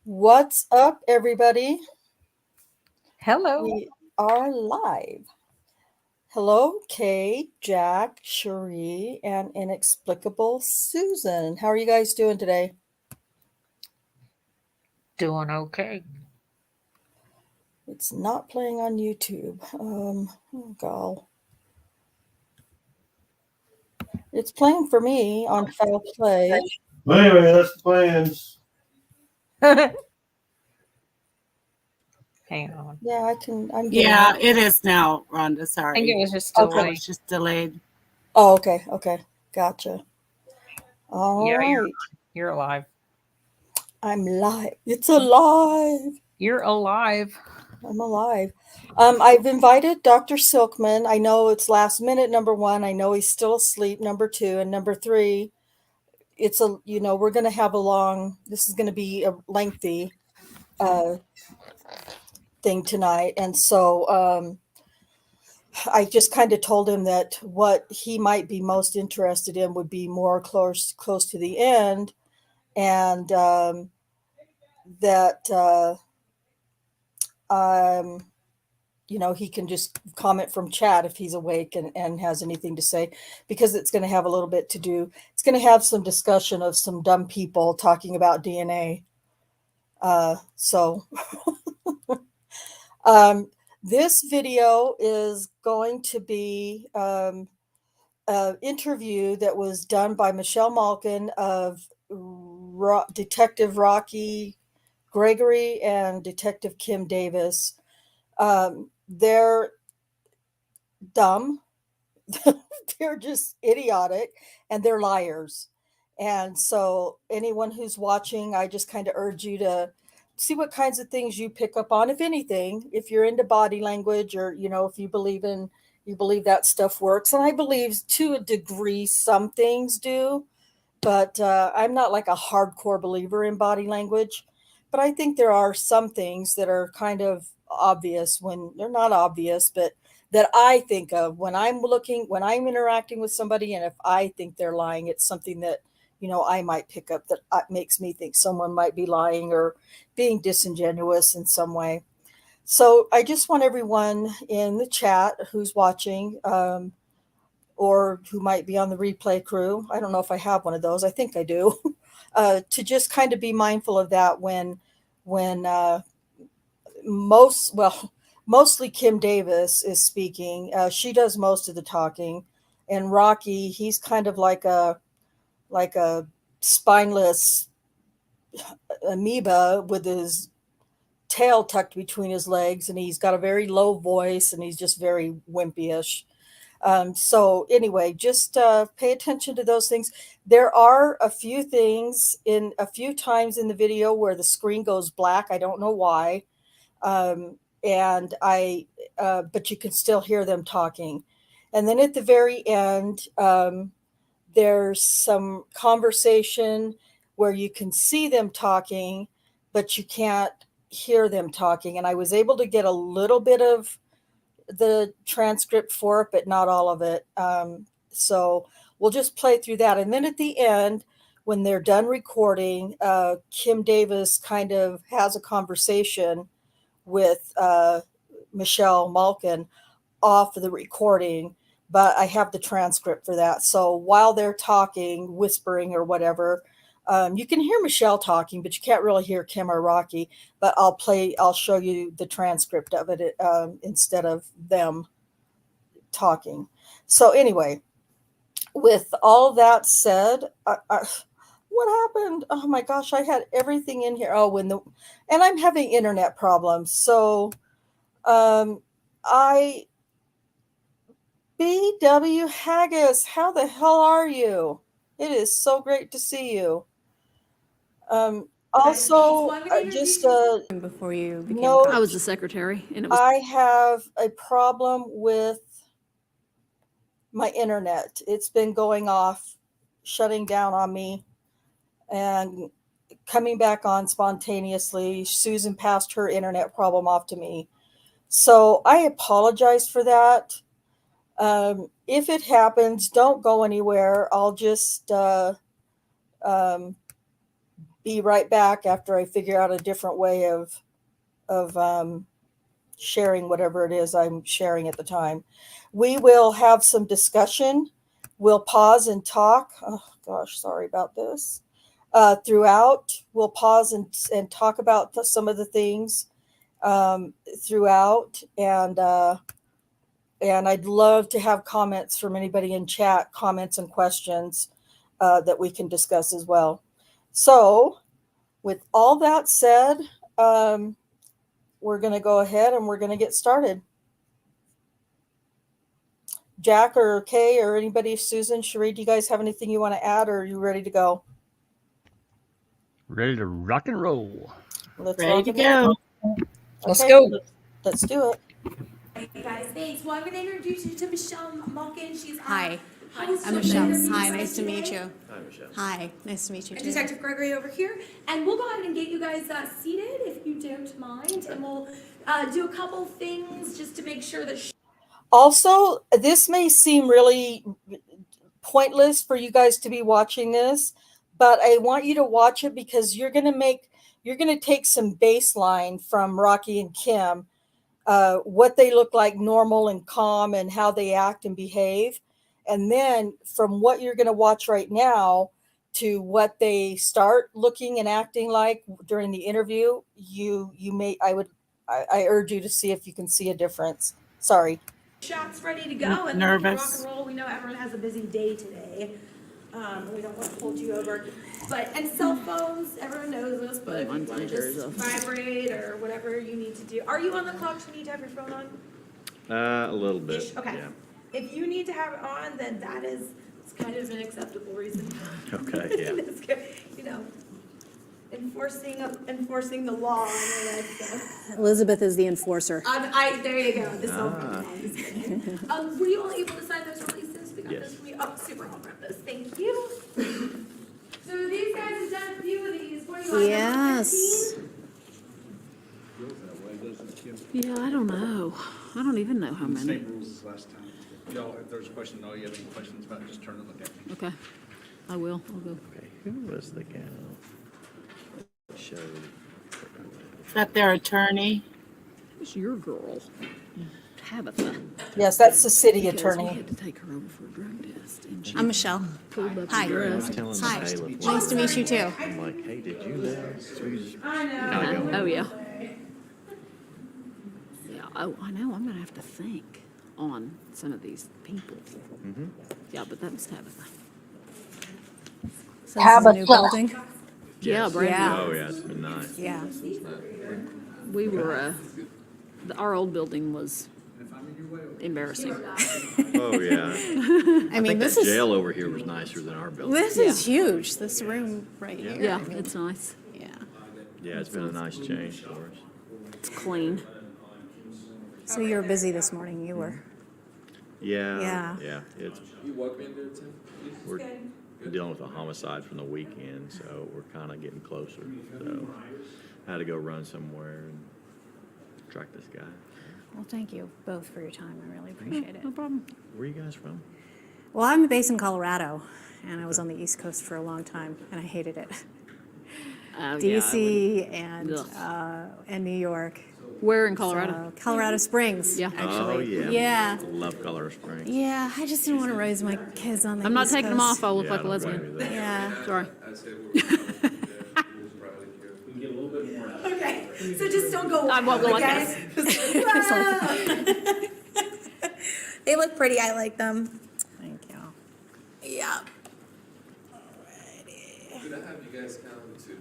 What's up, everybody? Hello. We are live. Hello, Kay, Jack, Cherie, and inexplicable Susan. How are you guys doing today? Doing okay. It's not playing on YouTube. Oh, God. It's playing for me on Foul Play. Well, anyway, that's the plans. Hang on. Yeah, I'm getting Yeah, it. it is now, Rhonda. I Sorry. think it was just Okay. It delayed. was just delayed. Oh, okay. Gotcha. Yeah, All right. you're alive. I'm live. It's alive. You're alive. I'm alive. I've invited Dr. Silkman. I know it's last minute, number one. I know he's still asleep, number two. And number three, we're going to have this is going to be a lengthy uh, thing tonight. And so I just kind of told him that what he might be most interested in would be more close to the end. And that, um, he can just comment from chat if he's awake and has anything to say, because it's going to have a little bit to do. It's going to have some discussion of some dumb people talking about DNA. So this video is going to be an interview that was done by Michelle Malkin of Detective Rocky Gregory and Detective Kim Davis. They're dumb. They're just idiotic, and they're liars. And so anyone who's watching, I just kind of urge you to see what kinds of things you pick up on, if anything, if you're into body language, or if you believe that stuff works. And I believe to a degree some things do, but I'm not like a hardcore believer in body language. But I think there are some things that are kind of obvious when they're not obvious, but that I think of when I'm interacting with somebody, and if I think they're lying, it's something that I might pick up that makes me think someone might be lying or being disingenuous in some way. So I just want everyone in the chat who's watching, or who might be on the replay crew. I don't know if I have one of those. I think I do. To just kind of be mindful of that when mostly Kim Davis is speaking. She does most of the talking, and Rocky, he's kind of like a spineless amoeba with his tail tucked between his legs, and he's got a very low voice, and he's just very wimpyish. So anyway, just pay attention to those things. There are a few things in a few times in the video where the screen goes black. I don't know why. But you can still hear them talking. And then at the very end, there's some conversation where you can see them talking, but you can't hear them talking. And I was able to get a little bit of the transcript for it, but not all of it. So we'll just play through that. And then at the end, when they're done recording, Kim Davis kind of has a conversation with Michelle Malkin off of the recording, but I have the transcript for that. So while they're talking, whispering or whatever, you can hear Michelle talking, but you can't really hear Kim or Rocky. But I'll show you the transcript of it instead of them talking. So anyway, with all that said, what happened? Oh my gosh, I had everything in here. And I'm having internet problems. So um, I BW Haggis, how the hell are you? It is so great to see you. Also, just before you became note, I was the secretary, and it was. I have a problem with my internet. It's been going off, shutting down on me, and coming back on spontaneously. Susan passed her internet problem off to me. So I apologize for that. If it happens, don't go anywhere. I'll just be right back after I figure out a different way of sharing whatever it is I'm sharing at the time. We will have some discussion. We'll pause and talk. Oh gosh, sorry about this. Throughout, we'll pause and talk about some of the things throughout, and I'd love to have comments from anybody in chat, comments and questions that we can discuss as well. So, with all that said, we're going to go ahead and we're going to get started. Jack or Kay or anybody, Susan, Cherie, do you guys have anything you want to add, or are you ready to go? Ready to rock and roll. Let's Ready rock to and roll. go. Let's Okay, go. Let's do it. Hey guys, thanks. Well, I'm going to introduce you to Michelle Malkin. She's Hi, host I'm of Michelle. Interviews Hi, nice to today. meet you. Hi, Michelle. Hi, nice to meet you And too. Detective Gregory over here. And we'll go ahead and get you guys seated if you don't mind. And we'll do a couple things just to make sure that Also, this may seem really pointless for you guys to be watching this, but I want you to watch it because you're going to take some baseline from Rocky and Kim, what they look like normal and calm and how they act and behave. And then from what you're going to watch right now to what they start looking and acting like during the interview, I urge you to see if you can see a difference. Sorry. Shaq's ready to go and Nervous. we can rock and roll. We know everyone has a busy day today. We don't want to hold you over. And cell phones, everyone knows this, but if you want to just vibrate or whatever you need to do. Are you on the clock? Do you need to have your phone on? A little bit. Ish? Okay. Yeah. If you need to have it on, then it's kind of an acceptable reason. Okay. Yeah. It's good, you know, enforcing the law. Elizabeth is the enforcer. There you go. This just kidding. Were you all able to sign those releases? We got Yes. those from you. Oh, super. I'll grab those. Thank you. So these guys have done a few of these. What do you want? Yes. Yeah, I don't know. I don't even know how many. Same rules as last time. Y'all, if there's a question, you have any questions about it, just turn and look at me. Okay, I will. I'll go. Okay. Who was the gal? Showed. Is that their attorney? Who's your girl? Tabitha. Yes, that's the city Because we attorney. had to take her over for a drug test, and she I'm Michelle. pulled up Hi. the I dress. was telling Hi. Michaela, Nice to meet you too. I'm like, hey, did you know? So we just I know. kinda go. Oh, yeah. Yeah, oh, I know. I'm gonna have to think on some of these people. Mhm. Yeah, but that was Tabitha. So this is a new building. Yeah, Yes. brand Yeah. Oh yeah, it's been nice. Yeah. new. We were, our old building was embarrassing. Oh yeah. I mean, That this is jail over here was nicer than our building. huge. This room right here. Yeah, it's nice. Yeah. Yeah, it's been a nice change for us. It's clean. So you were busy this morning. You were. Yeah. Yeah. Yeah. It's. We're dealing with a homicide from the weekend, so we're kind of getting closer. So I had to go run somewhere and track this guy. Well, thank you both for your time. I really appreciate it. No problem. Where are you guys from? Well, I'm based in Colorado, and I was on the East Coast for a long time, and I hated it. Oh, DC and Ugh. New York. Where in Colorado? So, Colorado Springs. Yeah. Oh Actually. yeah. Yeah. Love Colorado Springs. Yeah. I just didn't want to raise my kids on the I'm not East taking them Coast. off. I look Yeah, like I a don't blame lesbian. you there. Yeah. Sorry. Okay. So just don't go. I won't go like okay? They look pretty. I like them. Thank you. Yeah. Could I have you guys count to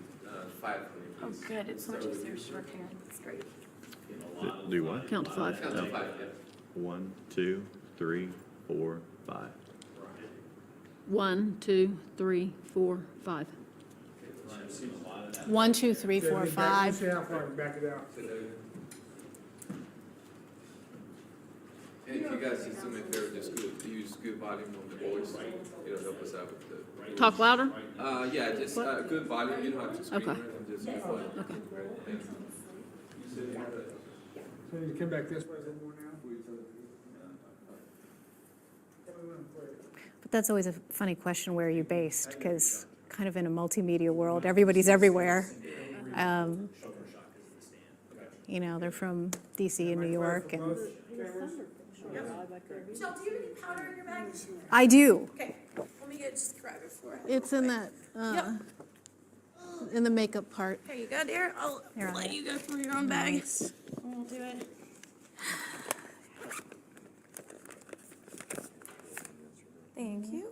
5 for me, Oh, please? good. It's much easier short hand. It's great. Do what? Count to 5. Count to 5, yeah. 1, 2, 3, 4, 5. 1, 2, 3, 4, 5. 1, 2, 3, 4, 5. See how far I can back it out. And if you guys just do me a favor, just use good volume on the voice. It'll help us out with the. Talk louder. Yeah, just good volume. You don't have to scream Okay. or anything, just good volume. Okay. Thank you. So you come back this way, is it more now? But that's always a funny question, where are you based? Because kind of in a multimedia world. Everybody's everywhere. You know, they're from DC and New York, and Michelle, do you have any powder in your bag? I do. Okay, let me just grab it for her. It's in that, in the makeup part. There you go, dear. I'll Here, I'll let get- you go through your own bag. We'll do it. Thank you.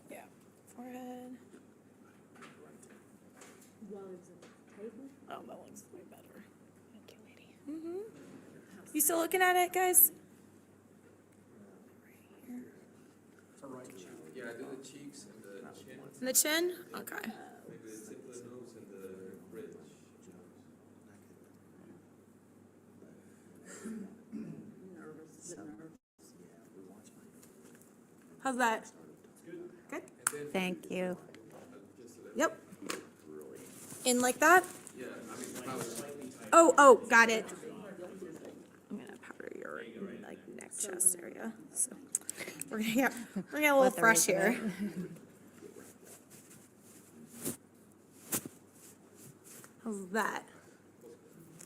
Yeah, forehead. Oh, that looks way better. Thank you, lady. You still looking at it, guys? Yeah, I do the cheeks and the chin, And the chin? Okay. maybe the tip of the nose and the bridge. How's that? Good? Thank you. Yep. In like that? Yeah, I mean, powder. Oh, got it. I'm gonna powder your like neck chest area. So we're gonna get a little Let the fresh rest of here. it. How's that?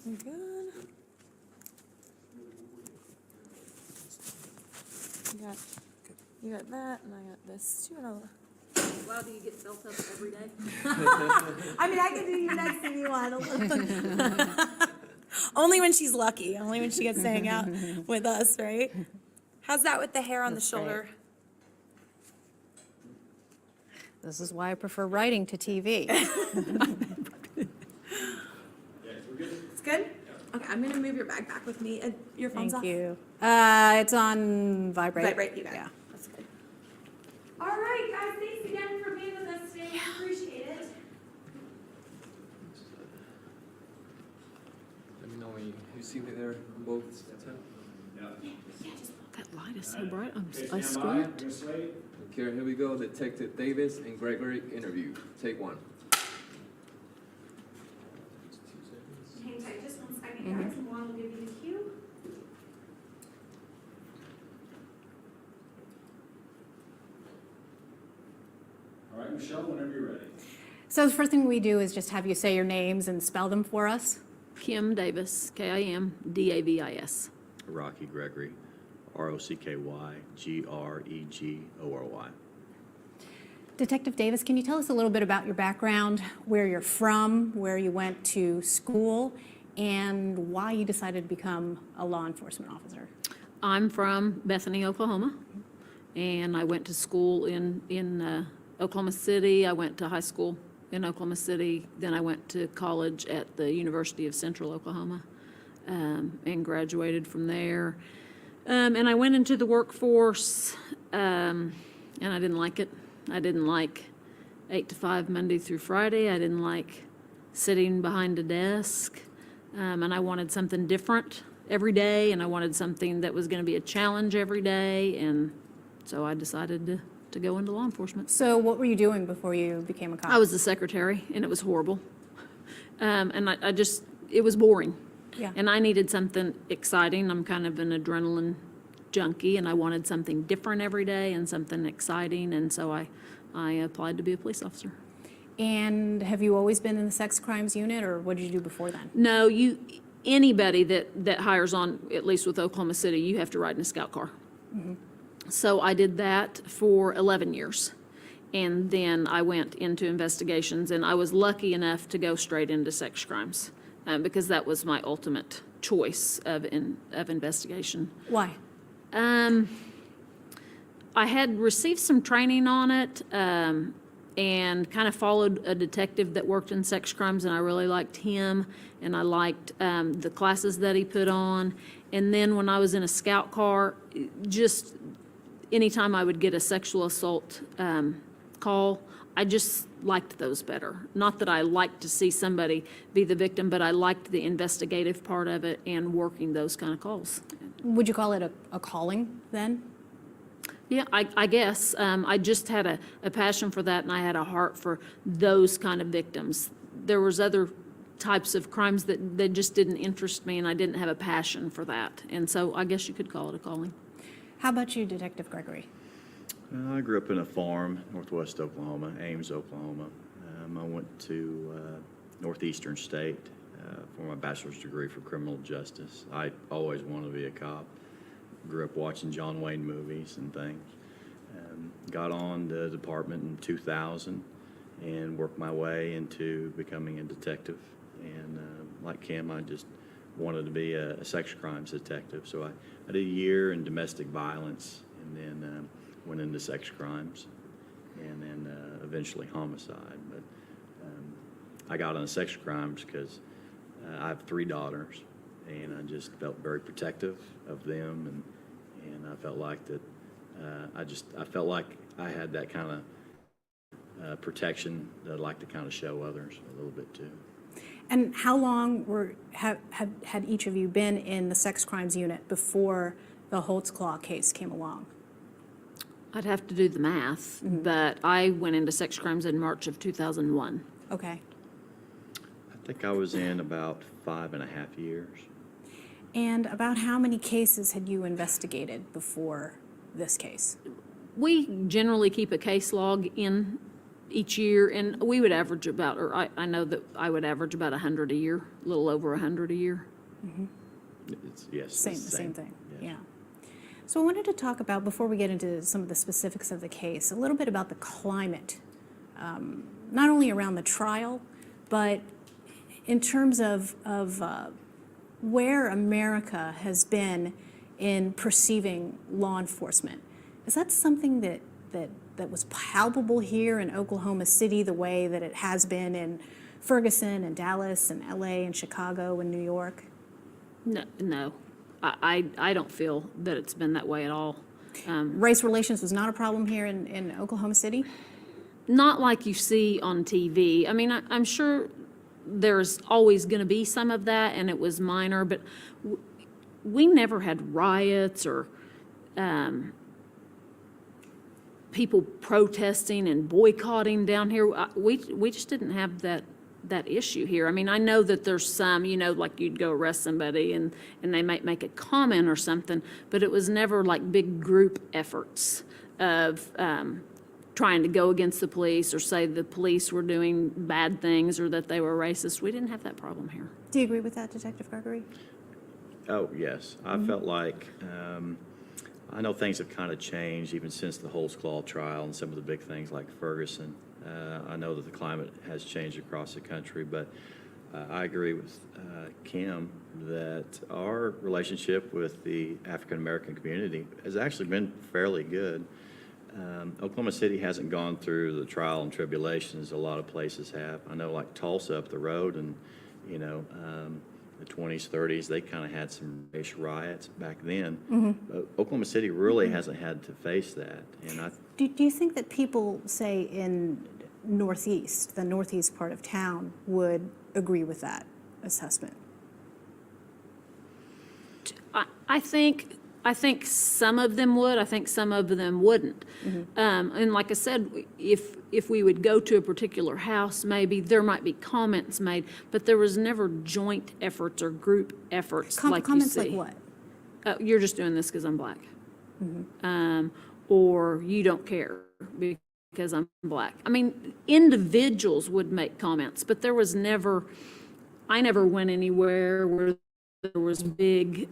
Good. You got that, and I got this too. And Wow, do you get felt up every day? I mean, I can do you next if you want. Only when she's lucky. Only when she gets to hang out with us, right? How's that with the hair on the shoulder? This is why I prefer writing to TV. It's good? Okay, I'm gonna move your bag back with me. Your phone's Thank off? you. It's on vibrate. Vibrate, you got it. Yeah. That's good. All right, guys, thanks again for being with us today. Appreciate it. Let me know when you see me there, both. That light is so bright, I squint. Okay, here we go, Detective Davis and Gregory interview. Take one. Hang tight just 1 second, guys, and Juan will give you the cue. All right, Michelle, whenever you're ready. So the first thing we do is just have you say your names and spell them for us. Kim Davis, Kimdavis. Rocky Gregory, ROCKY, GREGORY. Detective Davis, can you tell us a little bit about your background, where you're from, where you went to school, and why you decided to become a law enforcement officer? I'm from Bethany, Oklahoma, and I went to school in Oklahoma City. I went to high school in Oklahoma City. Then I went to college at the University of Central Oklahoma, and graduated from there. And I went into the workforce, and I didn't like it. I didn't like 8 to 5 Monday through Friday. I didn't like sitting behind a desk, and I wanted something different every day, and I wanted something that was going to be a challenge every day, and so I decided to go into law enforcement. So what were you doing before you became a cop? I was the secretary, and it was horrible, and I just, it was boring. Yeah. And I needed something exciting. I'm kind of an adrenaline junkie, and I wanted something different every day and something exciting, and so I applied to be a police officer. And have you always been in the sex crimes unit, or what did you do before then? No, anybody that hires on, at least with Oklahoma City, you have to ride in a scout car. So I did that for 11 years. And then I went into investigations, and I was lucky enough to go straight into sex crimes, because that was my ultimate choice of investigation. Why? I had received some training on it, and kind of followed a detective that worked in sex crimes, and I really liked him, and I liked the classes that he put on. And then when I was in a scout car, just anytime I would get a sexual assault call, I just liked those better. Not that I liked to see somebody be the victim, but I liked the investigative part of it and working those kind of calls. Would you call it a calling then? Yeah, I guess. I just had a passion for that, and I had a heart for those kind of victims. There was other types of crimes that just didn't interest me, and I didn't have a passion for that. And so I guess you could call it a calling. How about you, Detective Gregory? I grew up in a farm, northwest Oklahoma, Ames, Oklahoma. I went to Northeastern State for my bachelor's degree for criminal justice. I always wanted to be a cop. Grew up watching John Wayne movies and things. Got on the department in 2000 and worked my way into becoming a detective. And like Kim, I just wanted to be a sex crimes detective. So I did a year in domestic violence and then went into sex crimes and then eventually homicide. But I got on sex crimes because I have 3 daughters, and I just felt very protective of them, and I felt like that I felt like I had that kind of protection that I'd like to kind of show others a little bit too. And how long had each of you been in the sex crimes unit before the Holtzclaw case came along? I'd have to do the math, but I went into sex crimes in March of 2001. Okay. I think I was in about 5.5 years. And about how many cases had you investigated before this case? We generally keep a case log in each year, and we would average about, or I know that I would average about 100 a year, a little over 100 a year. Yes, Same, it's the same thing, yes. yeah. So I wanted to talk about, before we get into some of the specifics of the case, a little bit about the climate, not only around the trial, but in terms of where America has been in perceiving law enforcement. Is that something that was palpable here in Oklahoma City the way that it has been in Ferguson and Dallas and LA and Chicago and New York? No. I don't feel that it's been that way at all. Race relations was not a problem here in Oklahoma City? Not like you see on TV. I mean, I'm sure there's always going to be some of that, and it was minor, but we never had riots or people protesting and boycotting down here. We just didn't have that issue here. I mean, I know that there's some, like you'd go arrest somebody and they might make a comment or something, but it was never like big group efforts of trying to go against the police or say the police were doing bad things or that they were racist. We didn't have that problem here. Do you agree with that, Detective Gregory? Oh, yes. I felt like, I know things have kind of changed even since the Holtzclaw trial and some of the big things like Ferguson. I know that the climate has changed across the country, but I agree with Kim that our relationship with the African American community has actually been fairly good. Oklahoma City hasn't gone through the trial and tribulations a lot of places have. I know like Tulsa up the road and, the 20s, 30s, they kind of had some race riots back then. But Oklahoma City really hasn't had to face that. And Do you think that people, say, in the northeast part of town, would agree with that assessment? I think some of them would. I think some of them wouldn't. And like I said, if we would go to a particular house, maybe there might be comments made, but there was never joint efforts or group efforts like comments you see. like what? You're just doing this because I'm black. Or you don't care because I'm black. I mean, individuals would make comments, but there was never, I never went anywhere where there was big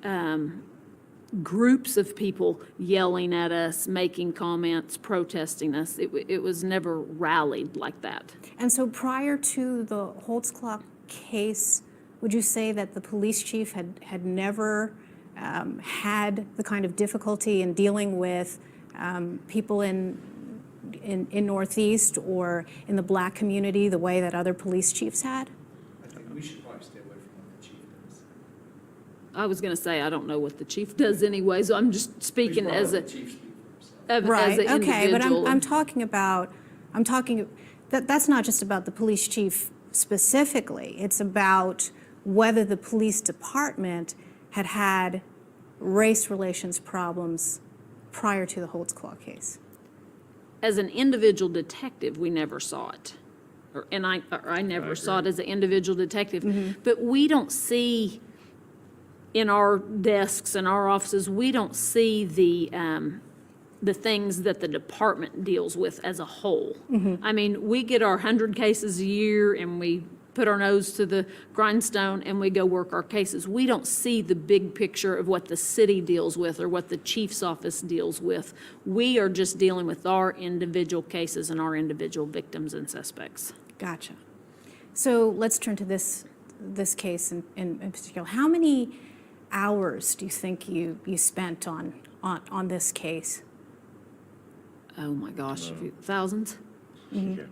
groups of people yelling at us, making comments, protesting us. It was never rallied like that. And so prior to the Holtzclaw case, would you say that the police chief had never had the kind of difficulty in dealing with people in Northeast or in the black community the way that other police chiefs had? I think we should probably stay away from what the chief does. I was going to say, I don't know what the chief does anyway, so I'm just speaking as a, Chief speak for himself. Right, as an okay, but individual. I'm talking, that's not just about the police chief specifically. It's about whether the police department had had race relations problems prior to the Holtzclaw case. As an individual detective, we never saw it. I never saw it as an individual detective. But we don't see in our desks, in our offices, we don't see the things that the department deals with as a whole. I mean, we get our 100 cases a year and we put our nose to the grindstone and we go work our cases. We don't see the big picture of what the city deals with or what the chief's office deals with. We are just dealing with our individual cases and our individual victims and suspects. Gotcha. So let's turn to this case in particular. How many hours do you think you spent on this case? Oh my gosh, thousands? Yeah.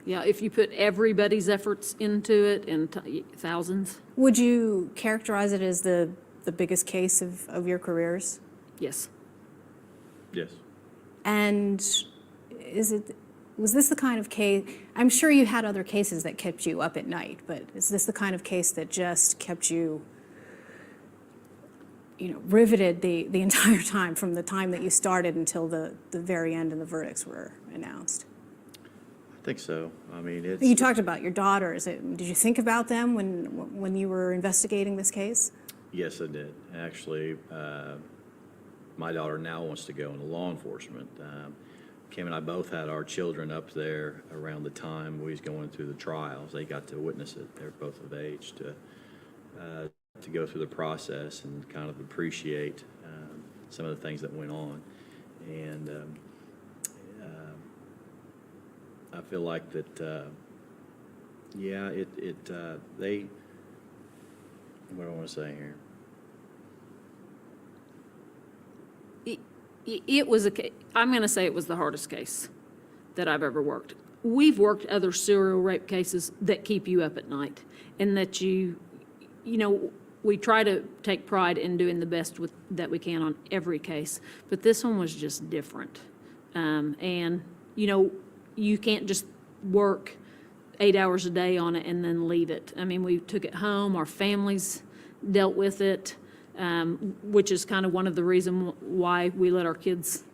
Yeah, if you put everybody's efforts into it, and thousands, Would you characterize it as the biggest case of your careers? yes. Yes. And was this the kind of case, I'm sure you had other cases that kept you up at night, but is this the kind of case that just kept you, riveted the entire time, from the time that you started until the very end and the verdicts were announced? I think so. I mean, it's. You talked about your daughters. Did you think about them when you were investigating this case? Yes, I did. Actually, my daughter now wants to go into law enforcement. Kim and I both had our children up there around the time we was going through the trials. They got to witness it. They're both of age to go through the process and kind of appreciate some of the things that went on. And I feel like that, yeah, they, what do I want to say here? It was I'm going to say it was the hardest case that I've ever worked. We've worked other serial rape cases that keep you up at night, and that we try to take pride in doing the best that we can on every case, but this one was just different. And you can't just work 8 hours a day on it and then leave it. I mean, we took it home, our families dealt with it, which is kind of one of the reasons why we let our kids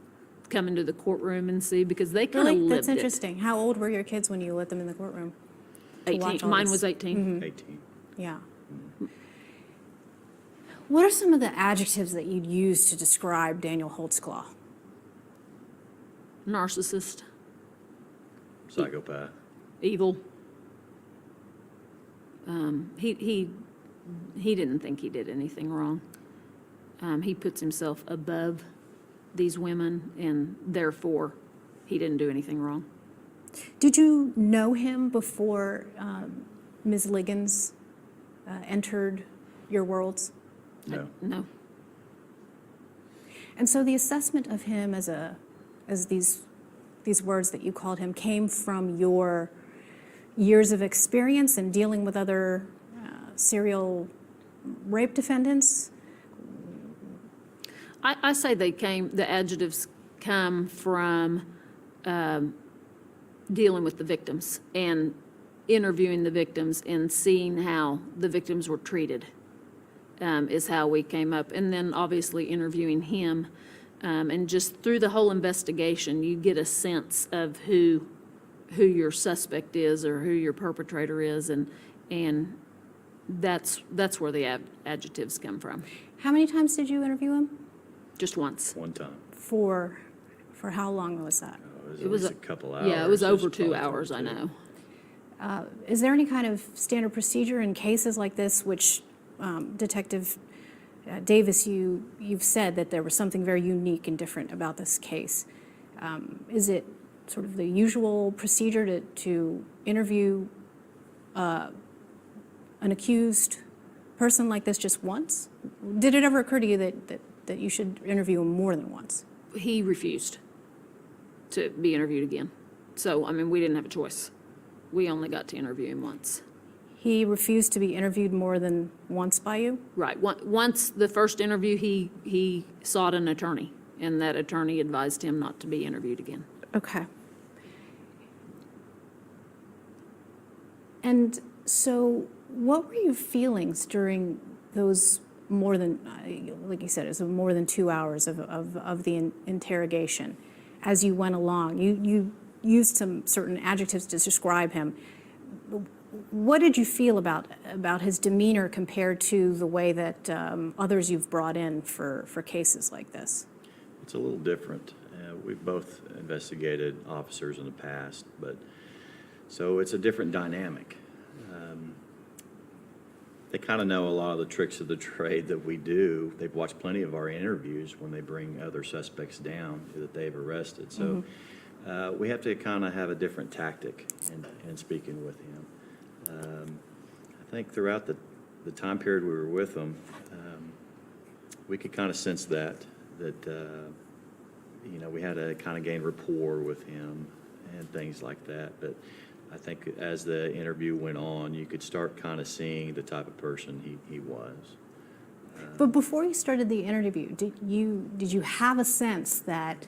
come into the courtroom and see, because they kind of lived That's it. interesting. How old were your kids when you let them in the courtroom? to watch 18. all Mine this? was 18. 18. Yeah. What are some of the adjectives that you'd use to describe Daniel Holtzclaw? Narcissist, Psychopath. evil. He didn't think he did anything wrong. He puts himself above these women, and therefore he didn't do anything wrong. Did you know him before Ms. Liggins entered your worlds? No. No. And so the assessment of him as these words that you called him came from your years of experience in dealing with other serial rape defendants? I say the adjectives come from dealing with the victims and interviewing the victims and seeing how the victims were treated is how we came up. And then obviously interviewing him, and just through the whole investigation, you get a sense of who your suspect is or who your perpetrator is, and that's where the adjectives come from. How many times did you interview him? Just once. One time. For how long was that? It was a couple hours. Yeah, it was over Probably 2 hours, I 22. know. Is there any kind of standard procedure in cases like this, which Detective Davis, you've said that there was something very unique and different about this case. Is it sort of the usual procedure to interview an accused person like this just once? Did it ever occur to you that you should interview him more than once? He refused to be interviewed again. So, I mean, we didn't have a choice. We only got to interview him once. He refused to be interviewed more than once by you? Right. Once the first interview, he sought an attorney, and that attorney advised him not to be interviewed again. Okay. And so what were your feelings during those more than, like you said, it was more than 2 hours of the interrogation as you went along? You used some certain adjectives to describe him. what did you feel about his demeanor compared to the way that others you've brought in for cases like this? It's a little different. We've both investigated officers in the past, but so it's a different dynamic. They kind of know a lot of the tricks of the trade that we do. They've watched plenty of our interviews when they bring other suspects down that they've arrested. So we have to kind of have a different tactic in speaking with him. I think throughout the time period we were with him, we could kind of sense that you know, we had to kind of gain rapport with him and things like that. But I think as the interview went on, you could start kind of seeing the type of person he was. But before you started the interview, did you have a sense that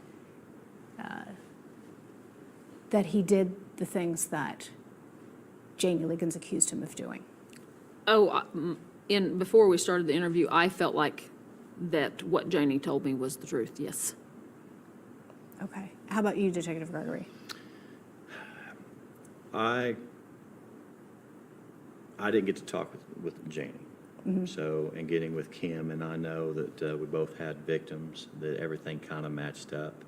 that he did the things that Janie Liggins accused him of doing? Oh, before we started the interview, I felt like that what Janie told me was the truth, yes. Okay. How about you, Detective Gregory? I didn't get to talk with Janie. So, and getting with Kim, and I know that we both had victims, that everything kind of matched up.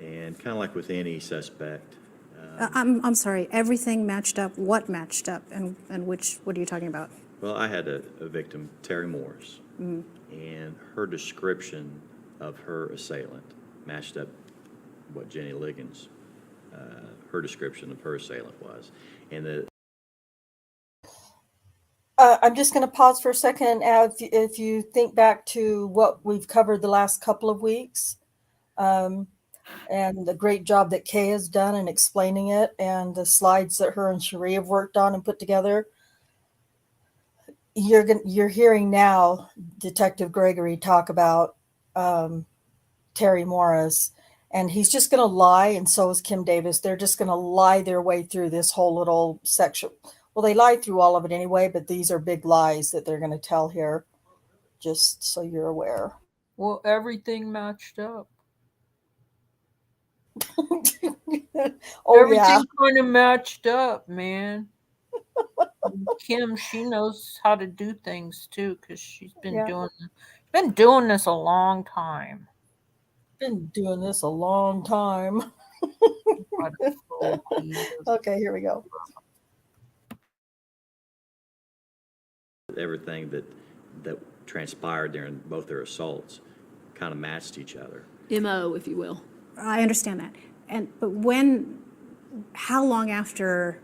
And kind of like with any suspect. I'm sorry, everything matched up. What matched up, and what are you talking about? Well, I had a victim, Terry Morris, and her description of her assailant matched up what Jenny Liggins, her description of her assailant was. And I'm just going to pause for a second. If you think back to what we've covered the last couple of weeks, and the great job that Kay has done in explaining it, and the slides that her and Cherie have worked on and put together, you're hearing now Detective Gregory talk about Terry Morris, and he's just going to lie, and so is Kim Davis. They're just going to lie their way through this whole little section. Well, they lied through all of it anyway, but these are big lies that they're going to tell here, just so you're aware. Well, everything matched up. Oh, Everything yeah. kind of matched up, man. Kim, she knows how to do things too, because she's been doing this a long time. Been doing this a long time. Okay, here we go. everything that transpired during both their assaults kind of matched each other. MO, if you will. I understand that. But how long after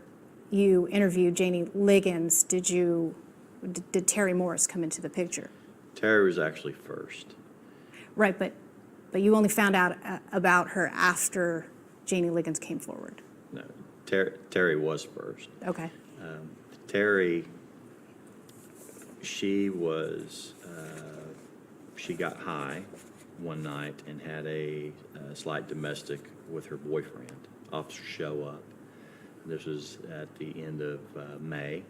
you interviewed Janie Liggins did Terry Morris come into the picture? Terry was actually first. Right, but you only found out about her after Janie Liggins came forward. No, Terry was first. Okay. Terry, she got high one night and had a slight domestic with her boyfriend. Officers show up. This was at the end of May,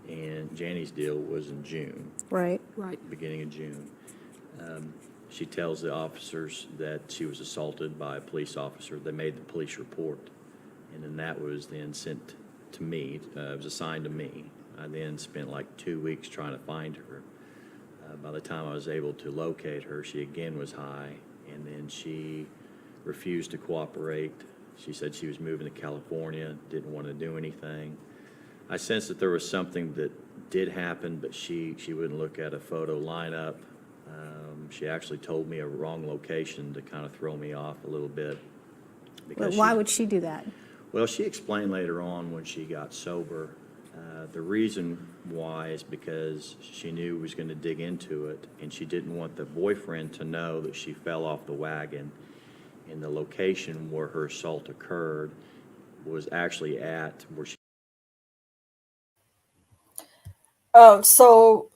and Janie's deal was in June. Right. Beginning of June. She tells the officers that she was assaulted by a police officer. They made the police report, and then that was then sent to me. It was assigned to me. I then spent like 2 weeks trying to find her. By the time I was able to locate her, she again was high, and then she refused to cooperate. She said she was moving to California, didn't want to do anything. I sensed that there was something that did happen, but she wouldn't look at a photo lineup. She actually told me a wrong location to kind of throw me off a little bit. But why would she do that? Well, she explained later on when she got sober. The reason why is because she knew was going to dig into it, and she didn't want the boyfriend to know that she fell off the wagon, and the location where her assault occurred was actually at where she... So,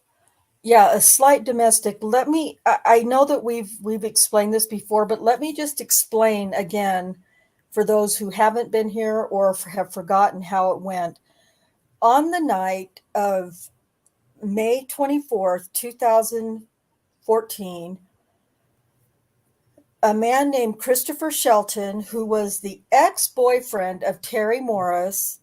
yeah, a slight domestic. I know that we've explained this before, but let me just explain again for those who haven't been here or have forgotten how it went. On the night of May 24th, 2014, a man named Christopher Shelton, who was the ex-boyfriend of Terry Morris,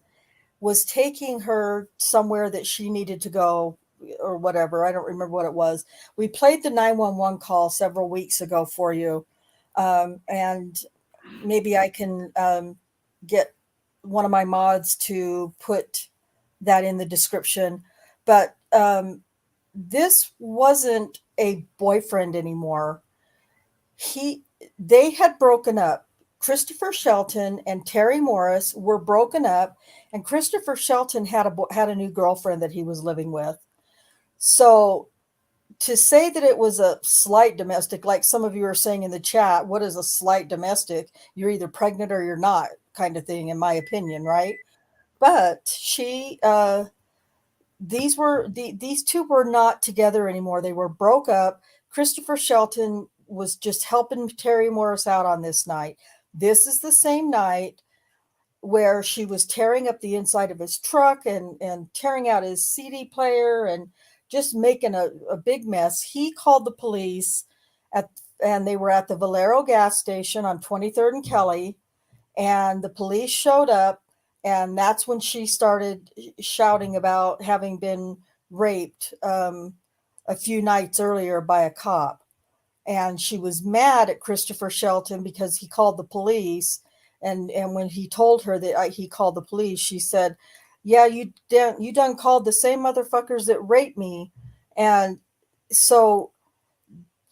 was taking her somewhere that she needed to go or whatever. I don't remember what it was. We played the 911 call several weeks ago for you. And maybe I can get one of my mods to put that in the description. But this wasn't a boyfriend anymore. They had broken up. Christopher Shelton and Terry Morris were broken up, and Christopher Shelton had a new girlfriend that he was living with. So to say that it was a slight domestic, like some of you are saying in the chat, what is a slight domestic? You're either pregnant or you're not, kind of thing, in my opinion, right? But these two were not together anymore. They were broke up. Christopher Shelton was just helping Terry Morris out on this night. This is the same night where she was tearing up the inside of his truck and tearing out his CD player and just making a big mess. He called the police and they were at the Valero gas station on 23rd and Kelly, and the police showed up, and that's when she started shouting about having been raped a few nights earlier by a cop. And she was mad at Christopher Shelton because he called the police. And when he told her that he called the police, she said, "Yeah, you done called the same motherfuckers that raped me." And so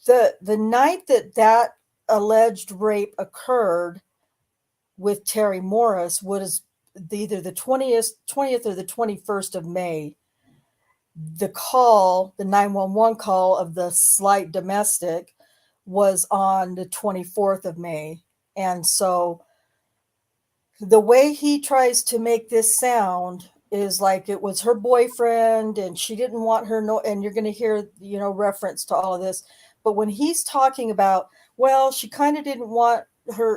the night that alleged rape occurred with Terry Morris was either the 20th or the 21st of May. The 911 call of the slight domestic was on the 24th of May. And so the way he tries to make this sound is like it was her boyfriend and she didn't want her and you're going to hear, reference to all of this. But when he's talking about, well, she kind of didn't want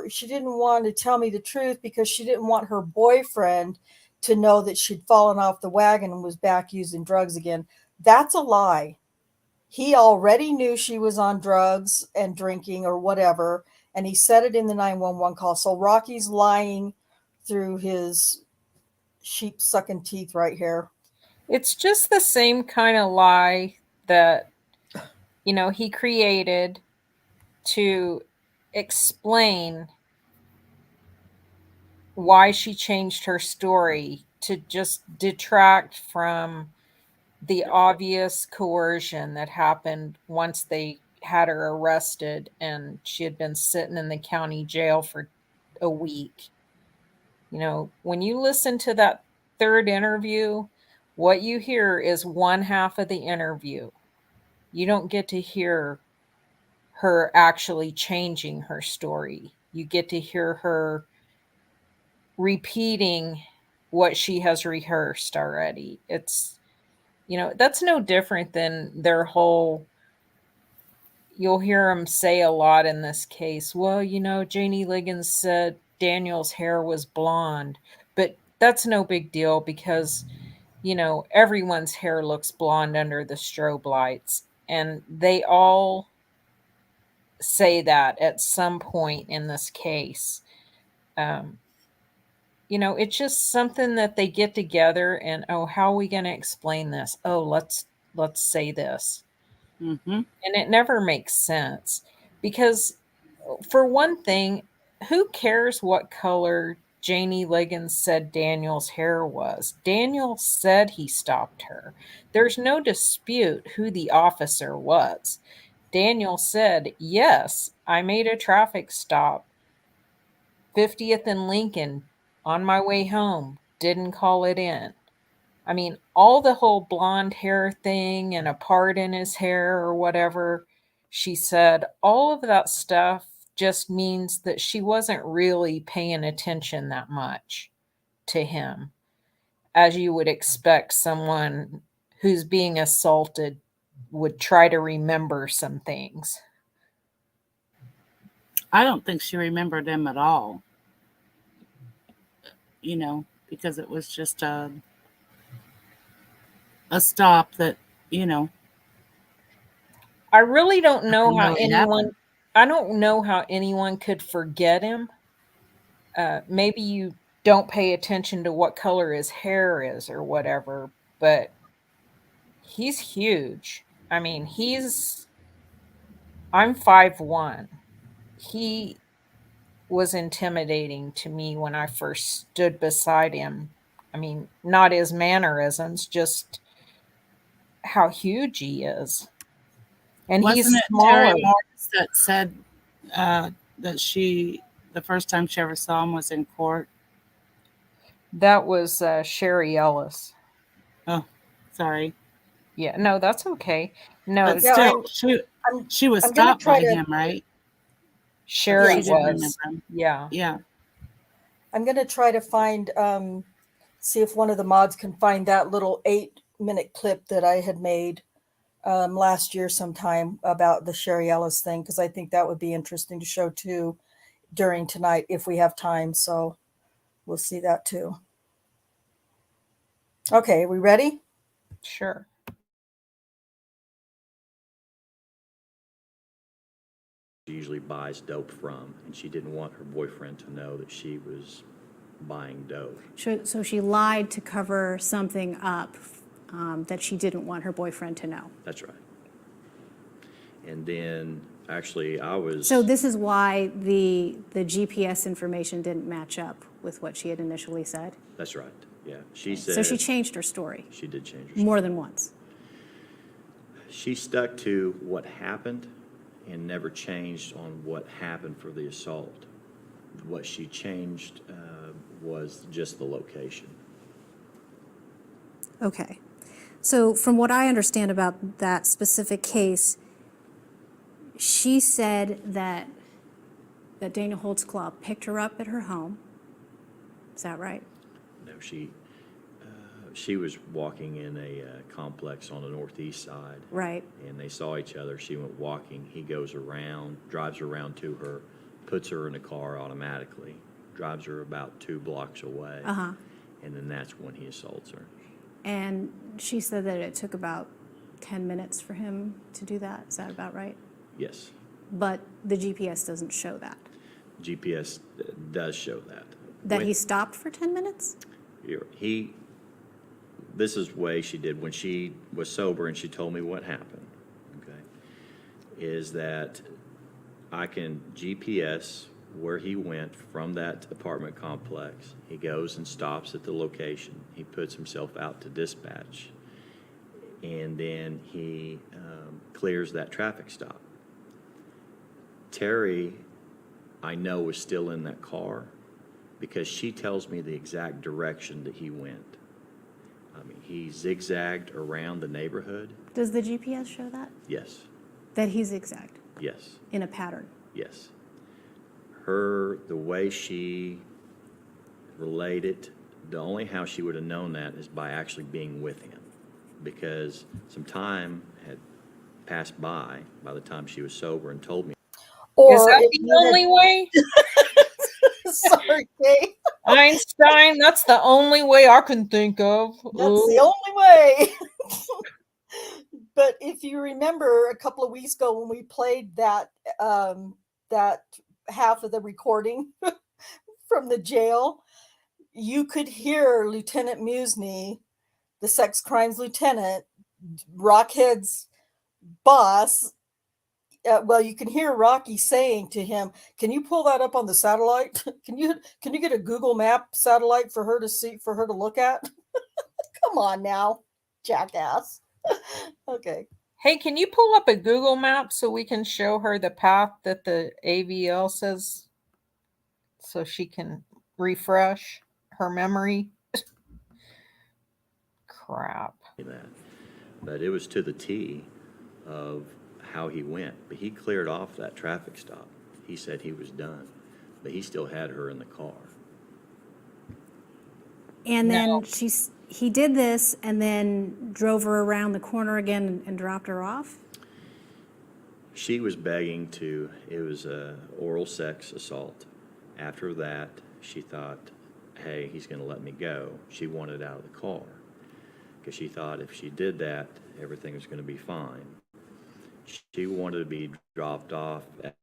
she didn't want to tell me the truth because she didn't want her boyfriend to know that she'd fallen off the wagon and was back using drugs again. That's a lie. He already knew she was on drugs and drinking or whatever, and he said it in the 911 call. So Rocky's lying through his sheep sucking teeth right here. It's just the same kind of lie that, he created to explain why she changed her story to just detract from the obvious coercion that happened once they had her arrested and she had been sitting in the county jail for a week. When you listen to that third interview, what you hear is one half of the interview. You don't get to hear her actually changing her story. You get to hear her repeating what she has rehearsed already. It's, that's no different than their whole, you'll hear them say a lot in this case. Well, Janie Liggins said Daniel's hair was blonde, but that's no big deal because, everyone's hair looks blonde under the strobe lights. And they all say that at some point in this case. It's just something that they get together and, oh, how are we going to explain this? Oh, let's say this. Mm-hmm. And it never makes sense because, for one thing, who cares what color Janie Liggins said Daniel's hair was? Daniel said he stopped her. There's no dispute who the officer was. Daniel said, yes, I made a traffic stop, 50th and Lincoln, on my way home, didn't call it in. I mean, all the whole blonde hair thing and a part in his hair or whatever she said, all of that stuff just means that she wasn't really paying attention that much to him, as you would expect someone who's being assaulted would try to remember some things. I don't think she remembered him at all. Because it was just a stop that, I really don't know how really anyone happened. I don't know how anyone could forget him. Maybe you don't pay attention to what color his hair is or whatever, but he's huge. I mean, I'm 5'1". He was intimidating to me when I first stood beside him. I mean, not his mannerisms, just how huge he is. And he's Wasn't it Terry smaller. Morris that said that the first time she ever saw him was in court? That was Sherry Ellis. Oh, sorry. Yeah, no, that's okay. No, But Yeah, still, I'm she was I'm gonna stopped try by to him, right? Sherry She didn't was. remember him. Yeah. Yeah. I'm gonna try to find see if one of the mods can find that little 8-minute clip that I had made last year sometime about the Sherry Ellis thing, because I think that would be interesting to show too during tonight if we have time. So we'll see that too. Okay, are we ready? Sure. She usually buys dope from, and she didn't want her boyfriend to know that she was buying dope. So she lied to cover something up that she didn't want her boyfriend to know. That's right. And then, actually, I was... So this is why the GPS information didn't match up with what she had initially said? That's right, yeah. She said... So she changed her story She did change her story. more than once. She stuck to what happened and never changed on what happened for the assault. What she changed was just the location. Okay. So from what I understand about that specific case, she said that Daniel Holtzclaw picked her up at her home. Is that right? No, she was walking in a complex on the northeast side. Right. And they saw each other. She went walking. He goes around, drives around to her, puts her in a car automatically, drives her about 2 blocks away. Uh-huh. And then that's when he assaults her. And she said that it took about 10 minutes for him to do that. Is that about right? Yes. But the GPS doesn't show that. GPS does show that. That he stopped for 10 minutes? This is the way she did when she was sober and she told me what happened, okay, is that I can GPS where he went from that apartment complex. He goes and stops at the location. He puts himself out to dispatch, and then he clears that traffic stop. Terry, I know, was still in that car because she tells me the exact direction that he went. I mean, he zigzagged around the neighborhood. Does the GPS show that? Yes. That he zigzagged? Yes. In a pattern? Yes. The way she related, the only how she would have known that is by actually being with him, because some time had passed by the time she was sober and told me. Or is that if the you had- only way? Sorry, Kay. Einstein, that's the only way I can think of. That's the only way. But if you remember a couple of weeks ago when we played that that half of the recording from the jail, you could hear Lieutenant Musney, the sex crimes lieutenant, Rockhead's boss. Well, you can hear Rocky saying to him, "Can you pull that up on the satellite? Can you get a Google Map satellite for her to see, for her to look at?" Come on now, jackass. Okay. Hey, can you pull up a Google map so we can show her the path that the AVL says so she can refresh her memory? Crap. That. But it was to the T of how he went. But he cleared off that traffic stop. He said he was done, but he still had her in the car. And then he did this and then drove her around the corner again and dropped her off? She was begging to, it was a oral sex assault. After that, she thought, hey, he's going to let me go. She wanted out of the car because she thought if she did that, everything was going to be fine. She wanted to be dropped off at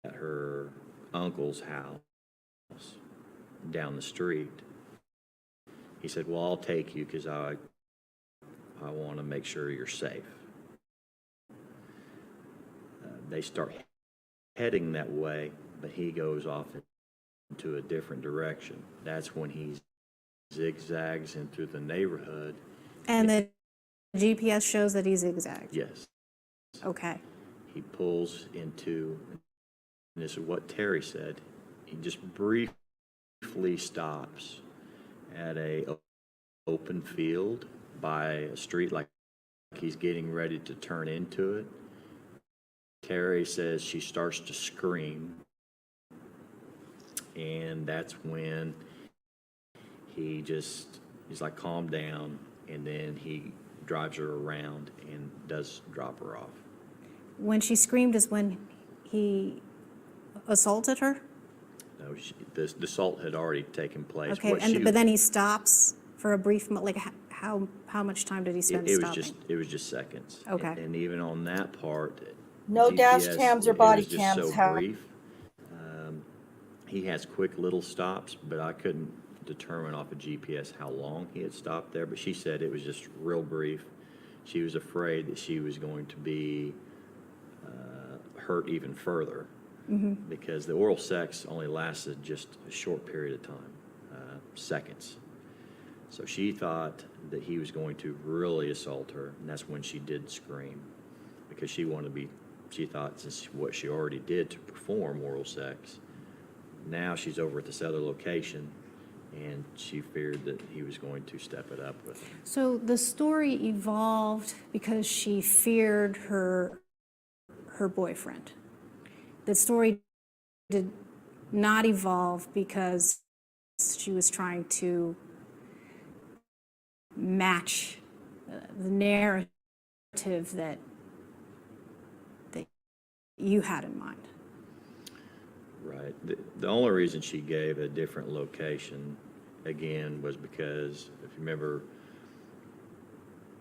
her uncle's house down the street. He said, well, I'll take you because I want to make sure you're safe. They start heading that way, but he goes off into a different direction. That's when he zigzags in through the neighborhood. And the GPS shows that he zigzagged? Yes. Okay. He pulls into, and this is what Terry said, he just briefly stops at a open field by a street like he's getting ready to turn into it. Terry says she starts to scream, and that's when he's like, calm down, and then he drives her around and does drop her off. When she screamed is when he assaulted her? No, the assault had already taken place. Okay, but then he stops for a brief, like how much time did he spend stopping? It was just seconds. Okay. And even on that part, No dash GPS, cams or it body was just cams so have. brief. He has quick little stops, but I couldn't determine off of GPS how long he had stopped there. But she said it was just real brief. She was afraid that she was going to be hurt even further because the oral sex only lasted just a short period of time, seconds. So she thought that he was going to really assault her, and that's when she did scream because she thought since what she already did to perform oral sex, now she's over at this other location, and she feared that he was going to step it up with her. So the story evolved because she feared her boyfriend. The story did not evolve because she was trying to match the narrative that you had in mind. Right. The only reason she gave a different location, again, was because, if you remember,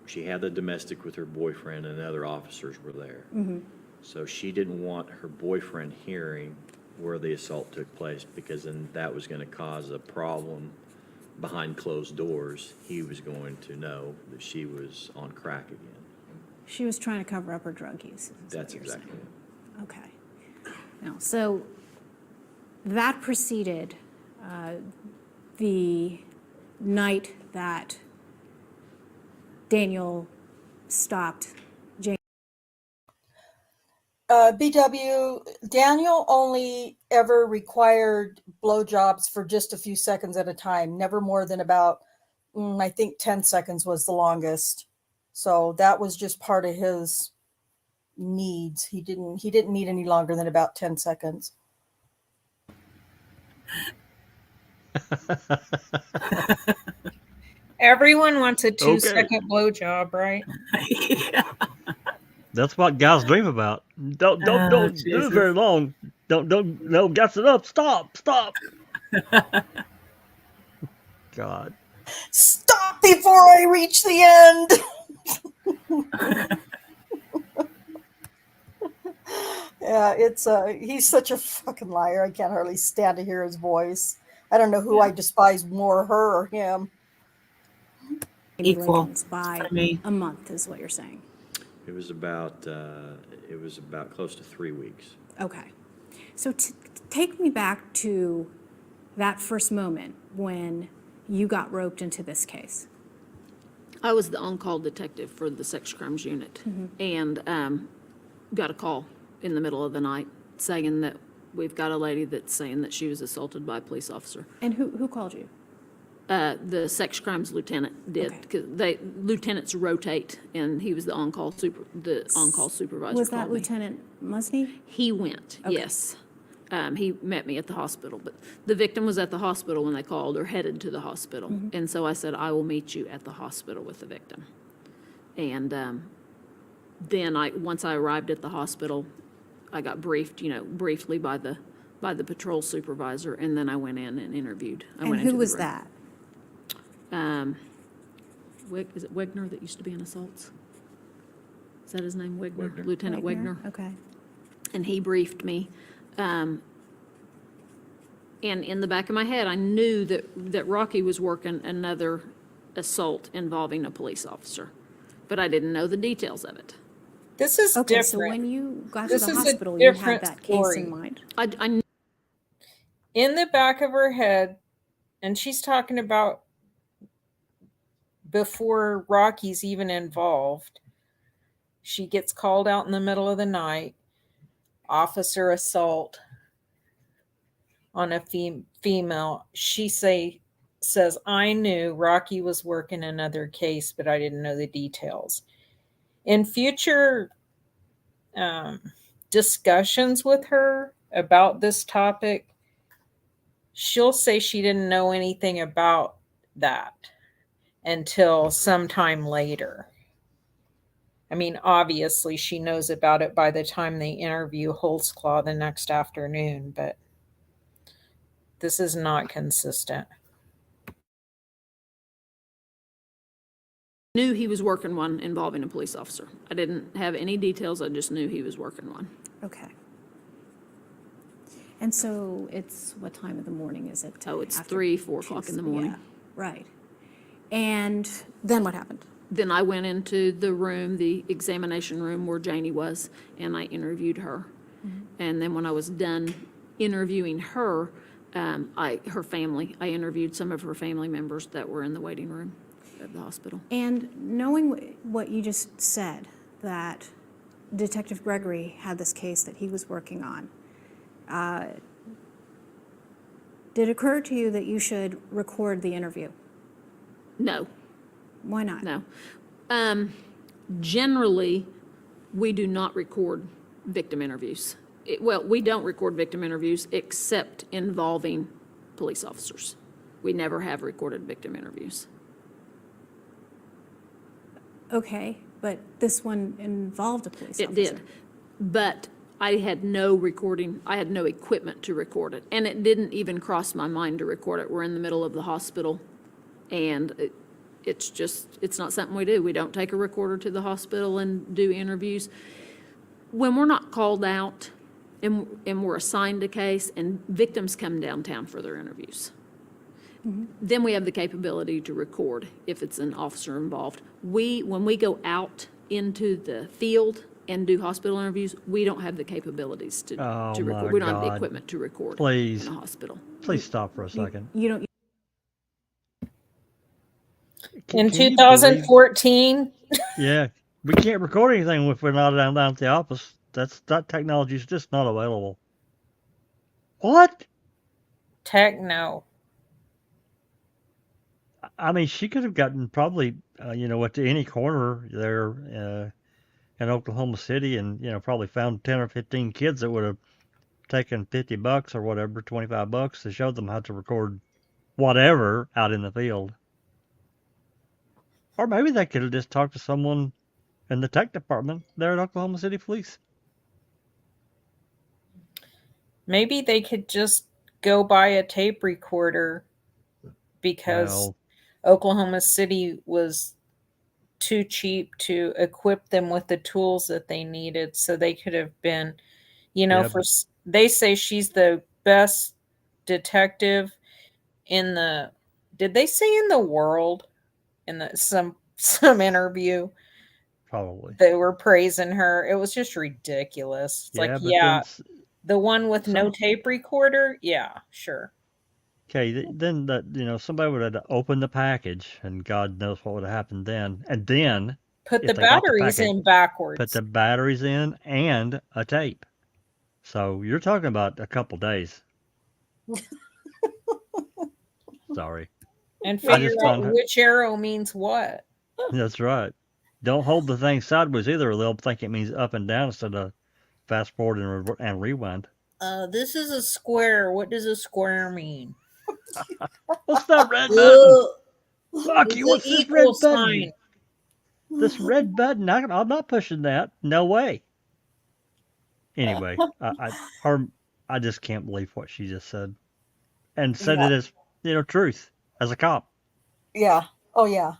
she had the domestic with her boyfriend and other officers were there. So she didn't want her boyfriend hearing where the assault took place because then that was going to cause a problem behind closed doors. He was going to know that she was on crack again. She was trying to cover up her drug use. Is That's what you're exactly saying. it. Okay. Now, so that preceded the night that Daniel stopped Jane. BW, Daniel only ever required blowjobs for just a few seconds at a time, never more than about, I think 10 seconds was the longest. So that was just part of his needs. He didn't need any longer than about 10 seconds. Everyone wants a Okay. 2-second blowjob, right? That's what guys dream about. Don't do it very long. No, that's enough. Stop. God. Stop before I reach the end. Yeah, he's such a fucking liar. I can't hardly stand to hear his voice. I don't know who I despise more, her or him. Equal By for me. a month is what you're saying. It was about close to 3 weeks. Okay. So take me back to that first moment when you got roped into this case. I was the on-call detective for the sex crimes unit, and got a call in the middle of the night saying that we've got a lady that's saying that she was assaulted by a police officer. And who called you? The sex crimes lieutenant did, because lieutenants rotate, and he was the on-call supervisor. Was that called me. Lieutenant Musney? He went, yes. He met me at the hospital, but the victim was at the hospital when they called, or headed to the hospital. And so I said, I will meet you at the hospital with the victim. And then once I arrived at the hospital, I got briefed, briefly by the patrol supervisor, and then I went in and interviewed. And who was that? Is it Wegner that used to be in assaults? Is that his name, Wegner? Wegner. Lieutenant Wegner. Okay. And he briefed me. And in the back of my head, I knew that Rocky was working another assault involving a police officer, but I didn't know the details of it. This is Okay, different. so when you got to This the is a hospital, you had different that case story. in mind? I In the back of her head, and she's talking about before Rocky's even involved, she gets called out in the middle of the night, officer assault on a female. She says, I knew Rocky was working another case, but I didn't know the details. In future discussions with her about this topic, she'll say she didn't know anything about that until sometime later. I mean, obviously she knows about it by the time they interview Holtzclaw the next afternoon, but this is not consistent. knew he was working one involving a police officer. I didn't have any details. I just knew he was working one. Okay. And so it's, what time of the morning is it? Oh, it's After 3, 4 o'clock in the morning. Yeah, right. And then what happened? Then I went into the room, the examination room where Janie was, and I interviewed her. And then when I was done interviewing her, her family, I interviewed some of her family members that were in the waiting room at the hospital. And knowing what you just said, that Detective Gregory had this case that he was working on, did it occur to you that you should record the interview? No. Why not? No. Generally, we do not record victim interviews. Well, we don't record victim interviews except involving police officers. We never have recorded victim interviews. Okay, but this one involved a police officer. It did, but I had no recording, I had no equipment to record it, and it didn't even cross my mind to record it. We're in the middle of the hospital, and it's not something we do. We don't take a recorder to the hospital and do interviews. When we're not called out and we're assigned a case and victims come downtown for their interviews, then we have the capability to record if it's an officer involved. When we go out into the field and do hospital interviews, we don't have the capabilities to record. We don't have the equipment to record Please. in the hospital. Please stop for a second. You don't. In 2014, Yeah, we can't record anything if we're not down at the office. That technology is just not available. What? techno. I mean, she could have gotten probably, to any corner there in Oklahoma City, and probably found 10 or 15 kids that would have taken $50 or whatever, $25 to show them how to record whatever out in the field. Or maybe they could have just talked to someone in the tech department there at Oklahoma City Police. Maybe they could just go buy a tape recorder because Oklahoma City was too cheap to equip them with the tools that they needed. So they could have been, they say she's the best detective in the, did they say in the world? In some interview, Probably they were praising her. It was just ridiculous. It's the one with no tape recorder. Yeah, sure. Okay, then somebody would have opened the package, and God knows what would have happened then. And then put the batteries in backwards. Put the batteries in and a tape. So you're talking about a couple days. Sorry. And figure out which arrow means what. That's right. Don't hold the thing sideways either, or they'll think it means up and down instead of fast forward and rewind. This is a square. What does a square mean? What's that red button? Fuck you, what's this red button? This red button, I'm not pushing that. No way. Anyway, I just can't believe what she just said. And said it as, truth. As a cop. Yeah. Oh, yeah.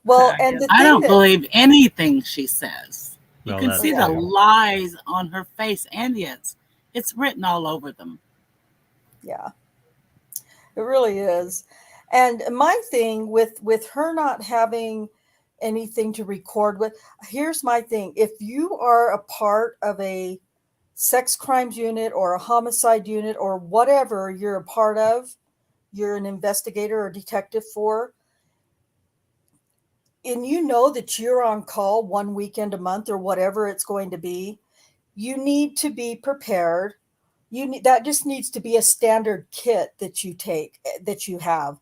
Well, and I don't believe anything she says. You can see the lies on her face, and yes, it's written all over them. Yeah. It really is. And my thing with her not having anything to record with, here's my thing. If you are a part of a sex crimes unit or a homicide unit or whatever you're a part of, you're an investigator or detective for, and you know that you're on call one weekend a month or whatever it's going to be, you need to be prepared. That just needs to be a standard kit that you take, that you have.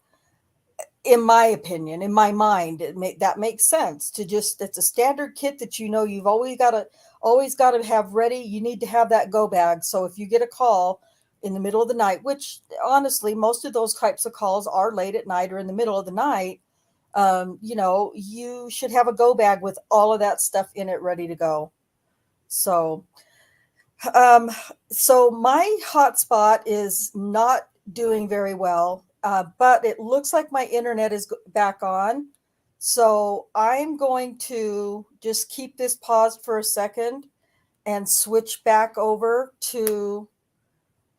In my opinion, in my mind, that makes sense to just, it's a standard kit that you've always got to have ready. You need to have that go bag. So if you get a call in the middle of the night, which honestly, most of those types of calls are late at night or in the middle of the night, you should have a go bag with all of that stuff in it ready to go. So, so my hotspot is not doing very well. But it looks like my internet is back on. So I'm going to just keep this paused for a second and switch back over to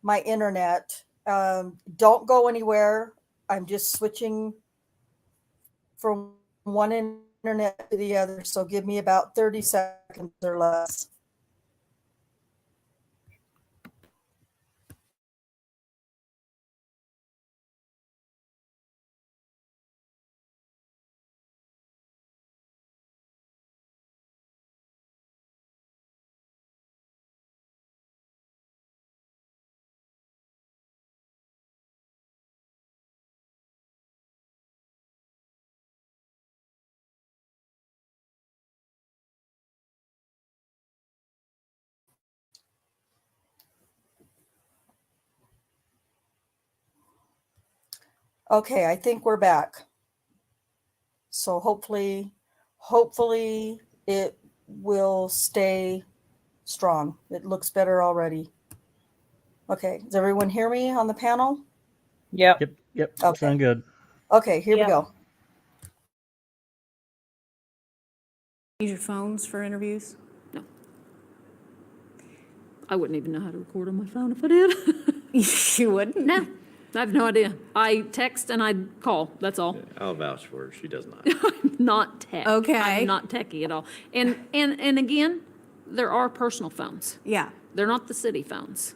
my internet. Don't go anywhere. I'm just switching from one internet to the other. So give me about 30 seconds or less. Okay, I think we're back. So hopefully it will stay strong. It looks better already. Okay, does everyone hear me on the panel? Yep. Yep. Okay. Sound good. Okay, here we go. Use your phones for interviews? No. I wouldn't even know how to record on my phone if I did. You wouldn't? No, I have no idea. I text and I call, that's all. I'll vouch for her. She does not. I'm not tech. Okay. I'm not techie at all. And again, there are personal phones. Yeah. They're not the city phones.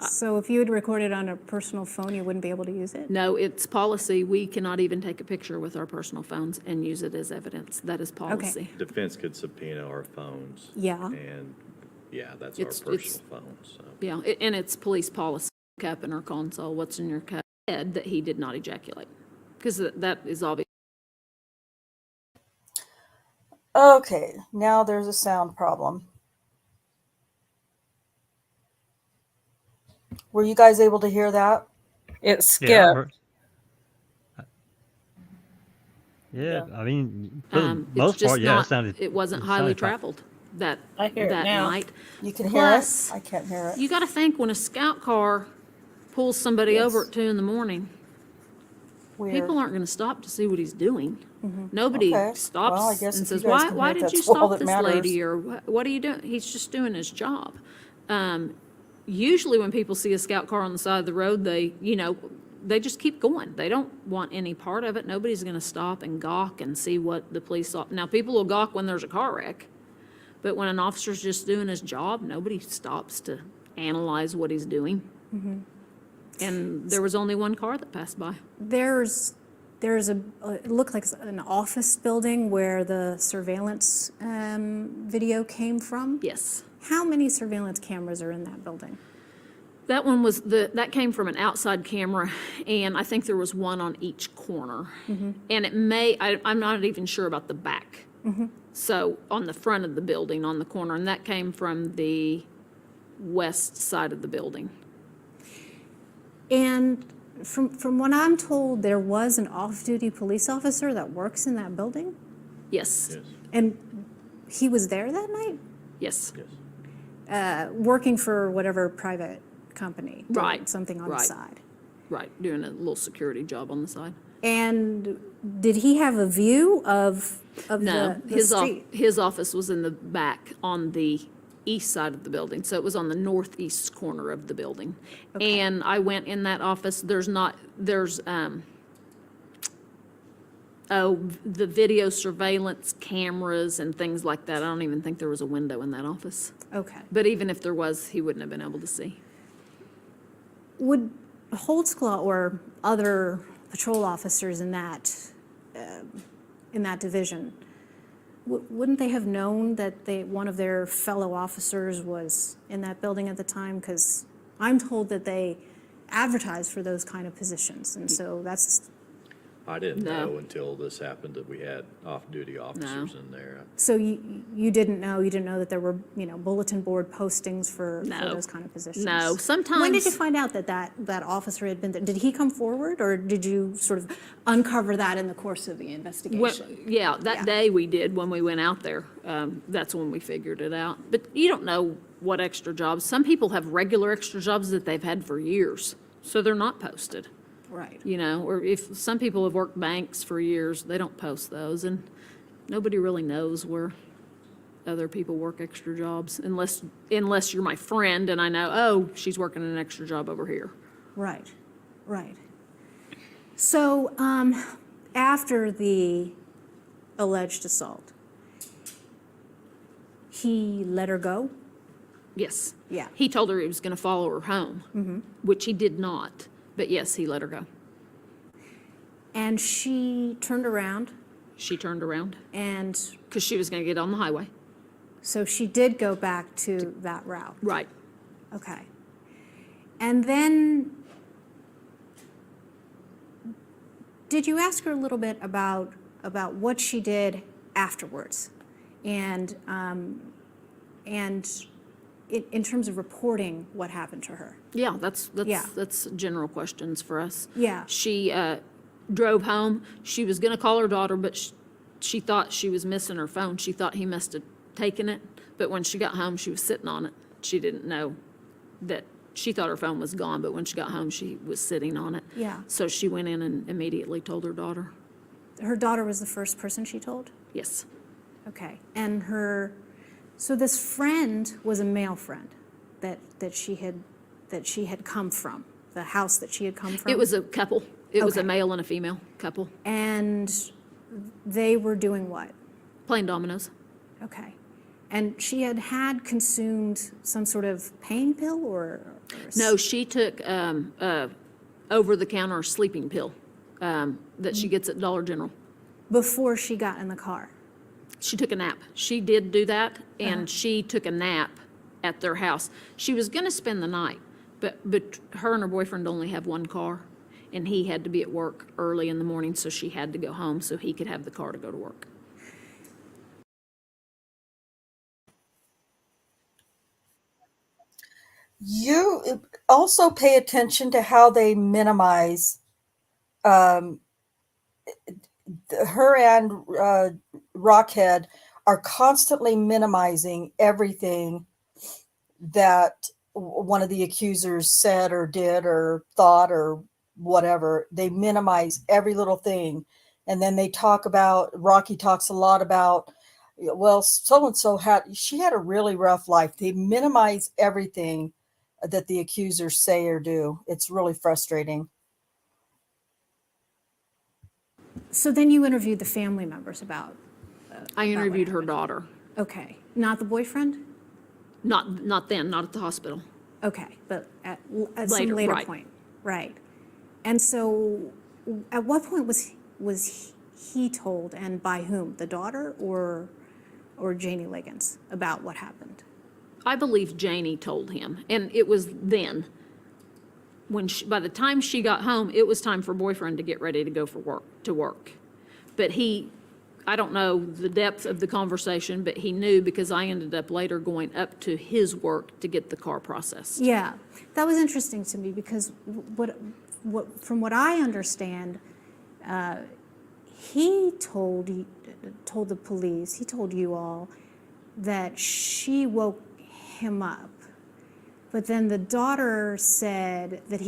So if you had recorded on a personal phone, you wouldn't be able to use it? No, it's policy. We cannot even take a picture with our personal phones and use it as evidence. That is policy. Defense could subpoena our phones. Yeah. And, yeah, that's It's- our personal phones. So. Yeah, and it's police policy. Look up in our console, what's in your head that he did not ejaculate. Because that is obvious. Okay, now there's a sound problem. Were you guys able to hear that? It skipped. Yeah, I mean, for the It's most just part, yeah, not, it wasn't highly traveled that night. You can Plus, hear it? I can't hear it. you got to think when a scout car pulls somebody over at 2 a.m, Weird. people aren't going to stop to see what he's doing. Nobody Okay. stops Well, I guess and if you says, guys can why hear it, did you that's all stop that this matters." lady? Or what are you doing? He's just doing his job. Usually when people see a scout car on the side of the road, they just keep going. They don't want any part of it. Nobody's going to stop and gawk and see what the police saw. Now, people will gawk when there's a car wreck, but when an officer's just doing his job, nobody stops to analyze what he's doing. And there was only one car that passed by. There's it looked like an office building where the surveillance video came from. Yes. How many surveillance cameras are in that building? That one was that came from an outside camera, and I think there was one on each corner. And it I'm not even sure about the back. So on the front of the building, on the corner, and that came from the west side of the building. And from what I'm told, there was an off-duty police officer that works in that building? Yes. And he was there that night? Yes. Working for whatever private company. doing Right. Something on the side. Right, doing a little security job on the side. And did he have a view of No, the street? his office was in the back on the east side of the building, so it was on the northeast corner of the building. And I went in that office, there's the video surveillance cameras and things like that. I don't even think there was a window in that office. Okay. But even if there was, he wouldn't have been able to see. Would Holtzclaw or other patrol officers in that division, wouldn't they have known that one of their fellow officers was in that building at the time? Because I'm told that they advertise for those kind of positions, and so that's. I didn't No. know until this happened that we had off-duty officers in there. So you didn't know that there were, bulletin board postings for No. those kind of positions? No, sometimes. When did you find out that officer had been there? Did he come forward, or did you sort of uncover that in the course of the investigation? Yeah, that day we did when we went out there. That's when we figured it out. But you don't know what extra jobs. Some people have regular extra jobs that they've had for years, so they're not posted. Right. Or if some people have worked banks for years, they don't post those, and nobody really knows where other people work extra jobs unless you're my friend and I know, oh, she's working an extra job over here. Right. So after the alleged assault, he let her go? Yes. Yeah. He told her he was going to follow her home, which he did not. But yes, he let her go. And she turned around, She turned around and because she was going to get on the highway. so she did go back to that route. Right. Okay. And then, did you ask her a little bit about what she did afterwards, and in terms of reporting what happened to her? Yeah, that's Yeah. general questions for us. Yeah. She drove home. She was going to call her daughter, but she thought she was missing her phone. She thought he must have taken it. But when she got home, she was sitting on it. She didn't know that. She thought her phone was gone, but when she got home, she was sitting on it. Yeah. So she went in and immediately told her daughter. Her daughter was the first person she told? Yes. Okay. And so this friend was a male friend that she had come from, the house that she had come from? It was a couple. It was a Okay. male and a female couple. And they were doing what? Playing dominoes. Okay. And she had consumed some sort of pain pill or No, she took over-the-counter sleeping pill that she gets at Dollar General. before she got in the car? She took a nap. She did do that, and she took a nap at their house. She was going to spend the night, but her and her boyfriend only have one car, and he had to be at work early in the morning, so she had to go home so he could have the car to go to work. You also pay attention to how they minimize her and Rockhead are constantly minimizing everything that one of the accusers said or did or thought or whatever. They minimize every little thing. And then they talk about, Rocky talks a lot about, well, so-and-so had a really rough life. They minimize everything that the accusers say or do. It's really frustrating. So then you interviewed the family members about I interviewed her happened. daughter. Okay. Not the boyfriend? Not then, not at the hospital. Okay, but at Later, some later right. point. Right. And so at what point was he told, and by whom? The daughter or Janie Liggins about what happened? I believe Janie told him, and it was then. By the time she got home, it was time for boyfriend to get ready to go to work. But I don't know the depth of the conversation, but he knew because I ended up later going up to his work to get the car processed. Yeah, that was interesting to me because from what I understand, he told the police, he told you all that she woke him up, but then the daughter said that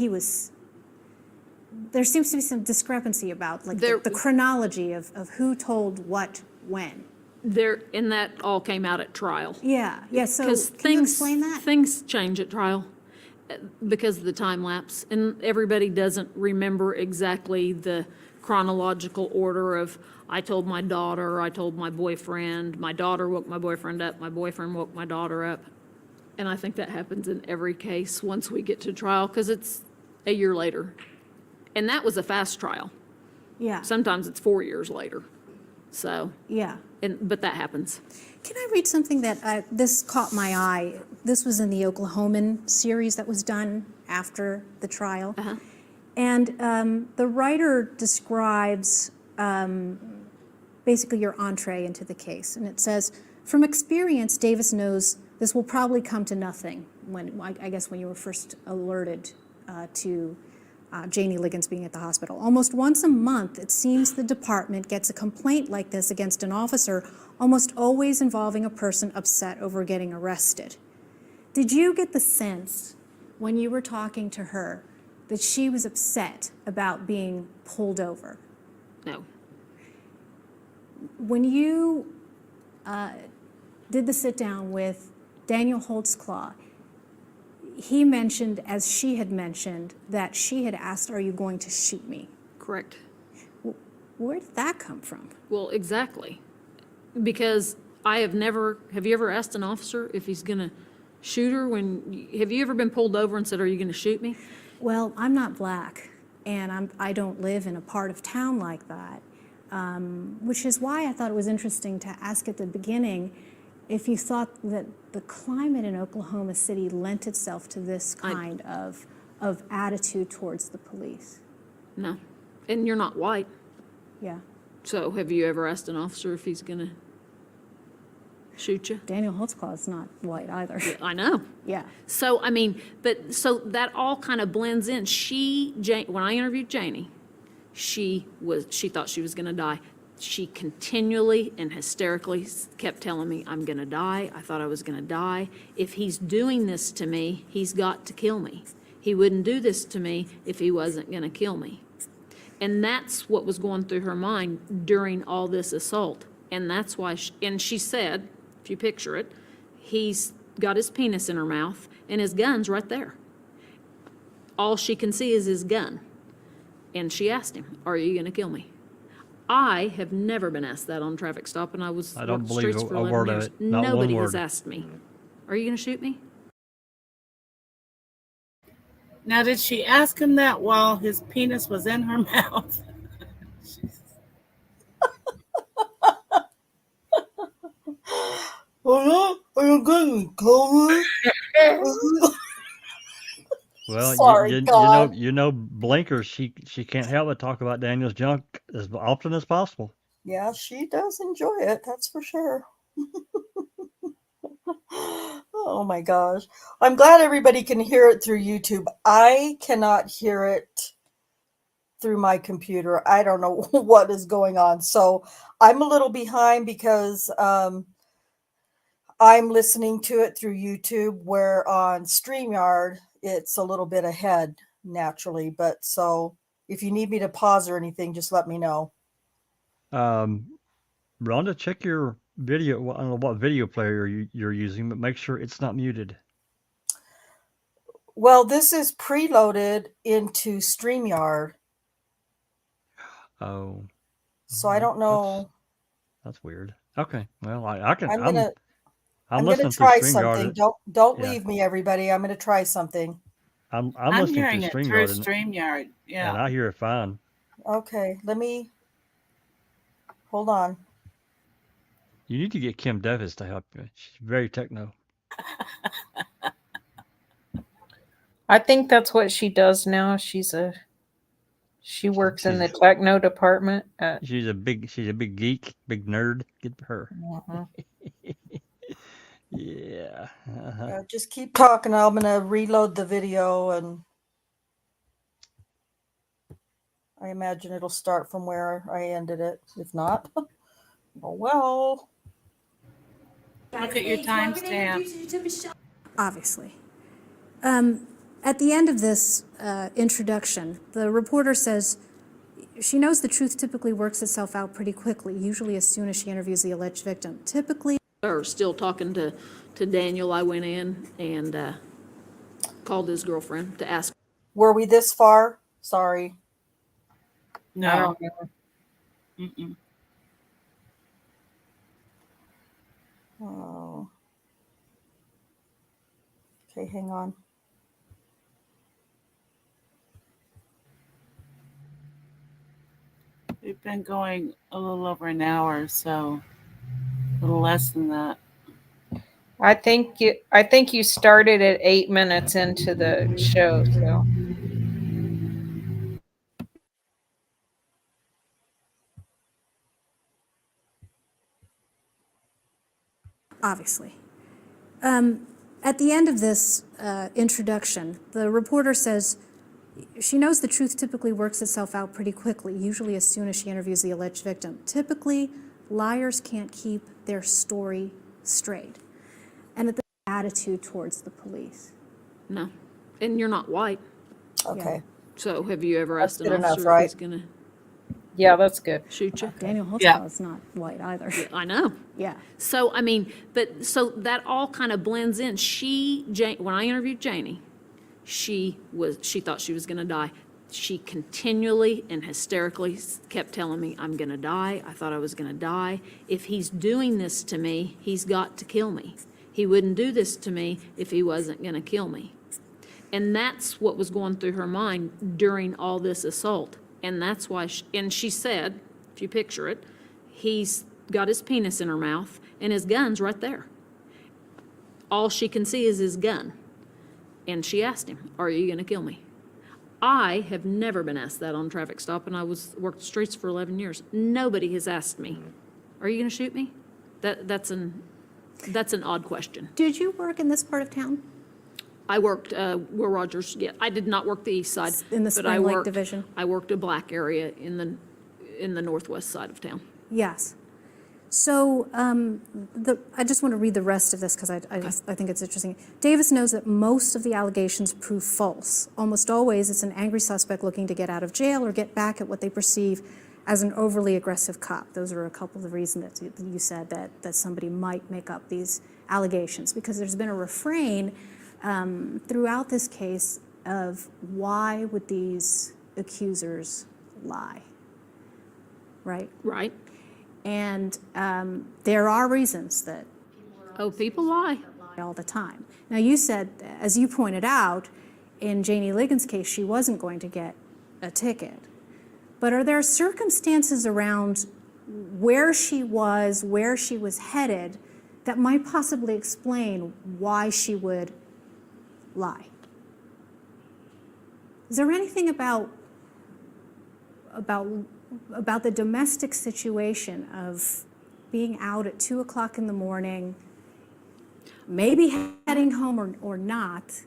there seems to be some discrepancy about the chronology of who told what when. And that all came out at trial. Yeah, yeah, so Because can you explain that? things change at trial because of the time lapse, and everybody doesn't remember exactly the chronological order of, I told my daughter, I told my boyfriend, my daughter woke my boyfriend up, my boyfriend woke my daughter up. And I think that happens in every case once we get to trial, because it's a year later. And that was a fast trial. Yeah, Sometimes it's 4 years later. So, yeah. but that happens. Can I read something that, this caught my eye? This was in the Oklahoman series that was done after the trial. Uh-huh. And the writer describes basically your entree into the case. And it says, from experience, Davis knows this will probably come to nothing when, I guess when you were first alerted to Janie Liggins being at the hospital. Almost once a month, it seems the department gets a complaint like this against an officer, almost always involving a person upset over getting arrested. Did you get the sense when you were talking to her that she was upset about being pulled over? No. When you did the sit down with Daniel Holtzclaw, he mentioned, as she had mentioned, that she had asked, are you going to shoot me? Correct. Where did that come from? Well, exactly. Because have you ever asked an officer if he's going to shoot her have you ever been pulled over and said, are you going to shoot me? Well, I'm not black, and I don't live in a part of town like that, which is why I thought it was interesting to ask at the beginning if you thought that the climate in Oklahoma City lent itself to this kind of attitude towards the police. No. And you're not white. Yeah. So have you ever asked an officer if he's going to shoot you? Daniel Holtzclaw is not white either. Yeah, I know. Yeah. So, so that all kind of blends in. When I interviewed Janie, she thought she was going to die. She continually and hysterically kept telling me, I'm going to die. I thought I was going to die. If he's doing this to me, he's got to kill me. He wouldn't do this to me if he wasn't going to kill me. And that's what was going through her mind during all this assault. And that's why, and she said, if you picture it, he's got his penis in her mouth and his gun's right there. All she can see is his gun. And she asked him, are you going to kill me? I have never been asked that on a traffic stop, and I don't walked believe streets for a 11 word of years. it. Not one Nobody has word. asked me, are you going to shoot me? Now, did she ask him that while his penis was in her mouth? Are you going to kill me? Well, Sorry, God. you know, Blinkers. She can't help but talk about Daniel's junk as often as possible. Yeah, she does enjoy it, that's for sure. Oh my gosh. I'm glad everybody can hear it through YouTube. I cannot hear it through my computer. I don't know what is going on. So I'm a little behind because I'm listening to it through YouTube, where on StreamYard, it's a little bit ahead naturally. But so if you need me to pause or anything, just let me know. Rhonda, check your video. I don't know what video player you're using, but make sure it's not muted. Well, this is preloaded into StreamYard. Oh. So I don't know. That's weird. Okay. Well, I can. I'm I'm gonna listening try through something. StreamYard. Don't Yeah. leave me, everybody. I'm gonna try something. I'm I'm listening hearing through it through StreamYard, StreamYard. Yeah. and I hear it fine. Okay, let me hold on. You need to get Kim Davis to help you. She's very techno. I think that's what she does now. She works in the techno department at. She's a big geek, big nerd. Get her. Yeah. Just keep talking. I'm gonna reload the video, and I imagine it'll start from where I ended it. If not, oh well. Look at your timestamp. Obviously. At the end of this introduction, the reporter says, she knows the truth typically works itself out pretty quickly, usually as soon as she interviews the alleged victim. Typically, Or still talking to Daniel, I went in and called his girlfriend to ask. Were we this far? Sorry. I No. don't know. Mm-mm. Oh. Okay, hang on. We've been going a little over an hour, so a little less than that. I think you started at 8 minutes into the show, so obviously. At the end of this introduction, the reporter says she knows the truth typically works itself out pretty quickly, usually as soon as she interviews the alleged victim. Typically, liars can't keep their story straight. And at the attitude towards the police. No. And you're not white. Okay. So have you ever asked an good enough, officer right? if he's going to yeah, that's good. shoot you? Daniel Holtzclaw Yeah. is not white either. Yeah, I know. Yeah. So, I mean, so that all kind of blends in. When I interviewed Janie, she thought she was going to die. She continually and hysterically kept telling me, I'm going to die. I thought I was going to die. If he's doing this to me, he's got to kill me. He wouldn't do this to me if he wasn't going to kill me. And that's what was going through her mind during all this assault. And that's why, she said, if you picture it, he's got his penis in her mouth and his gun's right there. All she can see is his gun. And she asked him, are you going to kill me? I have never been asked that on a traffic stop, and I worked the streets for 11 years. Nobody has asked me, are you going to shoot me? That's an odd question. Did you work in this part of town? I worked Will Rogers. Yeah, I did not work the east side. In the but I Spring Lake worked, Division? I worked a black area in the northwest side of town. Yes. So I just want to read the rest of this because I think it's interesting. Davis knows that most of the allegations prove false. Almost always, it's an angry suspect looking to get out of jail or get back at what they perceive as an overly aggressive cop. Those are a couple of the reasons that you said that somebody might make up these allegations, because there's been a refrain throughout this case of why would these accusers lie, right? Right. And there are reasons that people lie all the time. Now you said, as you pointed out, in Janie Ligon's case, she wasn't going to get a ticket. But are there circumstances around where she was headed, that might possibly explain why she would lie? Is there anything about the domestic situation of being out at 2 o'clock in the morning, maybe heading home or not?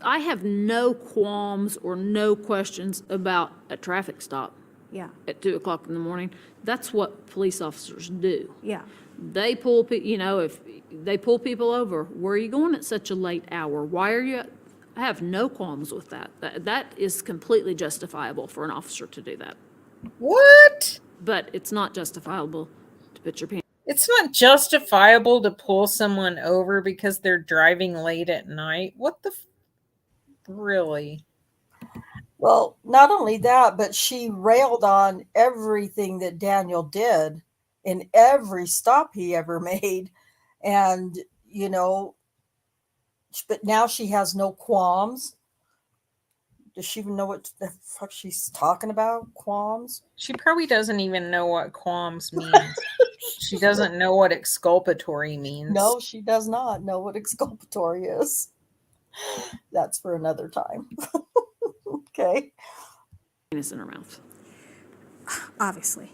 I have no qualms or no questions about a traffic stop. Yeah. At 2 o'clock in the morning. That's what police officers do. Yeah. They pull, if they pull people over, where are you going at such a late hour? Why are you? I have no qualms with that. That is completely justifiable for an officer to do that. What? But it's not justifiable to put your pants. It's not justifiable to pull someone over because they're driving late at night. What the really? Well, not only that, but she railed on everything that Daniel did in every stop he ever made. And, but now she has no qualms. Does she even know what the fuck she's talking about? Qualms? She probably doesn't even know what qualms means. She doesn't know what exculpatory means. No, she does not know what exculpatory is. That's for another time. Okay. Penis in her mouth. Obviously.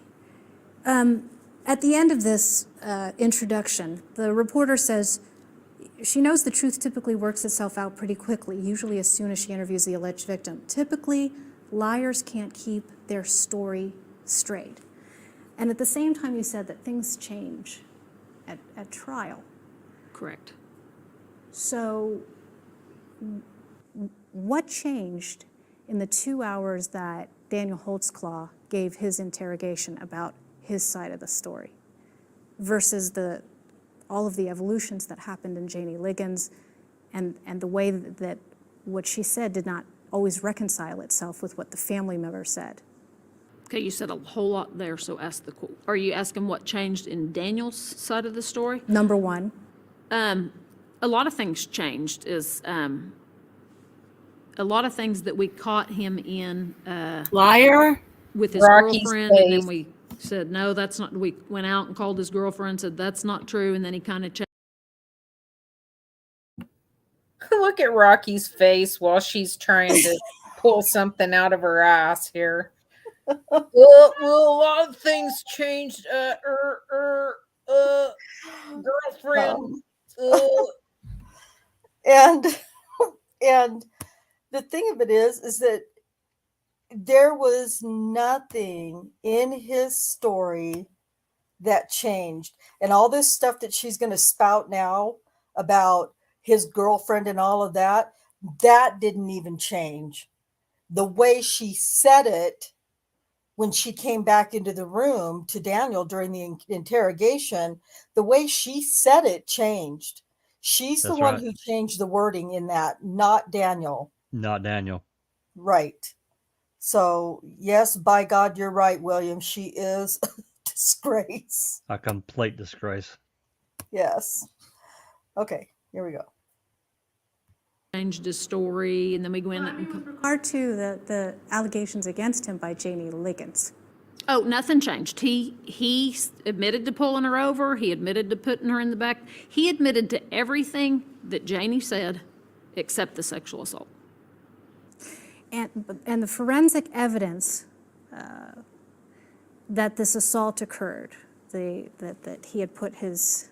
At the end of this introduction, the reporter says she knows the truth typically works itself out pretty quickly, usually as soon as she interviews the alleged victim. Typically, liars can't keep their story straight. And at the same time, you said that things change at trial. Correct. So what changed in the 2 hours that Daniel Holtzclaw gave his interrogation about his side of the story versus all of the evolutions that happened in Janie Liggins and the way that what she said did not always reconcile itself with what the family member said. Okay, you said a whole lot there, so are you asking what changed in Daniel's side of the story? Number one. A lot of things changed a lot of things that we caught him in, Liar. with his Rocky's girlfriend, and then face. we said, no, that's not, we went out and called his girlfriend, said, that's not true, and then he kind of changed. Look at Rocky's face while she's trying to pull something out of her ass here. Well, a lot of things changed. Girlfriend. And and the thing of it is that there was nothing in his story that changed. And all this stuff that she's going to spout now about his girlfriend and all of that, that didn't even change. The way she said it when she came back into the room to Daniel during the interrogation, the way she said it changed. She's the That's one right. who changed the wording in that, not Daniel. Not Daniel. Right. So, yes, by God, you're right, William. She is a disgrace. A complete disgrace. Yes. Okay, here we go. Changed his story, and then we went and With regard to the allegations against him by Janie Liggins. oh, nothing changed. He admitted to pulling her over. He admitted to putting her in the back. He admitted to everything that Janie said, except the sexual assault. And the forensic evidence that this assault occurred, that he had put his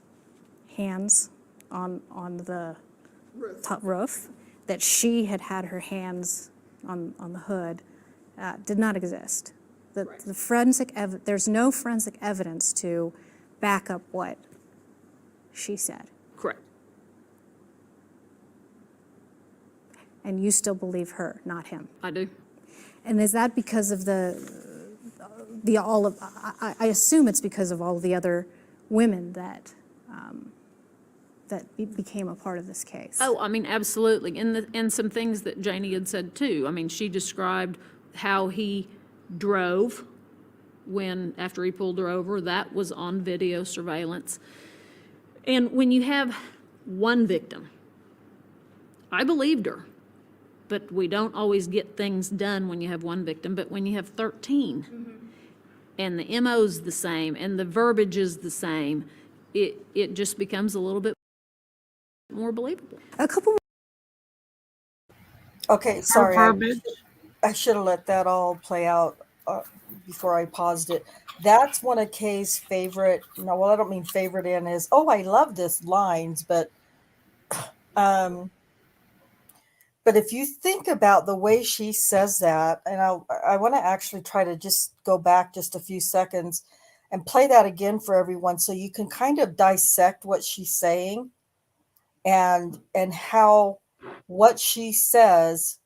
hands on the top roof, that she had her hands on the hood, did not exist. The forensic there's no forensic evidence to back up what she said. Correct. And you still believe her, not him. I do. And is that because of I assume it's because of all the other women that became a part of this case? Oh, I mean, absolutely. And some things that Janie had said too. I mean, she described how he drove after he pulled her over. That was on video surveillance. And when you have one victim, I believed her. But we don't always get things done when you have one victim. But when you have 13, and the MO's the same, and the verbiage is the same, it just becomes a little bit more believable. A couple more. Okay, sorry. I should have let that all play out before I paused it. That's one of Kay's favorite, no, well, I don't mean favorite in is, oh, I love this lines, but if you think about the way she says that, and I want to actually try to just go back just a few seconds and play that again for everyone so you can kind of dissect what she's saying and how what she says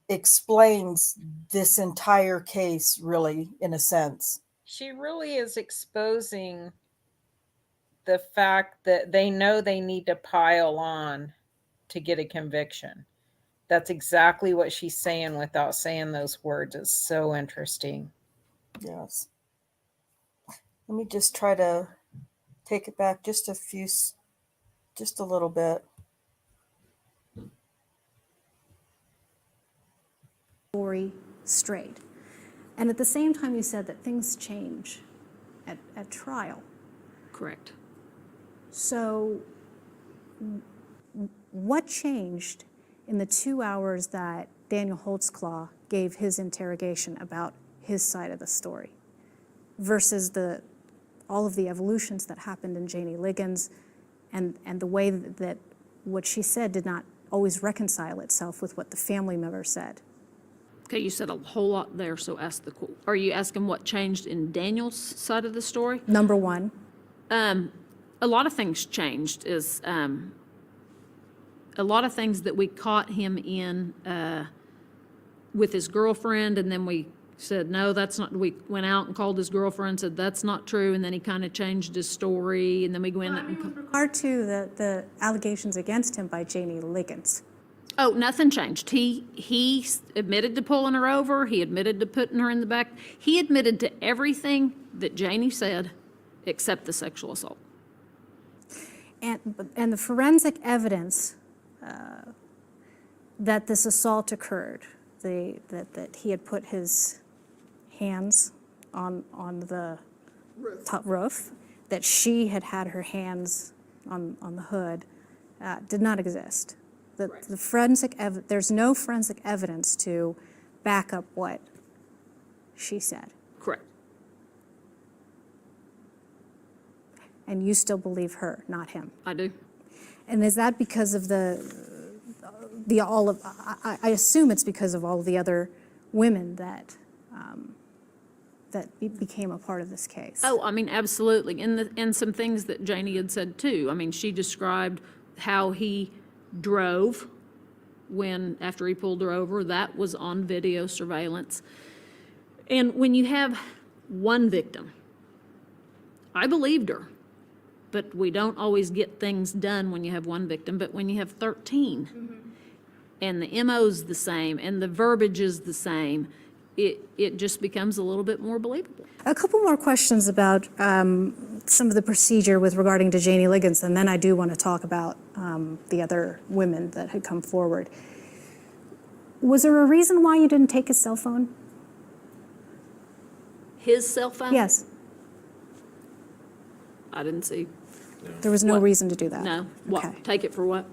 explains this entire case, really, in a sense. She really is exposing the fact that they know they need to pile on to get a conviction. That's exactly what she's saying without saying those words. It's so interesting. Yes. Let me just try to take it back just a little bit. Story straight. And at the same time, you said that things change at trial. Correct. So what changed in the 2 hours that Daniel Holtzclaw gave his interrogation about his side of the story versus all of the evolutions that happened in Janie Liggins and the way that what she said did not always reconcile itself with what the family member said? Okay, you said a whole lot there, so are you asking what changed in Daniel's side of the story? Number one. A lot of things changed a lot of things that we caught him in, with his girlfriend, and then we said, no, that's not, we went out and called his girlfriend, said, that's not true, and then he kind of changed his story, and then we went and... With regard to the allegations against him by Janie Liggins. Oh, nothing changed. He admitted to pulling her over. He admitted to putting her in the back. He admitted to everything that Janie said except the sexual assault. And the forensic evidence that this assault occurred, that he had put his hands on the top roof, that she had her hands on the hood, did not exist. The forensic there's no forensic evidence to back up what she said. Correct. And you still believe her, not him. I do. And is that because of I assume it's because of all of the other women that became a part of this case? Oh, I mean, absolutely. And some things that Janie had said too. I mean, she described how he drove after he pulled her over. That was on video surveillance. And when you have one victim, I believed her, but we don't always get things done when you have one victim. But when you have 13, and the MO's the same, and the verbiage is the same, it just becomes a little bit more believable. A couple more questions about some of the procedure with regarding to Janie Liggins, and then I do want to talk about the other women that had come forward. Was there a reason why you didn't take his cell phone? His cell phone? Yes. I didn't see. There was no What? reason to do that? No. What? Okay. Take it for what?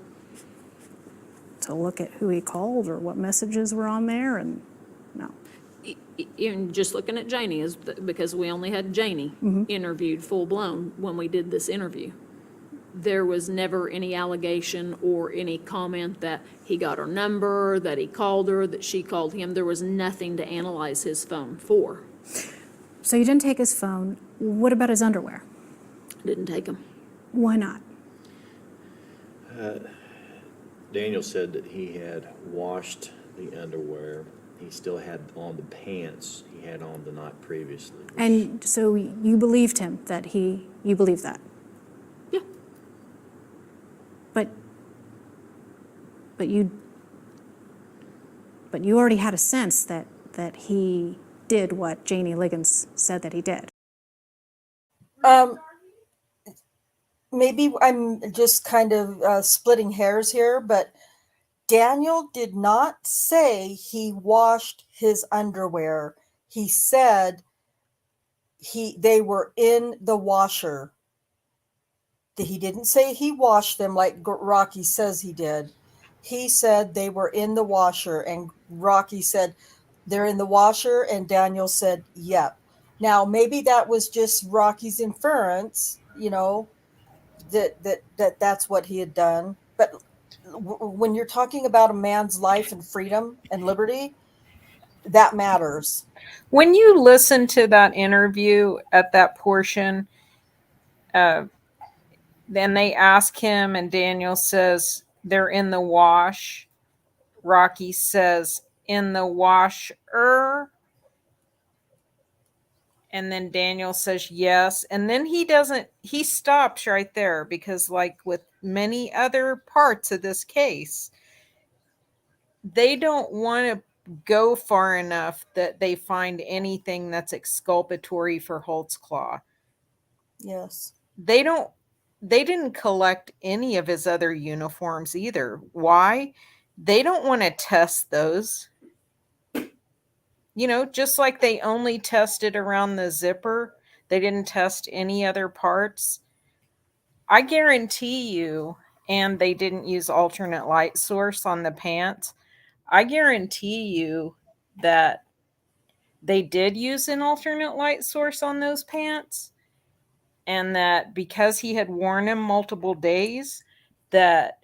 To look at who he called or what messages were on there, and no. Even just looking at Janie, because we only had Janie interviewed full-blown when we did this interview. There was never any allegation or any comment that he got her number, that he called her, that she called him. There was nothing to analyze his phone for. So you didn't take his phone. What about his underwear? Didn't take him. Why not? Daniel said that he had washed the underwear. He still had on the pants he had on the night previously. And so you believed him that you believe that? Yeah. But you already had a sense that he did what Janie Liggins said that he did. Maybe I'm just kind of splitting hairs here, but Daniel did not say he washed his underwear. He said they were in the washer. He didn't say he washed them like Rocky says he did. He said they were in the washer, and Rocky said they're in the washer, and Daniel said, yep. Now, maybe that was just Rocky's inference, that's what he had done. But when you're talking about a man's life and freedom and liberty, that matters. When you listen to that interview at that portion, then they ask him, and Daniel says they're in the wash. Rocky says in the washer. And then Daniel says yes. And then he stops right there, because like with many other parts of this case, they don't want to go far enough that they find anything that's exculpatory for Holtzclaw. Yes. They didn't collect any of his other uniforms either. Why? They don't want to test those. Just like they only tested around the zipper, they didn't test any other parts. I guarantee you, and they didn't use alternate light source on the pants. I guarantee you that they did use an alternate light source on those pants, and that because he had worn them multiple days, that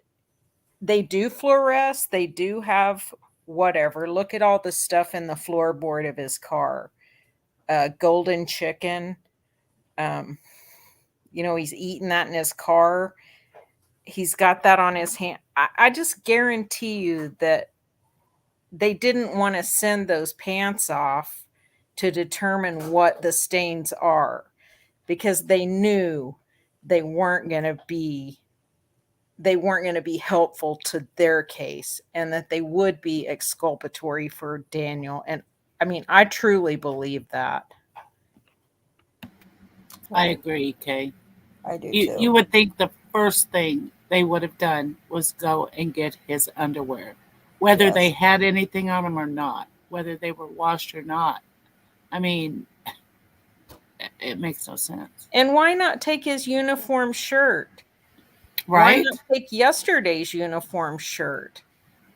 they do fluoresce, they do have whatever. Look at all the stuff in the floorboard of his car. Golden chicken. He's eating that in his car. He's got that on his hand. I just guarantee you that they didn't want to send those pants off to determine what the stains are, because they knew they weren't going to be helpful to their case, and that they would be exculpatory for Daniel. And I mean, I truly believe that. I agree, Kay. I do You too. would think the first thing they would have done was go and get his underwear, whether they Yes. had anything on them or not, whether they were washed or not. I mean, it makes no sense, And why not take his uniform shirt? Why right? not take yesterday's uniform shirt?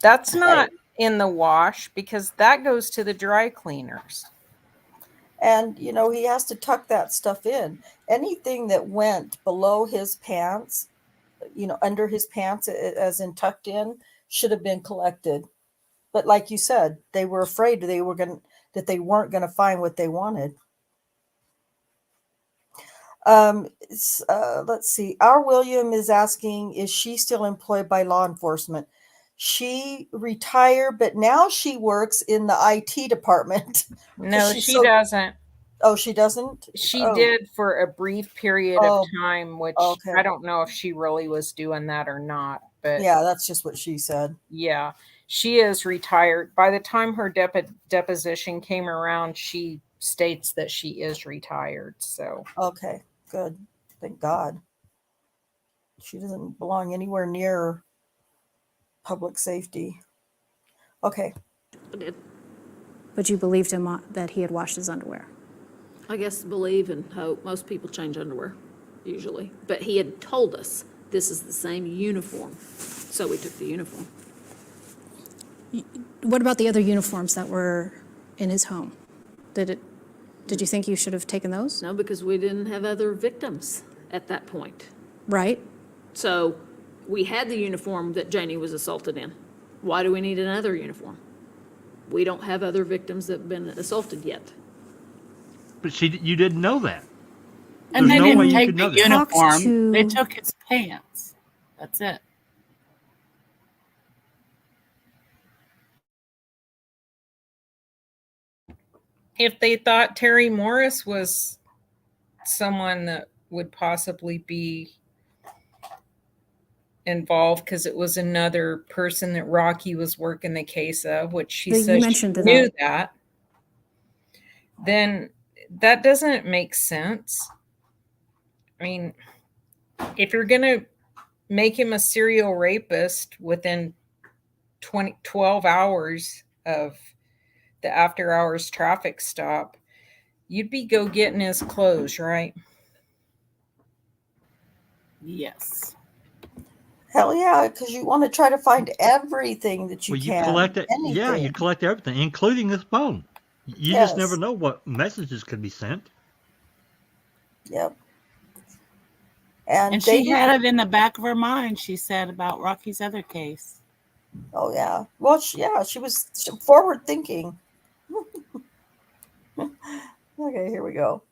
That's not in the wash, because that goes to the dry cleaners. And, you know, he has to tuck that stuff in. Anything that went below his pants, you know, under his pants, as in tucked in, should have been collected. But like you said, they were afraid that they weren't going to find what they wanted. Let's see. Our William is asking, is she still employed by law enforcement? She retired, but now she works in the IT department. No, she doesn't. Oh, she doesn't? She did for a brief period of time, which okay. I don't know if she really was doing that or not. But yeah, that's just what she said. Yeah, she is retired. By the time her deposition came around, she states that she is retired. So okay, good. Thank God. She doesn't belong anywhere near public safety. Okay. But you believed him that he had washed his underwear? I guess believe and hope. Most people change underwear, usually. But he had told us this is the same uniform, so we took the uniform. What about the other uniforms that were in his home? Did you think you should have taken those? No, because we didn't have other victims at that point. Right. So we had the uniform that Janie was assaulted in. Why do we need another uniform? We don't have other victims that have been assaulted yet. But you didn't know that. And There's they no way didn't you take could the know that. uniform. They took his pants. That's it. if they thought Terry Morris was someone that would possibly be involved, because it was another person that Rocky was working the case of, which she says she knew that, then that doesn't make sense. I mean, if you're going to make him a serial rapist within 12 hours of the after hours traffic stop, you'd be go getting his clothes, right? Yes. Hell yeah, because you want to try to find everything that you can. You collect it. Yeah, you collect everything, including his phone. You just never know what messages could be sent. Yep. And she had it in the back of her mind, she said, about Rocky's other case. Oh, yeah. Well, she was forward thinking. Okay, here we go.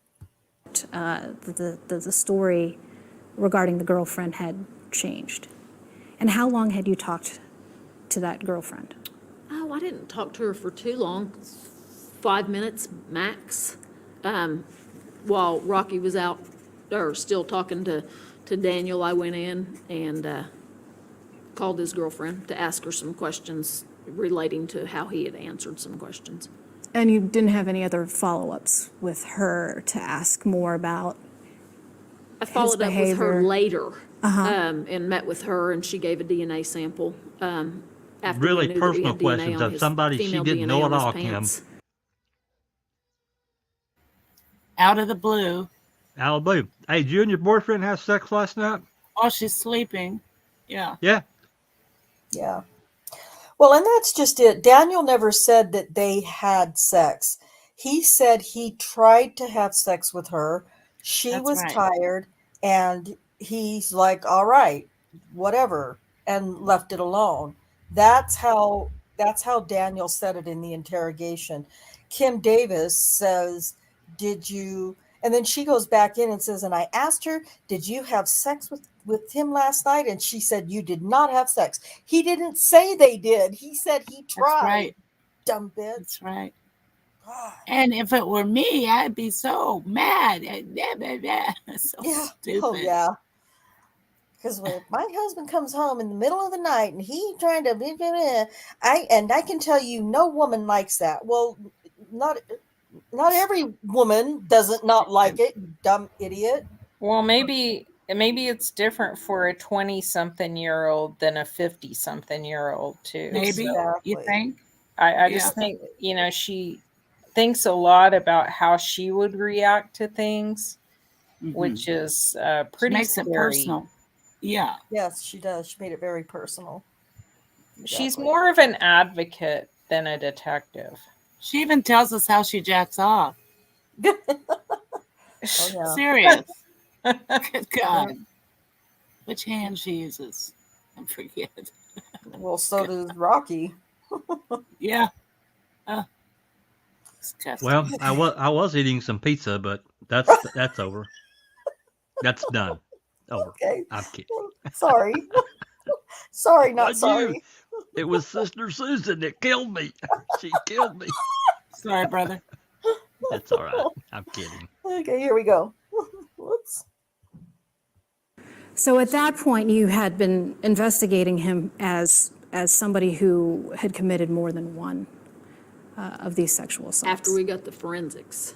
The story regarding the girlfriend had changed. And how long had you talked to that girlfriend? Oh, I didn't talk to her for too long, 5 minutes max, while Rocky was out, or still talking to Daniel. I went in and called his girlfriend to ask her some questions relating to how he had answered some questions. And you didn't have any other follow-ups with her to ask more about I followed up with her later and met with her, and she gave a DNA sample. After really personal questions of somebody she didn't know at all, Kim. Out of the blue. Out of the blue. Hey, did you and your boyfriend have sex last night? While she's sleeping. Yeah. Yeah. Yeah. Well, and that's just it. Daniel never said that they had sex. He said he tried to have sex with her. She was tired, and he's like, all right, whatever, and left it alone. That's how Daniel said it in the interrogation. Kim Davis says, did you, and then she goes back in and says, and I asked her, did you have sex with him last night? And she said, you did not have sex. He didn't say they did. He said he tried. That's right. dumb bitch. That's right. God. And if it were me, I'd be so mad. So Yeah. stupid. Oh, yeah. Because when my husband comes home in the middle of the night and he trying to, I can tell you, no woman likes that. Well, not every woman doesn't not like it. You dumb idiot. Well, maybe it's different for a 20-something-year-old than a 50-something-year-old too. Maybe. So You think? I just think, she thinks a lot about how she would react to things, which is She pretty makes it scary. personal. Yeah. Yes, she does. She made it very personal. She's Exactly. more of an advocate than a detective. She even tells us how she jacks off. Oh, yeah. Serious. Good God. Which hand she uses. I forget. Well, so does Rocky. Yeah. Disgusting. Well, I was eating some pizza, but that's over. That's done. Over. Okay. I'm kidding. Sorry. Sorry, not What'd sorry. It was Sister Susan that killed me. She killed me. Sorry, brother. That's all right. I'm kidding. Okay, here we go. Whoops. So at that point, you had been investigating him as somebody who had committed more than one of these sexual assaults. After we got the forensics.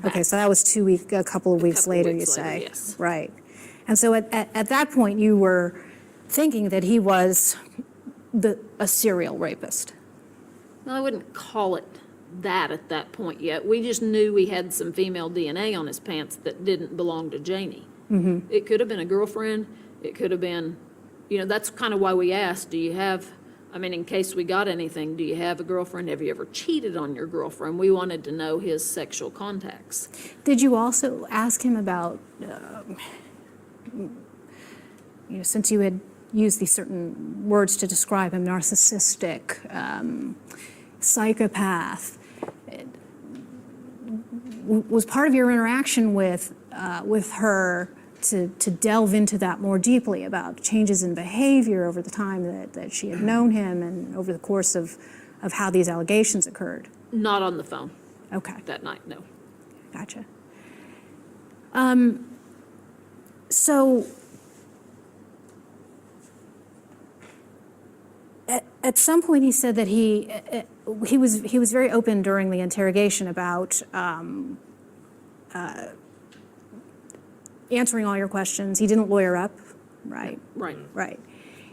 Okay, so that was a couple of weeks later, you say? Yes. Right. And so at that point, you were thinking that he was a serial rapist. Well, I wouldn't call it that at that point yet. We just knew we had some female DNA on his pants that didn't belong to Janie. Mm-hmm. It could have been a girlfriend. It could have been, that's kind of why we asked, do you have, in case we got anything, do you have a girlfriend? Have you ever cheated on your girlfriend? We wanted to know his sexual contacts. Did you also ask him about, since you had used these certain words to describe him, narcissistic, psychopath, was part of your interaction with her to delve into that more deeply about changes in behavior over the time that she had known him and over the course of how these allegations occurred? Not on the phone. Okay. That night, no. Gotcha. So at some point he said that he was very open during the interrogation about answering all your questions. He didn't lawyer up, right? Right. Right.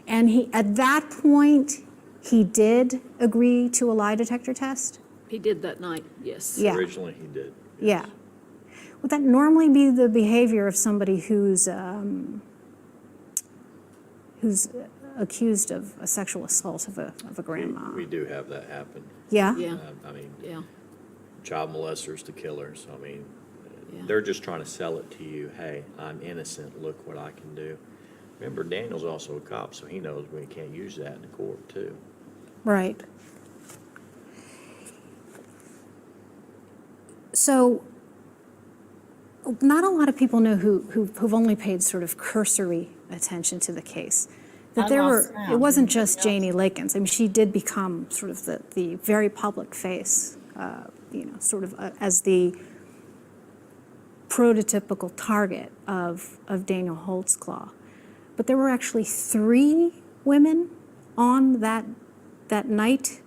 And at that point, he did agree to a lie detector test? He did that night, yes. Yeah. Originally, he did. Yeah. Would that normally be the behavior of somebody who's accused of a sexual assault of a grandma? We do have that happen. Yeah? Yeah. Yeah. Child molesters to killers. Yeah. They're just trying to sell it to you. Hey, I'm innocent. Look what I can do. Remember, Daniel's also a cop, so he knows we can't use that in court, too. Right. So, not a lot of people know who've only paid sort of cursory attention to the case. That it wasn't just Janie Lakins. She did become sort of the very public face, sort of as the prototypical target of Daniel Holtzclaw. But there were actually 3 women on that night,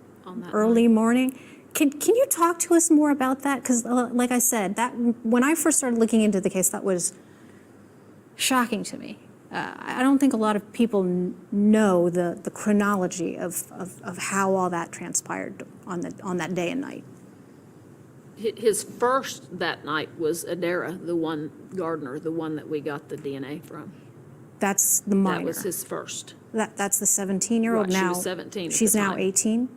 early morning. Can you talk to us more about that? Because, like I said, that when I first started looking into the case, that was shocking to me. I don't think a lot of people know the chronology of how all that transpired on that day and night. His first that night was Adara, the one Gardner, the one that we got the DNA from. That's the minor. That was his first. That's the 17-year-old Right, now. she was 17 at the She's now time. 18?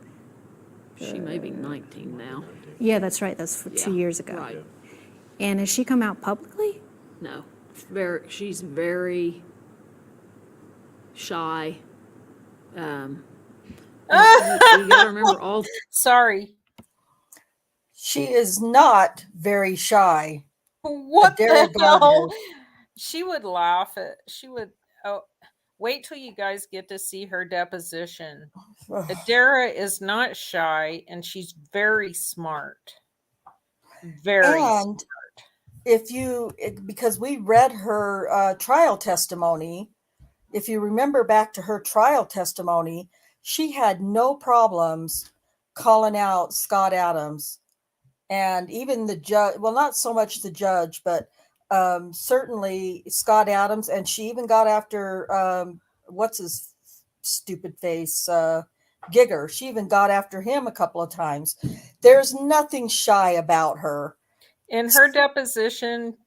She may be 19 now. Yeah, that's right. That's 2 years ago. Right. And has she come out publicly? No. She's very shy. You gotta remember all. Sorry. She is not very shy. What Adara the hell? Gardner. She would laugh at. She would. Oh, Wait till you guys get to see her deposition. Adara is not shy, and she's very smart. Very And because we read her trial testimony, if you remember back to her trial testimony, she had no problems calling out Scott Adams. And even the judge, well, not so much the judge, but certainly Scott Adams. And she even got after, what's his stupid face, Gigger. She even got after him a couple of times. There's nothing shy about her. In her deposition,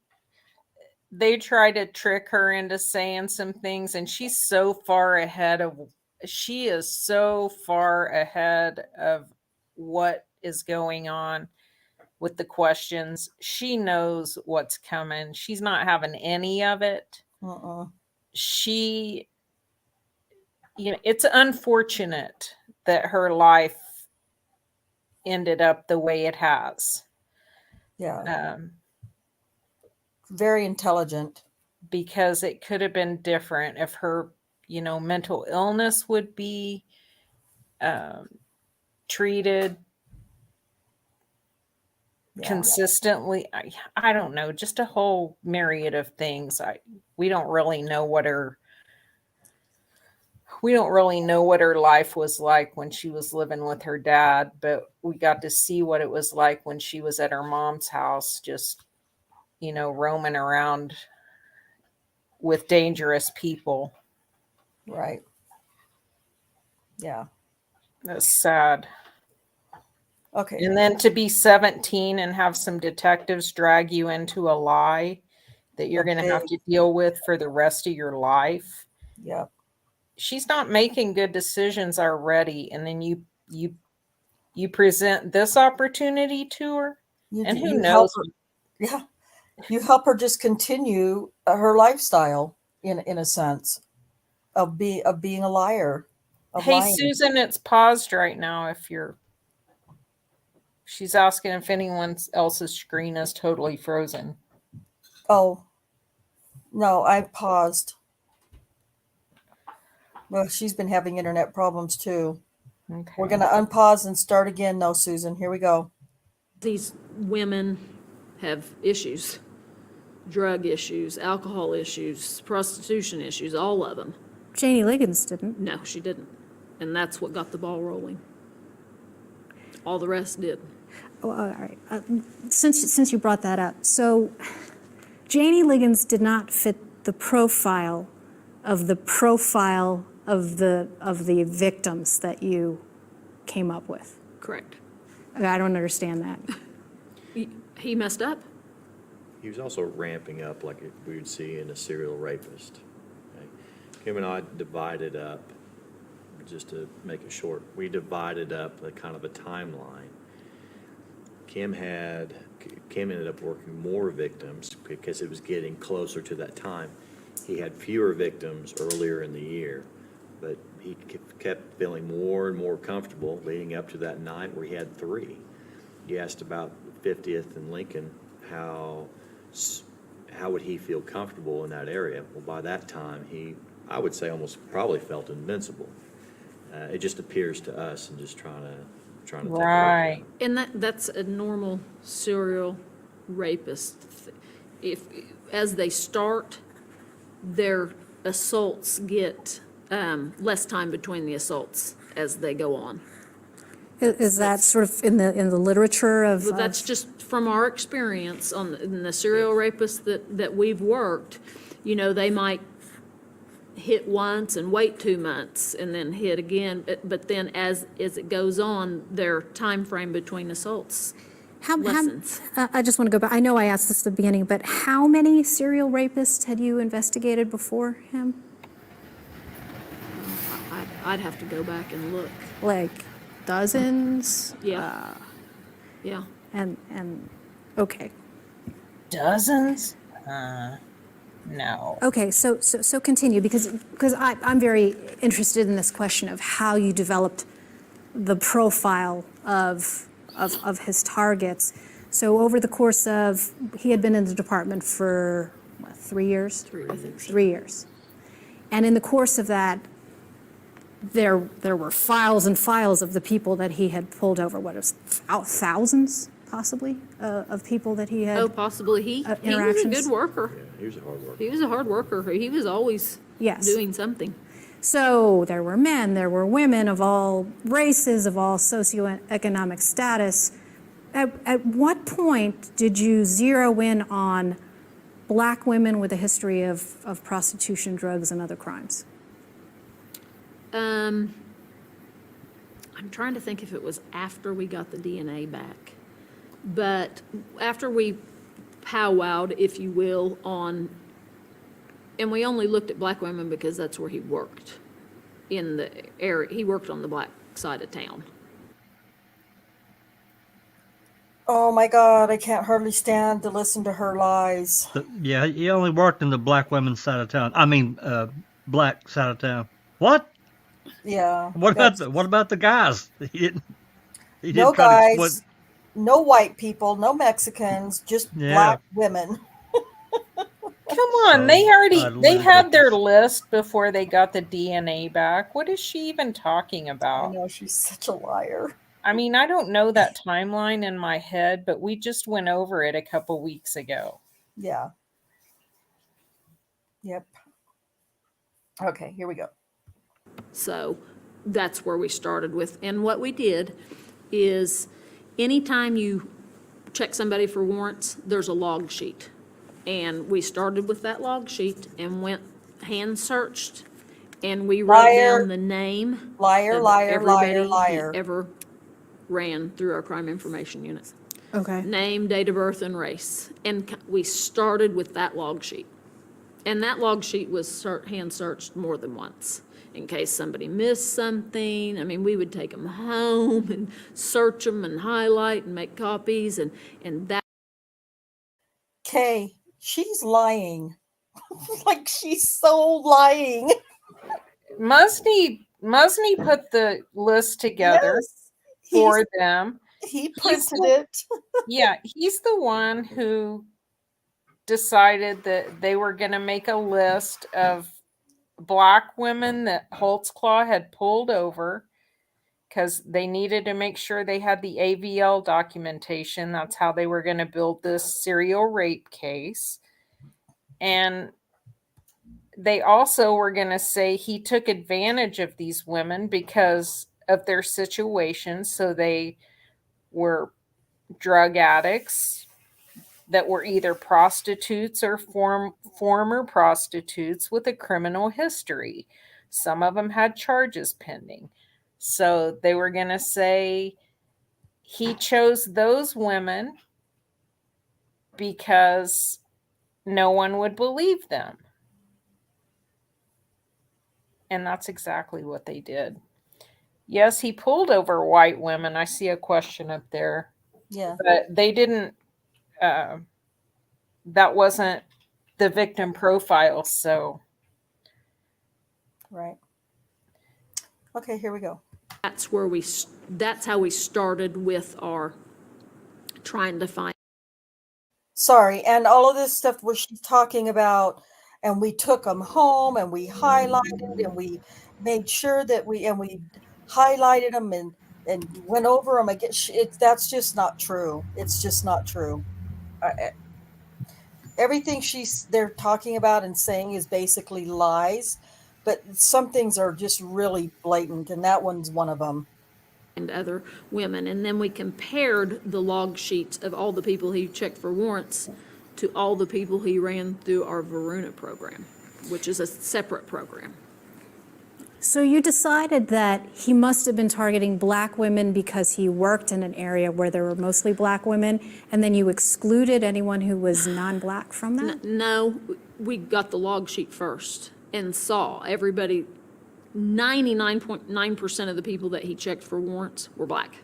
they try to trick her into saying some things, and she is so far ahead of what is going on with the questions. She knows what's coming. She's not having any of it. It's unfortunate that her life ended up the way it has. Yeah. Very intelligent. Because it could have been different if her, mental illness would be treated consistently. I don't know, just a whole myriad of things. We don't really know what her life was like when she was living with her dad, but we got to see what it was like when she was at her mom's house, just, roaming around with dangerous people. Right. Yeah. That's sad. Okay. And then to be 17 and have some detectives drag you into a lie that you're going to have to deal with for the rest of your life. Yeah. She's not making good decisions already. And then you present this opportunity to her. And who knows? Yeah. You help her just continue her lifestyle in a sense of being a liar. Hey, Susan, it's paused right now. She's asking if anyone else's screen is totally frozen. Oh, no, I paused. Well, she's been having internet problems too. Okay. We're going to unpause and start again though, Susan. Here we go. These women have issues, drug issues, alcohol issues, prostitution issues, all of them. Janie Liggins didn't. No, she didn't. And that's what got the ball rolling. All the rest did. Oh, all right. Since you brought that up, so Janie Liggins did not fit the profile of the victims that you came up with. Correct. I don't understand that. He messed up. He was also ramping up like we would see in a serial rapist. Okay? Kim and I divided up, just to make it short, we divided up a kind of a timeline. Kim ended up working more victims because it was getting closer to that time. He had fewer victims earlier in the year, but he kept feeling more and more comfortable leading up to that night where he had 3. You asked about 50th and Lincoln, how would he feel comfortable in that area? Well, by that time, I would say almost probably felt invincible. It just appears to us and just trying to right. And that's a normal serial rapist. If as they start, their assaults get less time between the assaults as they go on. Is that sort of in the literature of? Well, that's just from our experience in the serial rapists that we've worked. They might hit once and wait 2 months and then hit again, but then as it goes on, their time frame between assaults lessens. I just want to go back. I know I asked this at the beginning, but how many serial rapists had you investigated before him? I'd have to go back and look. Like dozens? Yeah. Yeah. And okay. Dozens? No. Okay, so continue because I'm very interested in this question of how you developed the profile of his targets. So over the course he had been in the department for what, 3 years? 3 years. 3 years. And in the course of that, there were files and files of the people that he had pulled over. What, it was thousands, possibly, of people that he had. Oh, possibly. He was a interactions. good worker. Yeah, he was a hard worker. He was a hard worker. He was always Yes. doing something. So there were men, there were women of all races, of all socioeconomic status. At what point did you zero in on black women with a history of prostitution, drugs, and other crimes? I'm trying to think if it was after we got the DNA back. But after we powwowed, if you will, and we only looked at black women because that's where he worked in the area. He worked on the black side of town. Oh my God, I can't hardly stand to listen to her lies. Yeah, he only worked in the black women's side of town. I mean, black side of town. What? Yeah. What about the guys? He didn't. No try to guys, no white people, no Mexicans, just black women. Come on, they had their list before they got the DNA back. What is she even talking about? I know, she's such a liar. I mean, I don't know that timeline in my head, but we just went over it a couple weeks ago. Yeah. Yep. Okay, here we go. So that's where we started with. And what we did is anytime you check somebody for warrants, there's a log sheet. And we started with that log sheet and went hand searched, and we wrote down the name of everybody he ever ran through our crime information unit. Okay. Name, date of birth, and race. And we started with that log sheet. And that log sheet was hand searched more than once in case somebody missed something. I mean, we would take them home and search them and highlight and make copies, and that. Kay, she's lying. Like, she's so lying. Musney put the list together for them. He printed it. Yeah, he's the one who decided that they were going to make a list of black women that Holtzclaw had pulled over because they needed to make sure they had the AVL documentation. That's how they were going to build this serial rape case. And they also were going to say he took advantage of these women because of their situation. So they were drug addicts that were either prostitutes or former prostitutes with a criminal history. Some of them had charges pending. So they were going to say he chose those women because no one would believe them. And that's exactly what they did. Yes, he pulled over white women. I see a question up there. Yeah. But they didn't, that wasn't the victim profile, so. Right. Okay, here we go. That's how we started with our trying to find. Sorry, and all of this stuff where she's talking about, and we took them home and we highlighted and we made sure that we highlighted them and went over them again. That's just not true. It's just not true. Everything they're talking about and saying is basically lies, but some things are just really blatant, and that one's one of them. And other women, and then we compared the log sheets of all the people he checked for warrants to all the people he ran through our Varuna program, which is a separate program. So you decided that he must have been targeting black women because he worked in an area where there were mostly black women, and then you excluded anyone who was non-black from that? No, we got the log sheet first and saw everybody. 99.9% of the people that he checked for warrants were black.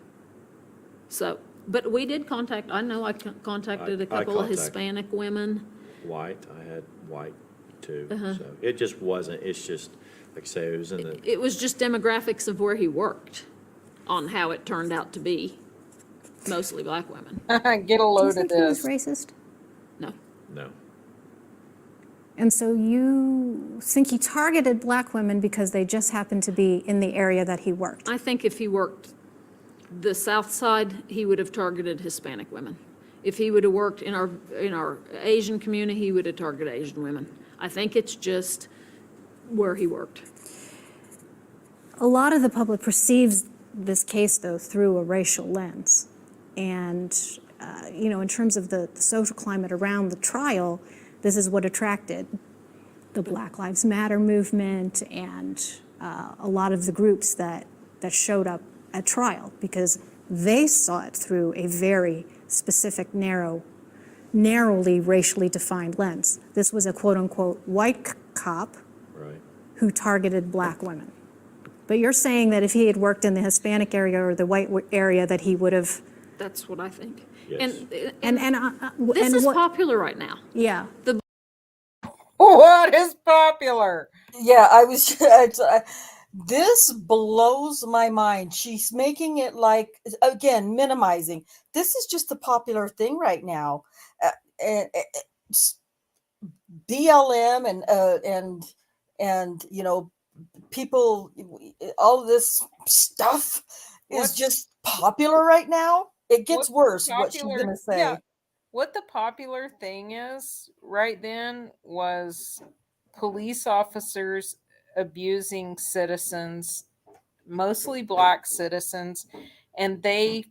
So, but we did contact, I know I contacted a couple of Hispanic women. White, I had white too. So it just wasn't, it's just, like I say, it was in the. It was just demographics of where he worked on how it turned out to be mostly black women. Get a load of Do you think he was this. racist? No. No. And so you think he targeted black women because they just happened to be in the area that he worked? I think if he worked the South Side, he would have targeted Hispanic women. If he would have worked in our Asian community, he would have targeted Asian women. I think it's just where he worked. A lot of the public perceives this case, though, through a racial lens. And, in terms of the social climate around the trial, this is what attracted the Black Lives Matter movement and a lot of the groups that showed up at trial, because they saw it through a very specific, narrowly racially defined lens. This was a quote-unquote white cop who targeted black women. But you're saying that if he had worked in the Hispanic area or the white area, that he would have... That's what I think. Yes. This is popular right now. Yeah. What is popular? Yeah, this blows my mind. She's making it like, again, minimizing. This is just the popular thing right now. BLM and people, all of this stuff is just popular right now. It gets worse, what she's going to say. Yeah, what the popular thing is right then was police officers abusing citizens, mostly black citizens, and they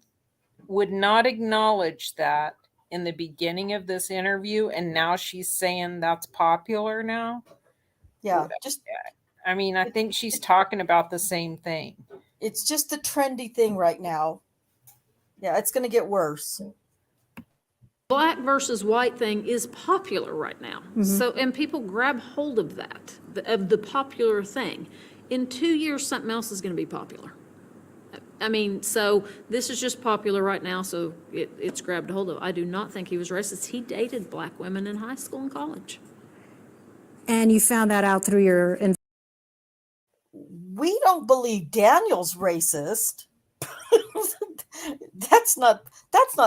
would not acknowledge that in the beginning of this interview, and now she's saying that's popular now. Yeah, I think she's talking about the same thing. It's just the trendy thing right now. Yeah, it's going to get worse. Black versus white thing is popular right now. Mm-hmm. So, and people grab hold of that, of the popular thing. In 2 years, something else is going to be popular. So this is just popular right now, so it's grabbed a hold of. I do not think he was racist. He dated black women in high school and college. And you found that out through your... We don't believe Daniel's racist. That's not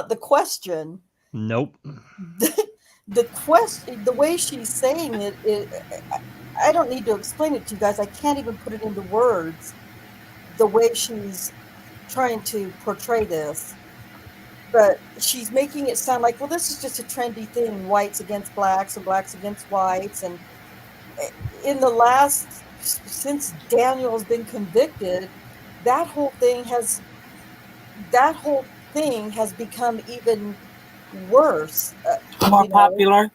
the question. Nope. The question, the way she's saying it, I don't need to explain it to you guys. I can't even put it into words. The way she's trying to portray this, but she's making it sound like, well, this is just a trendy thing: whites against blacks and blacks against whites. And in the last, since Daniel's been convicted, that whole thing has become even worse. More popular.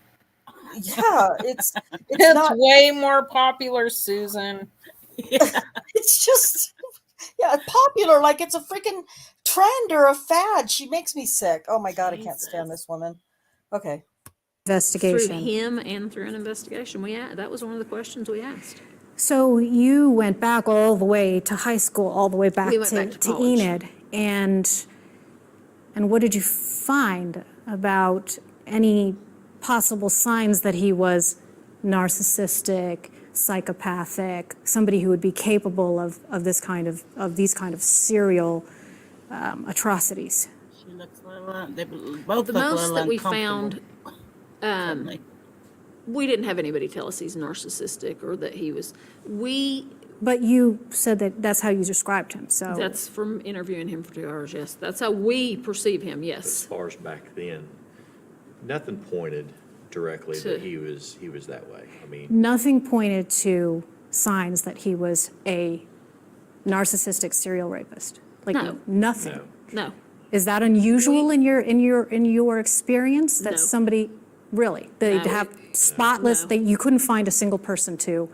Yeah, it's not way more popular, Susan. Yeah. It's just popular, like it's a freaking trend or a fad. She makes me sick. Oh my God, I can't stand this woman. Okay. Investigation. Through him and through an investigation. That was one of the questions we asked. So you went back all the way to high school, all the way back to college. Enid, and what did you find about any possible signs that he was narcissistic, psychopathic, somebody who would be capable of these kind of serial atrocities? She looks they both The look most a little that we uncomfortable. found, we didn't have anybody tell us he's narcissistic or that he was. But you said that's how you described him. So That's from interviewing him for 2 hours. Yes, that's how we perceive him. As Yes. far as back then, nothing pointed directly that he was that way. nothing pointed to signs that he was a narcissistic serial rapist. Like No. nothing. No. Is that unusual in your experience that No. somebody really they No. have spotless No. that you couldn't find a single person to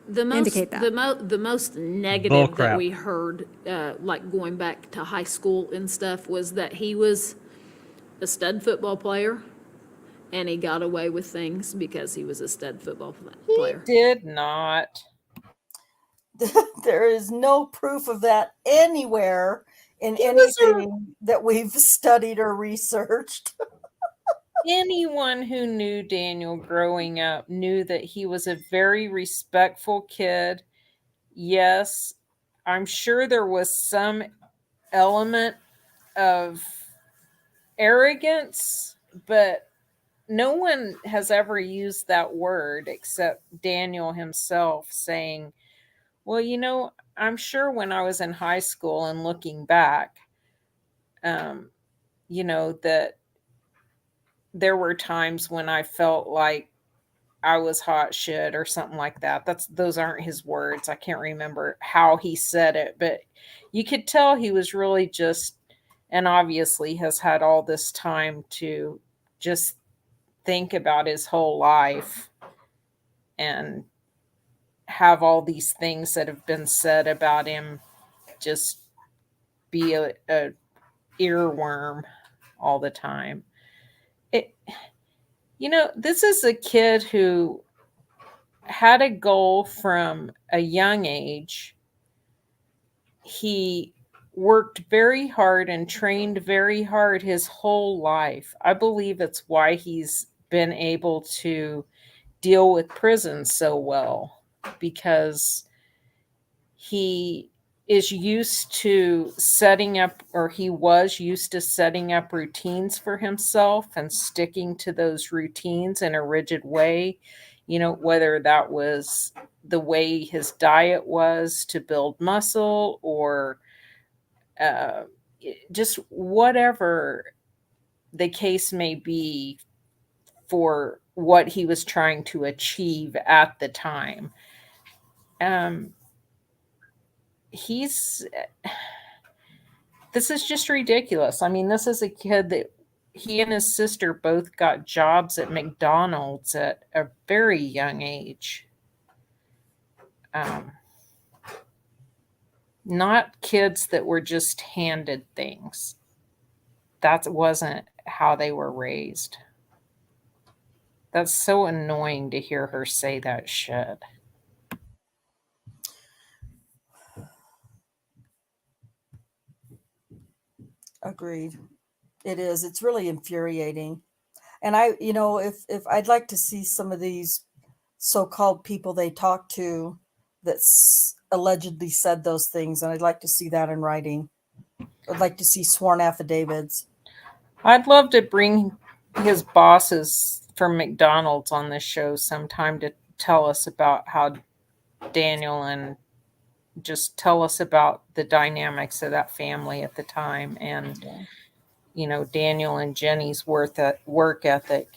indicate that? The most negative Bullcrap. that we heard, like going back to high school and stuff, was that he was a stud football player, and he got away with things because he was a stud football player. He did not. There is no proof of that anywhere in anything that we've studied or researched. Anyone who knew Daniel growing up knew that he was a very respectful kid. Yes, I'm sure there was some element of arrogance, but no one has ever used that word except Daniel himself, saying, well, I'm sure when I was in high school and looking back, that there were times when I felt like I was hot shit or something like that. Those aren't his words. I can't remember how he said it, but you could tell he was really just, and obviously has had all this time to just think about his whole life and have all these things that have been said about him just be a earworm all the time. This is a kid who had a goal from a young age. He worked very hard and trained very hard his whole life. I believe it's why he's been able to deal with prison so well, because he is used to setting up, or he was used to setting up routines for himself and sticking to those routines in a rigid way, whether that was the way his diet was to build muscle, or just whatever the case may be for what he was trying to achieve at the time. This is just ridiculous. I mean, this is a kid that he and his sister both got jobs at McDonald's at a very young age. Not kids that were just handed things. That wasn't how they were raised. That's so annoying to hear her say that shit. Agreed. It is. It's really infuriating. And if I'd like to see some of these so-called people they talk to that allegedly said those things, and I'd like to see that in writing. I'd like to see sworn affidavits. I'd love to bring his bosses from McDonald's on this show sometime to tell us about how Daniel, and just tell us about the dynamics of that family at the time, and Daniel and Jenny's work ethic.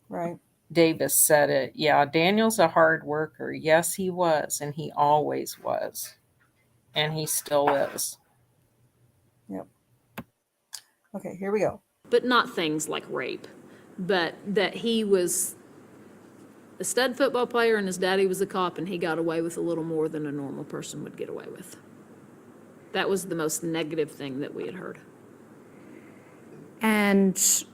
Right. Davis said it. Yeah, Daniel's a hard worker. Yes, he was, and he always was, and he still is. Yep. Okay, here we go. But not things like rape, but that he was a stud football player and his daddy was a cop, and he got away with a little more than a normal person would get away with. That was the most negative thing that we had heard. And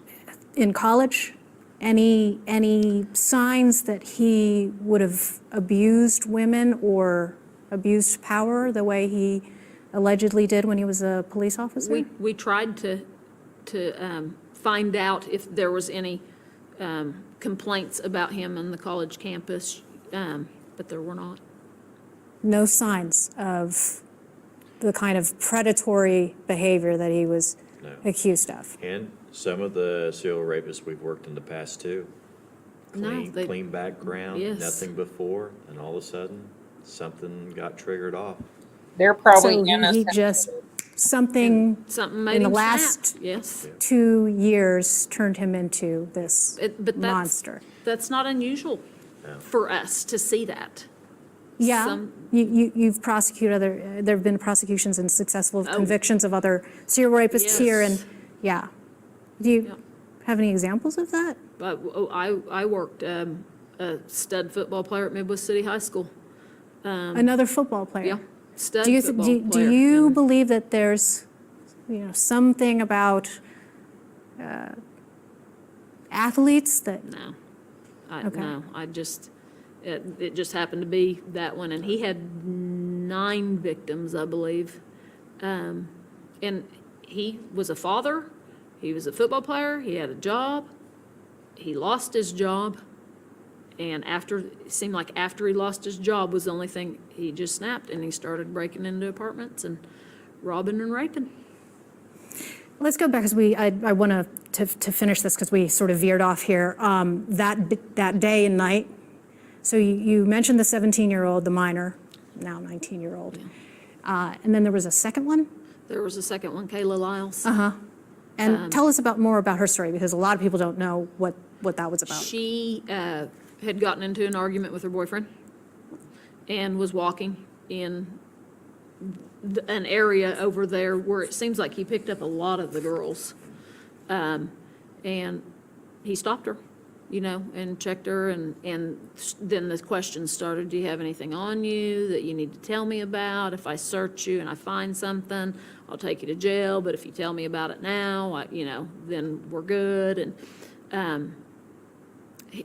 in college, any signs that he would have abused women or abused power the way he allegedly did when he was a police officer? We tried to find out if there was any complaints about him on the college campus, but there were not. No signs of the kind of predatory behavior that he was accused of. And some of the serial rapists we've worked in the past too. Clean background, yes. Nothing before, and all of a sudden something got triggered off. They're probably So innocent. he just something made in the him last snap. Yes. 2 years turned him into this monster. That's not unusual for us to see that. Yeah, you've prosecuted there have been prosecutions and successful convictions of other serial rapists here, and do you have any examples of that? I worked a stud football player at Midwest City High School. Another football player. Yeah, stud Do football you player. believe that there's something about athletes that? No, it just happened to be that one, and he had 9 victims, I believe. And he was a father, he was a football player, he had a job, he lost his job, and it seemed like after he lost his job was the only thing, he just snapped and he started breaking into apartments and robbing and raping. let's go back because I want to finish this because we sort of veered off here. That day and night. So you mentioned the 17-year-old, the minor, now 19-year-old, and then there was a second one. There was a second one, Kayla Lyles. And tell us more about her story because a lot of people don't know what that was about. She had gotten into an argument with her boyfriend and was walking in an area over there where it seems like he picked up a lot of the girls. And he stopped her, and checked her, and then the questions started, do you have anything on you that you need to tell me about? If I search you and I find something, I'll take you to jail, but if you tell me about it now, then we're good. And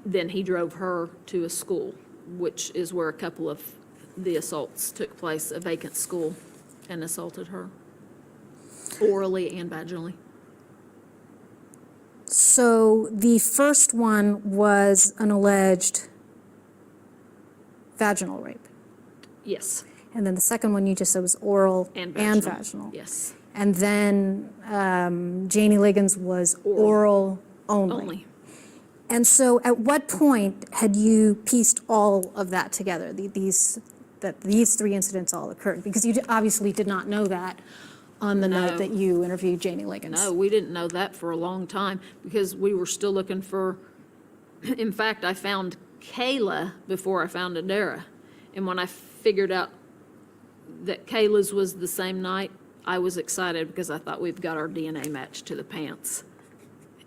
then he drove her to a school, which is where a couple of the assaults took place, a vacant school, and assaulted her orally and vaginally. So the first one was an alleged vaginal rape. Yes. And then the second one you just said was oral And and vaginal. vaginal. Yes. And then Janie Liggins was oral only. Only. And so at what point had you pieced all of that together, that these three incidents all occurred? Because you obviously did not know that on the night that you interviewed Janie Liggins. No, we didn't know that for a long time because we were still looking for, in fact, I found Kayla before I found Adara. And when I figured out that Kayla's was the same night, I was excited because I thought we've got our DNA match to the pants.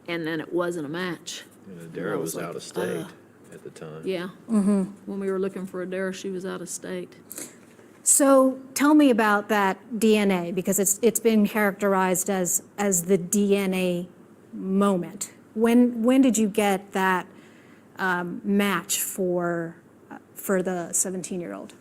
And then it wasn't a match. And Adara was out of state at the time. Yeah. When we were looking for Adara, she was out of state. So tell me about that DNA, because it's been characterized as the DNA moment. When did you get that match for the 17-year-old?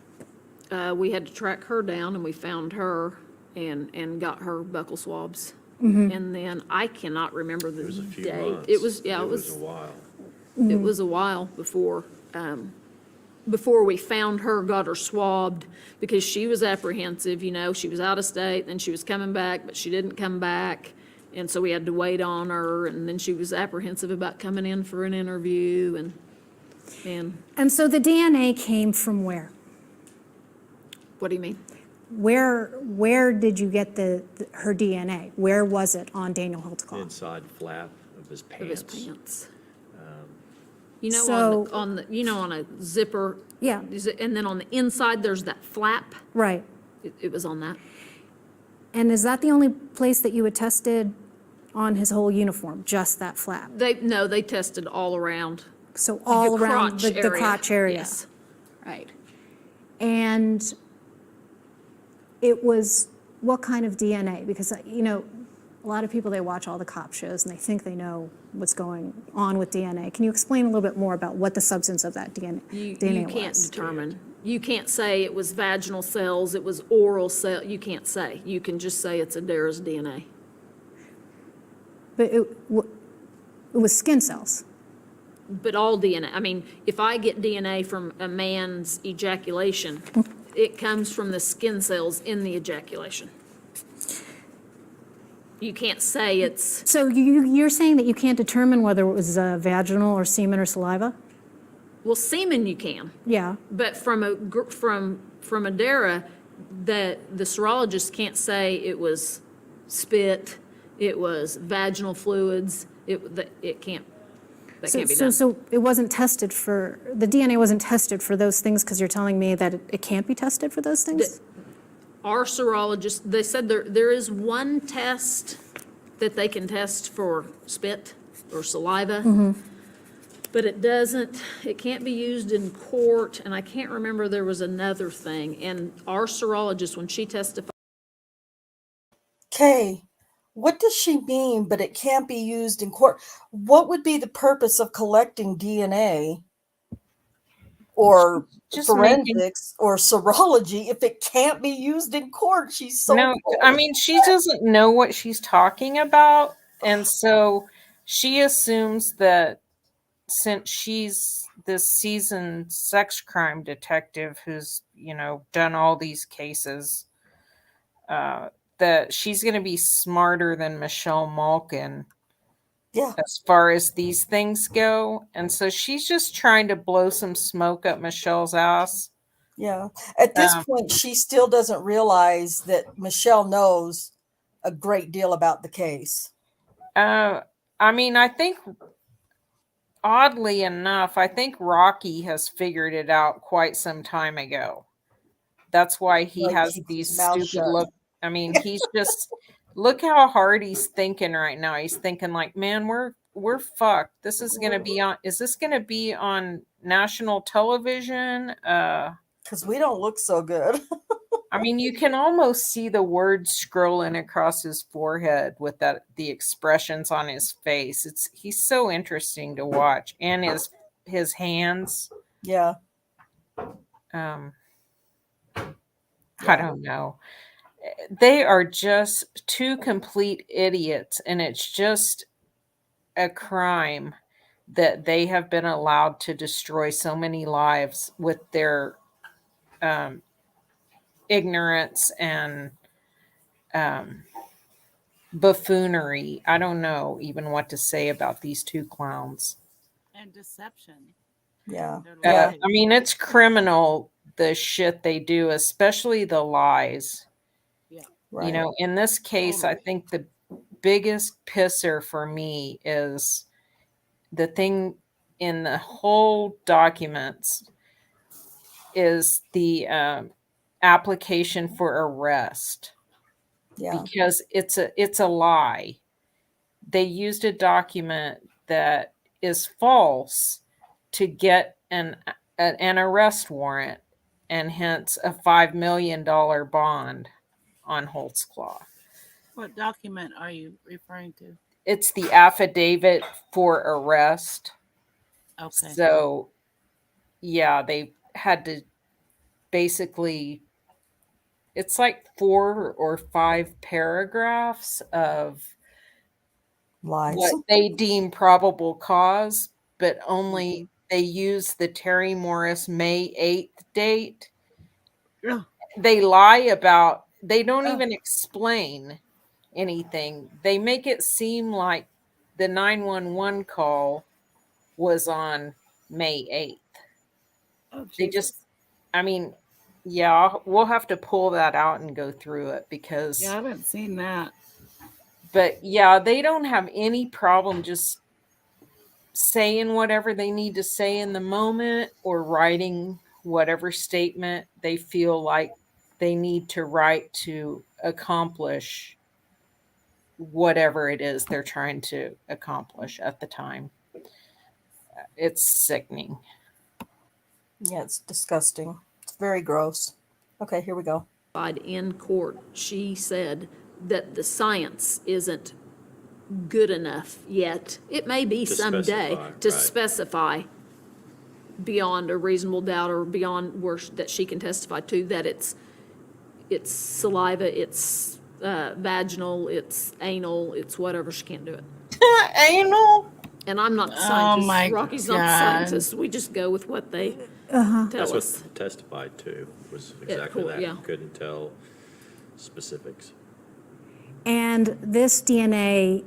We had to track her down, and we found her and got her buccal swabs. And then I cannot remember the It was a few date. months. It was It was a while. It was a while before we found her, got her swabbed, because she was apprehensive, she was out of state, then she was coming back, but she didn't come back. And so we had to wait on her, and then she was apprehensive about coming in for an interview, And so the DNA came from where? What do you mean? Where did you get her DNA? Where was it on Daniel Holtzclaw? Inside flap of his pants. Of his pants. So- on a zipper. Yeah. And then on the inside, there's that flap. Right. It was on that. And is that the only place that you had tested on his whole uniform, just that flap? They tested all around. So all The around crotch the crotch area? Yes. Right. And it was what kind of DNA? Because, a lot of people, they watch all the cop shows and they think they know what's going on with DNA. Can you explain a little bit more about what the substance of that DNA You was? can't determine. You can't say it was vaginal cells, it was oral cell. You can't say. You can just say it's Adara's DNA. But it was skin cells. But all DNA, if I get DNA from a man's ejaculation, it comes from the skin cells in the ejaculation. You can't say it's, So you're saying that you can't determine whether it was vaginal or semen or saliva? well, semen you can, Yeah. but from Adara, the serologist can't say it was spit, it was vaginal fluids, it can't, that can't be done. So it wasn't tested for, the DNA wasn't tested for those things because you're telling me that it can't be tested for those things? Our serologist, they said there is one test that they can test for spit or saliva, but it can't be used in court, and I can't remember, there was another thing. And our serologist, when she testified, Okay, what does she mean, but it can't be used in court? What would be the purpose of collecting DNA or Just forensics or serology if it can't be used in court? She's so No, full. she doesn't know what she's talking about. And so she assumes that since she's this seasoned sex crime detective who's, done all these cases, that that she's going to be smarter than Michelle Malkin Yeah. as far as these things go. And so she's just trying to blow some smoke up Michelle's ass. Yeah. At this Um, point, she still doesn't realize that Michelle knows a great deal about the case. I mean, I think oddly enough, I think Rocky has figured it out quite some time ago. That's why he Like, has keep these his mouth stupid shut. look. I mean, he's just look how hard he's thinking right now. He's thinking like, man, we're fucked. This is gonna be on. Is this gonna be on national television? Because we don't look so good. I mean, you can almost see the words scrolling across his forehead with the expressions on his face. He's so interesting to watch, and his hands. Yeah. I don't know. They are just two complete idiots, and it's just a crime that they have been allowed to destroy so many lives with their ignorance and buffoonery. I don't know even what to say about these two clowns. And deception. Yeah. I mean, it's criminal, the shit they do, especially the lies. Yeah. Right. You know, in this case, I think the biggest pisser for me is the thing in the whole documents is the application for arrest. Yeah. Because it's a lie. They used a document that is false to get an arrest warrant, and hence a $5 million bond on Holtzclaw. What document are you referring to? It's the affidavit for arrest. Okay. So, yeah, they had to basically, it's like 4 or 5 paragraphs of Lies. what they deem probable cause, but only they use the Terry Morris May 8th date. Yeah. They lie about, they don't even explain anything. They make it seem like the 911 call was on May 8th. Oh, They just, I mean, yeah, we'll have to pull that out and go through it because. Yeah, I haven't seen that. But yeah, they don't have any problem just saying whatever they need to say in the moment or writing whatever statement they feel like they need to write to accomplish whatever it is they're trying to accomplish at the time. It's sickening. Yeah, it's disgusting. It's very gross. Okay, here we go. In court, she said that the science isn't good enough yet. It may be someday to specify beyond a reasonable doubt or beyond where that she can testify to that it's saliva, it's vaginal, it's anal, it's whatever. She can't do it. Anal? And I'm not the scientist. my Rocky's not the God. scientist. We just go with what they tell That's us. what testified to, was Yeah, exactly cool, that. yeah. Couldn't tell specifics. And this DNA,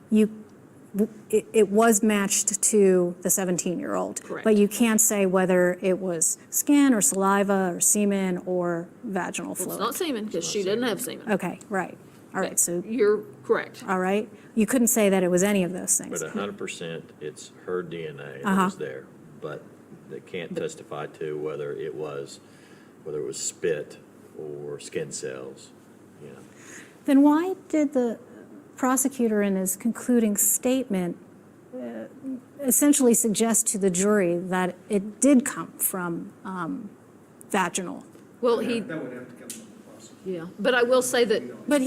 it was matched to the 17-year-old. Correct. But you can't say whether it was skin or saliva or semen or vaginal Well, fluid. it's not semen because she doesn't have semen. Okay, right. All right, so, You're correct. all right. You couldn't say that it was any of those things. But 100%, it's her DNA that Uh-huh. was there. But they can't testify to whether it was spit or skin cells, you know. Then why did the prosecutor in his concluding statement essentially suggest to the jury that it did come from vaginal? Well, That would have to come from the prosecutor. yeah, but I will say that. But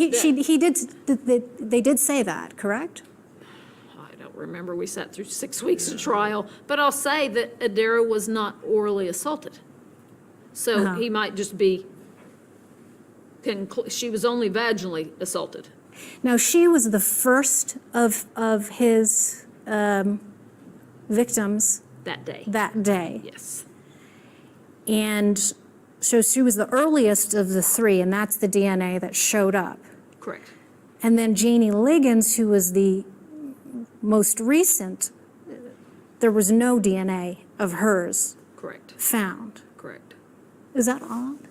they did say that, correct? I don't remember, we sat through 6 weeks of trial, but I'll say that Adara was not orally assaulted. So he might just be, she was only vaginally assaulted. Now, she was the first of his victims That day. that day. Yes. And So she was the earliest of the three, and that's the DNA that showed up. Correct. And then Janie Liggins, who was the most recent, there was no DNA of hers Correct. found. Correct. Is that odd?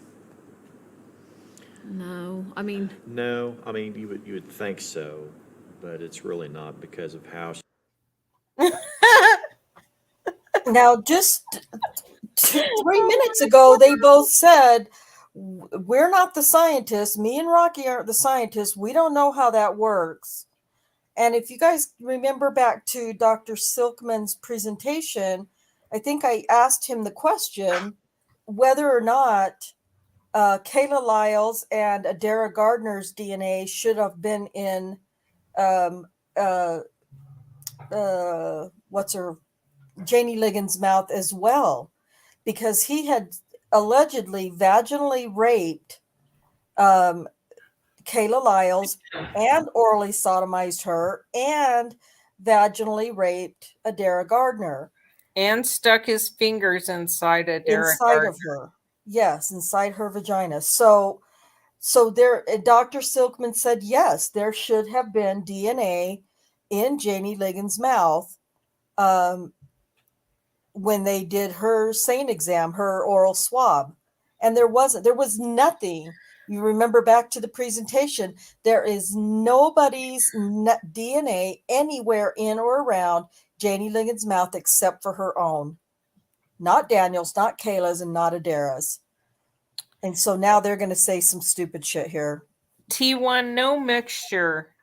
No, I mean, No, I mean, you would think so, but it's really not because of how Now, just 3 minutes ago, they both said, we're not the scientists. Me and Rocky aren't the scientists. We don't know how that works. And if you guys remember back to Dr. Silkman's presentation, I think I asked him the question whether or not Kayla Lyles and Adara Gardner's DNA should have been in what's her Janie Liggins' mouth as well, because he had allegedly vaginally raped Kayla Lyles and orally sodomized her and vaginally raped Adara Gardner. And stuck his fingers inside Adara Inside Gardner. of her. Yes, inside her vagina. So there, Dr. Silkman said, yes, there should have been DNA in Janie Liggins' mouth when they did her SANE exam, her oral swab. And there was nothing. You remember back to the presentation, there is nobody's DNA anywhere in or around Janie Liggins' mouth except for her own. Not Daniel's, not Kayla's, and not Adara's. And so now they're going to say some stupid shit here. T1, no mixture.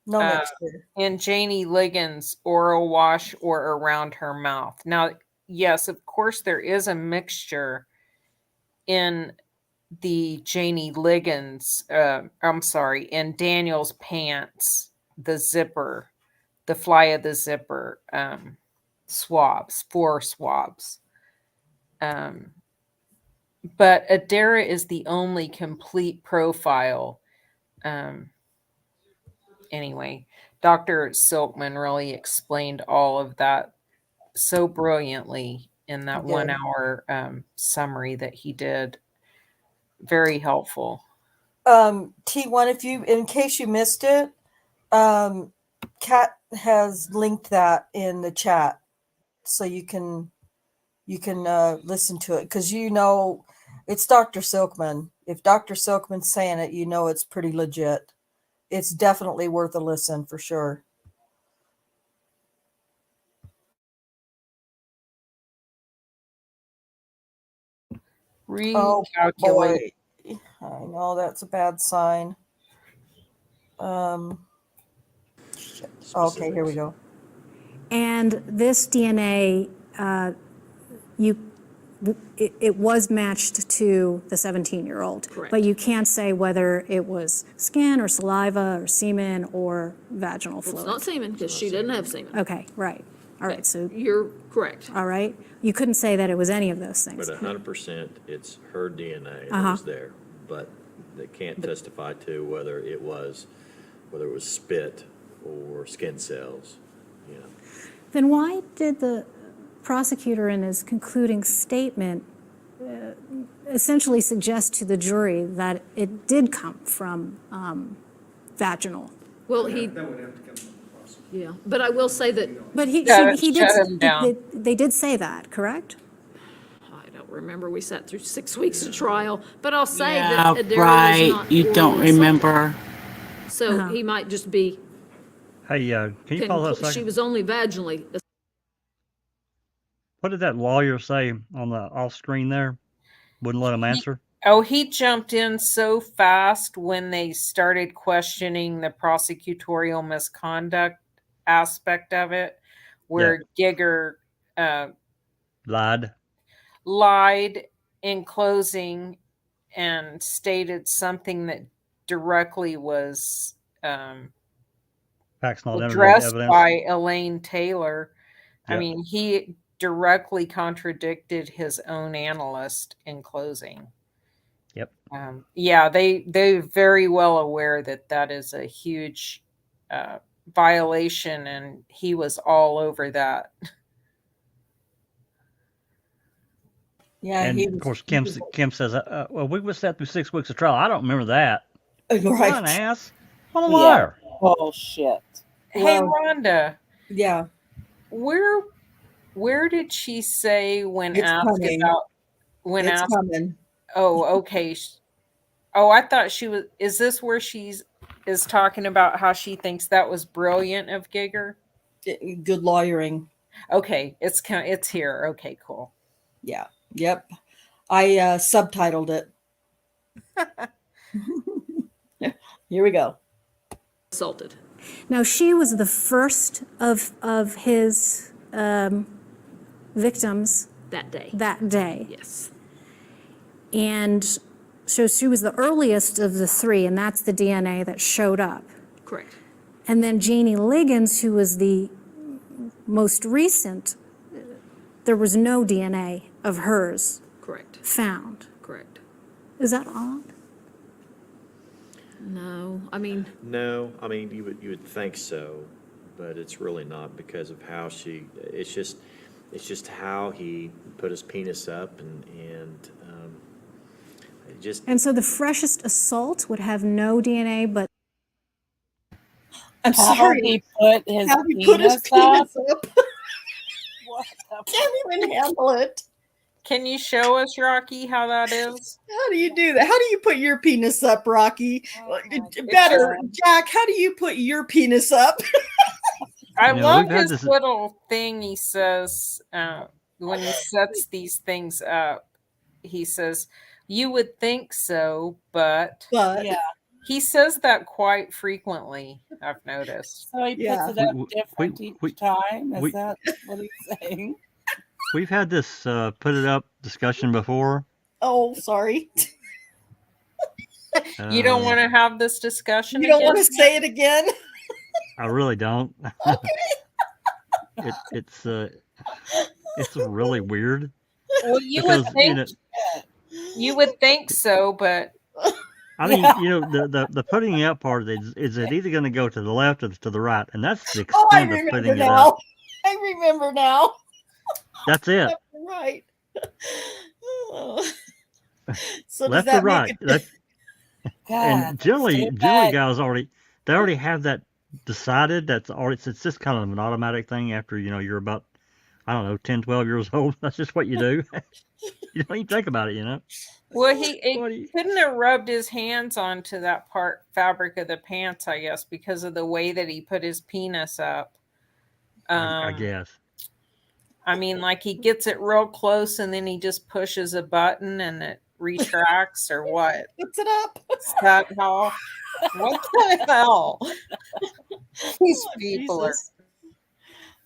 No mixture. In Janie Liggins' oral wash or around her mouth. Now, yes, of course, there is a mixture in the Janie Liggins, in Daniel's pants, the zipper, the fly of the zipper swabs, 4 swabs. But Adara is the only complete profile. Anyway, Dr. Silkman really explained all of that so brilliantly in that 1 hour summary that he did. Very helpful. T1, in case you missed it, Kat has linked that in the chat, so you can listen to it, because it's Dr. Silkman. If Dr. Silkman's saying it, it's pretty legit. It's definitely worth a listen for sure. Recalculate. Oh boy, I know that's a bad sign. Okay, here we go. And this DNA, it was matched to the 17-year-old. Correct. But you can't say whether it was skin or saliva or semen or vaginal fluid. It's not semen because she didn't have semen. Okay, right. All right, so, You're correct. all right. You couldn't say that it was any of those things. But 100%, it's her DNA that was there, but they can't testify to whether it was spit or skin cells, Then why did the prosecutor in his concluding statement essentially suggest to the jury that it did come from vaginal? Well, That would have to come from the prosecutor. yeah, but I will say that, But he Shut did. him down. They did say that, correct? I don't remember, we sat through 6 weeks of trial, but I'll say Yeah, that Adara was right. not You don't orally assaulted. remember. So he might just be, Hey, can you pause that a she second? was only vaginally. What did that lawyer say on the off screen there? Wouldn't let him answer? He jumped in so fast when they started questioning the prosecutorial misconduct aspect of it, where Giger Lied. in closing and stated something that directly was Facts not entered into addressed evidence. by Elaine Taylor. I Yep. mean, he directly contradicted his own analyst in closing. Yep. They're very well aware that is a huge violation, and he was all over that. Yeah, And he of was. course, He was Kim says, "Well, we was sat through 6 weeks of trial. I don't remember that." What an right. ass! What a Yeah. liar! Bullshit. Hey, Well, Rhonda, yeah, where where did she say it's coming. when It's asked? coming. Oh, okay. Oh, I thought she was. Is this where she's is talking about how she thinks that was brilliant of Giger? Good lawyering. Okay, it's here. Okay, cool. Yeah. Yep. I subtitled it. Here we go. Assaulted. Now, she was the first of his victims That day. that day. Yes. And so she was the earliest of the three, and that's the DNA that showed up. Correct. And then Janie Liggins, who was the most recent, there was no DNA of hers Correct. found. Correct. Is that odd? No, I mean, No, I mean, you would think so, but it's really not because of how it's just how he put his penis up and it just, And so the freshest assault would have no DNA, but I'm How sorry. he put his How he put his penis up? penis up. What the Can't even handle it. Can you show us, Rocky, how that is? How do you do that? How do you put your penis up, Rocky? Oh my Better, God. Jack. How do you put your penis up? I You know, love we've had his this- little thing he says when he sets these things up. He says, "You would think so, but But Yeah. he says that quite frequently, I've noticed." So he puts Yeah. it up different we- each time. Is we- that what he's saying? We've had this put it up discussion before. oh, sorry. You don't Um, want to have this discussion You don't again? want to say it again? I really don't. Okay. It's really weird Well, you because would think you would think so, but I mean, Yeah. the putting it up part is it either going to go to the left or to the right, and that's the Oh, I extent of remember putting it now. up. I remember now. That's it. Right. Oh. So does Left that or right. make it? That's God, and generally so bad. guys they already have that decided. That's already it's just kind of an automatic thing after you're about, I don't know, 10, 12 years old. That's just what you do. You don't even think about it, well, What do he you- couldn't have rubbed his hands onto that fabric of the pants, I guess, because of the way that he put his penis up. I guess. I mean, like he gets it real close and then he just pushes a button and it retracts, or what? Puts it up. Is that how? What the hell? These Oh, people are. Jesus.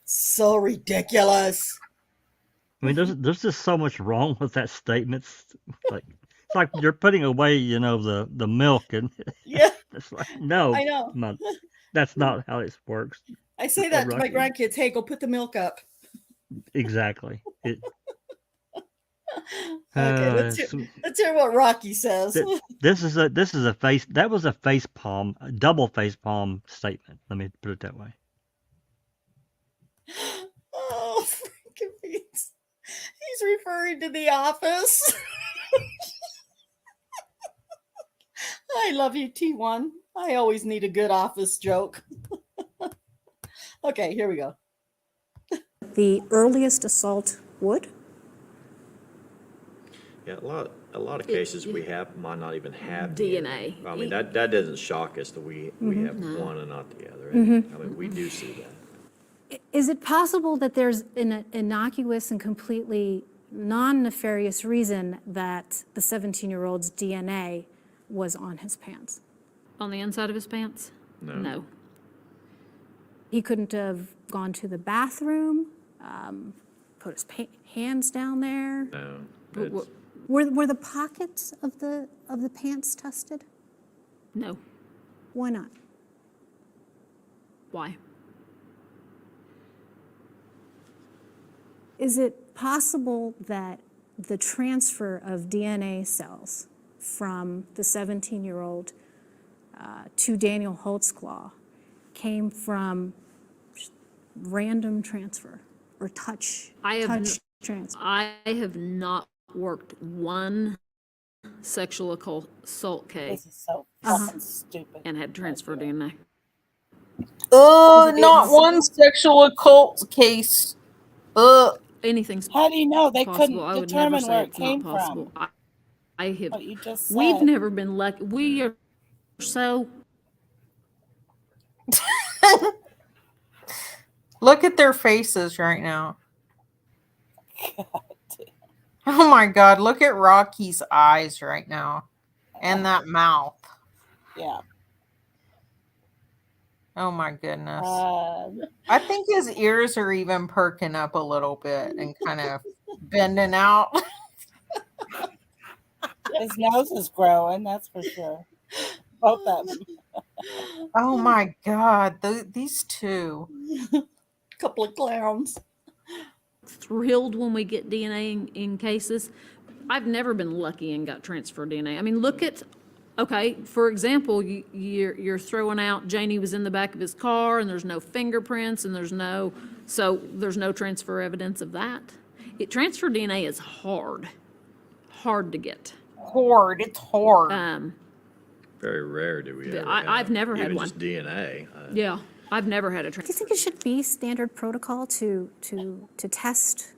So ridiculous. I mean, there's just so much wrong with that statement. It's like you're putting away, the milk, and Yeah, it's like, no, I know. that's not how it works. I say What that to my Rocky- grandkids. Hey, go put the milk up. Exactly. Okay, let's hear what Rocky says. This is a face. That was a face palm, a double face palm statement. Let me put it that way. Oh, freaking beats. He's referring to The Office. I love you, T1. I always need a good office joke. Okay, here we go. the earliest assault would? yeah, a lot of cases we might not even have DNA. I mean, that doesn't shock us that we have one and not the other. I mean, we do see that. Is it possible that there's an innocuous and completely non-nefarious reason that the 17-year-old's DNA was on his pants? On the inside of his pants? No. No. He couldn't have gone to the bathroom, put his hands down there? No. But It's- Were the pockets of the pants tested? No. Why not? Why? Is it possible that the transfer of DNA cells from the 17-year-old to Daniel Holtzclaw came from random transfer or touch transfer? I have not worked one sexual assault case This is so fucking stupid. and had transfer DNA. Not one sexual occult case. Anything's How do you know they possible. couldn't I would never determine say where it it's not came possible. from? I have. What you just said. We've never been lucky. We are so. Look at their faces right now. Oh my God, look at Rocky's eyes right now. And that mouth. Yeah. Oh my goodness. I think his ears are even perking up a little bit and kind of bending out. His nose is growing, that's for sure. Both of them. Oh my God, these two. Couple of clowns. Thrilled when we get DNA in cases. I've never been lucky and got transfer DNA. I mean, look at, okay, for example, you're throwing out Janie was in the back of his car and there's no fingerprints and there's no transfer evidence of that. Transfer DNA is hard to get. It's hard. Very rare do we ever I've never had even one. just DNA. Yeah, I've never had a Do you transfer. think it should be standard protocol to test,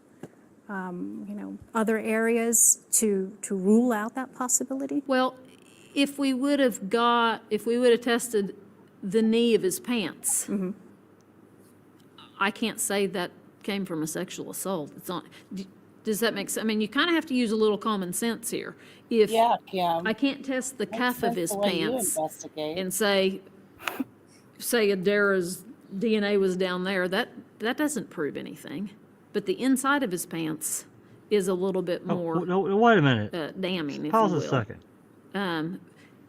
other areas to rule out that possibility? Well, if we would have tested the knee of his pants, I can't say that came from a sexual assault. It's not. Does that make sense? I mean, you kind of have to use a little common sense here. If Kim. I can't test the cuff of his the way you pants investigate. and say Adara's DNA was down there, that doesn't prove anything. But the inside of his pants is a little bit more. No, wait a minute. Damning. Pause if a you will. second.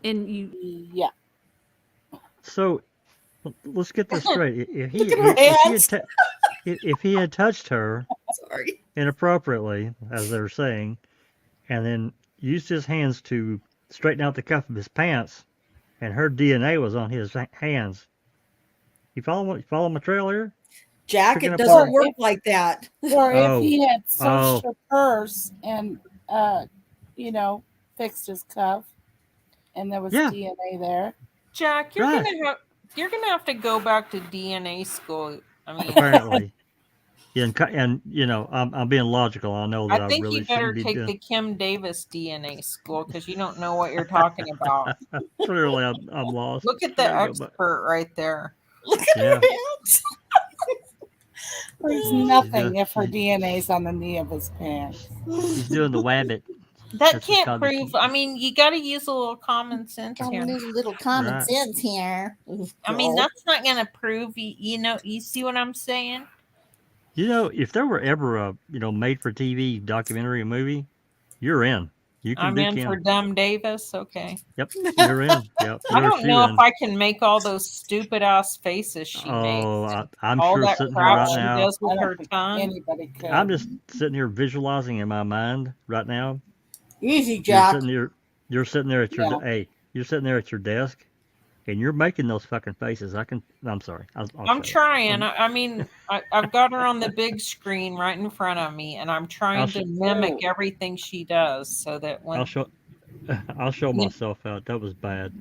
And you. Yeah. So let's get this straight. If he had touched her Sorry. inappropriately, as they're saying, and then used his hands to straighten out the cuff of his pants, and her DNA was on his hands, you follow my trail here? Jack, Picking it up doesn't on- work like that. Or Oh. if he had searched Oh. her purse and, fixed his cuff, and there was Yeah. DNA there. Jack, you're Right. gonna have to go back to DNA school. I mean, Apparently. And I'm being logical. I know that I I think really you better shouldn't be take doing. the Kim Davis DNA school because you don't know what you're talking about. Clearly, I'm lost. Look at the Gotta go back. expert right there. Look at Yeah. her hands. There's nothing if her DNA's on the knee of his pants. He's doing the wabbit. That That's can't called the- prove. I mean, you got to use a little common sense Got a here. little common Right. sense here. I mean, that's not going to prove. You see what I'm saying? If there were ever a made-for-TV documentary or movie, you're in. You can I'm do in Kim. for Dumb Davis. Okay. Yep, you're in. Yep, I you're don't know shoo-in. if I can make all those stupid ass faces she makes. I'm All sure that sitting here crap right she now. does I with her don't think tongue. anybody could. I'm just sitting here visualizing in my mind right now. Easy, You're Jack. sitting there. You're sitting there at your You're sitting there at your desk, and you're making those fucking faces. I'm sorry. I'll I'm shut up. trying. I mean, I've got her on the big screen right in front of me, and I'm trying to mimic everything she does so that when I'll show myself out. That was bad.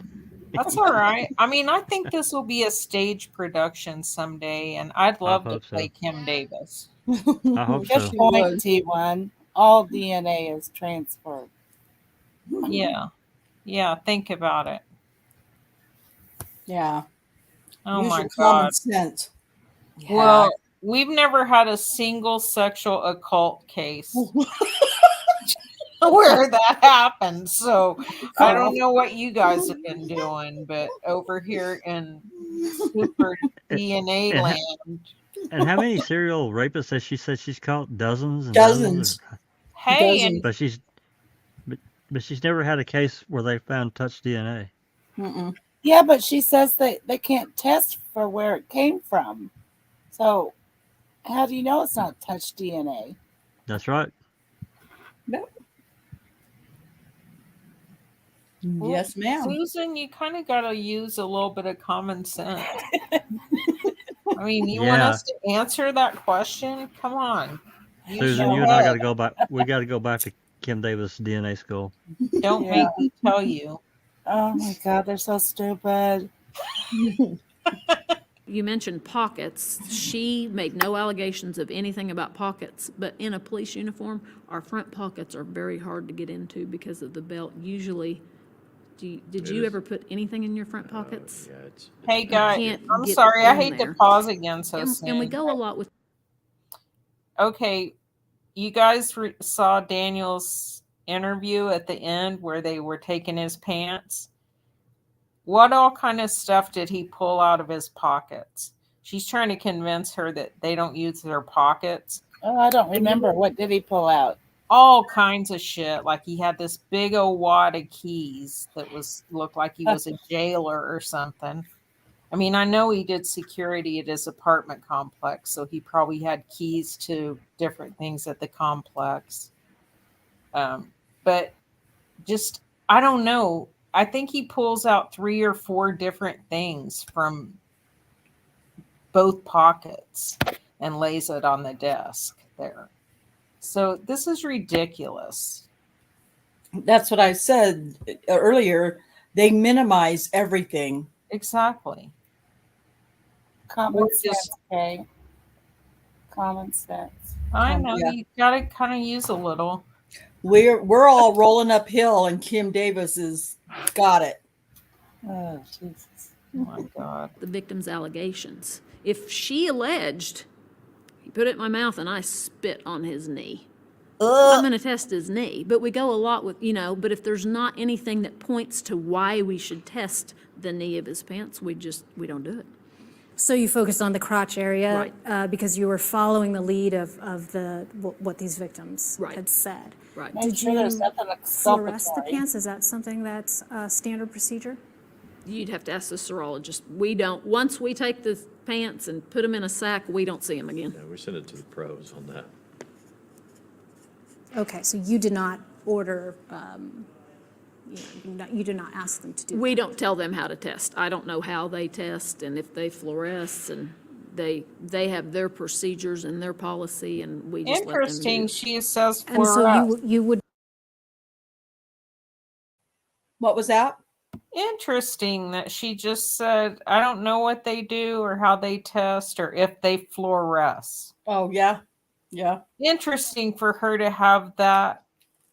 that's all right. I mean, I think this will be a stage production someday, and I'd love to hope so. play Kim Davis. I hope Good so. point, T1. All DNA is transferred. Yeah. Think about it. Yeah. Oh Use my your common God. sense. Well, we've never had a single sexual occult case where that happened. So I don't know what you guys have been doing, but over here in super DNA And- land. And how many serial rapists has she said she's caught? Dozens and Dozens. Hey, Doesn't- and But she's never had a case where they found touch DNA. Mm-mm. Yeah, but she says they can't test for where it came from. So how do you know it's not touch DNA? That's right. Yes, ma'am. Susan, you kind of got to use a little bit of common sense. I mean, you want Yeah. us to answer that question? Come on. Use Susan, your you and I head. got to go back. We got to go back to Kim Davis DNA school. Don't make me tell you. Oh my God, they're so stupid. You mentioned pockets. She made no allegations of anything about pockets, but in a police uniform, our front pockets are very hard to get into because of the belt. Usually, did you ever put anything in your front pockets? Yeah, it's Hey guys, can't I'm get sorry. I in hate to there. pause again so soon. And we go a lot with. Okay, you guys saw Daniel's interview at the end where they were taking his pants. What all kind of stuff did he pull out of his pockets? She's trying to convince her that they don't use their pockets. Oh, I don't remember. What did he pull out? All kinds of shit. Like he had this big old wad of keys that looked like he was a jailer or something. I mean, I know he did security at his apartment complex, so he probably had keys to different things at the complex. But just, I don't know. I think he pulls out 3 or 4 different things from both pockets and lays it on the desk there. So this is ridiculous. That's what I said earlier. They minimize everything. Exactly. Common sense, okay? Common sense. I know, you gotta kind of use a little. We're all rolling uphill, and Kim Davis has got it. Oh, Jesus. Oh my God. The victim's allegations. If she alleged, he put it in my mouth and I spit on his knee. I'm going to test his knee, but we go a lot with, but if there's not anything that points to why we should test the knee of his pants, we don't do it. So you focused on the crotch area, Right. Because you were following the lead of what these victims Right. had said. Right. Did sure you there's nothing fluoresce the exculpatory. pants? Is that something that's standard procedure? You'd have to ask the serologist. We don't, once we take the pants and put them in a sack, we don't see them again. Yeah, we send it to the pros on that. Okay, so you did not order, you did not ask them to do We that. don't tell them how to test. I don't know how they test and if they fluoresce, and they have their procedures and their policy, and we just let them do Interesting. it. She says And so fluoresce. you would. What was that? Interesting that she just said, I don't know what they do or how they test or if they fluoresce. Oh, yeah. Yeah. Interesting for her to have that.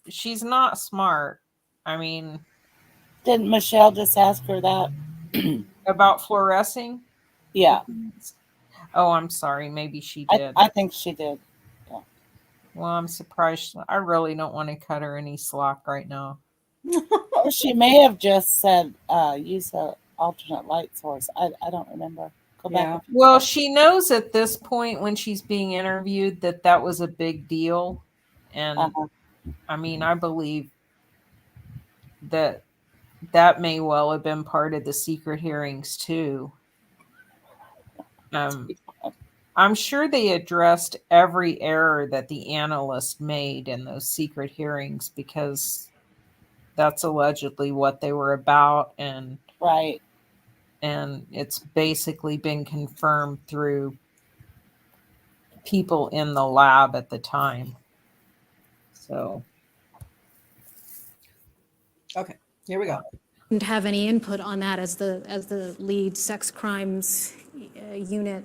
She's not smart. I mean, Didn't Michelle just ask her that? about fluorescing? Yeah, Oh, I'm sorry. Maybe she I, did. I think she did. Well, I'm surprised. I really don't want to cut her any slack right now. Or she may have just said, use an alternate light source. I don't remember. Go Yeah. back. Well, she knows at this point when she's being interviewed that was a big deal. And I mean, I believe that may well have been part of the secret hearings too. I'm sure they addressed every error that the analyst made in those secret hearings because that's allegedly what they were about, and Right. and it's basically been confirmed through people in the lab at the time. So Okay, here we go. Didn't have any input on that as the lead sex crimes unit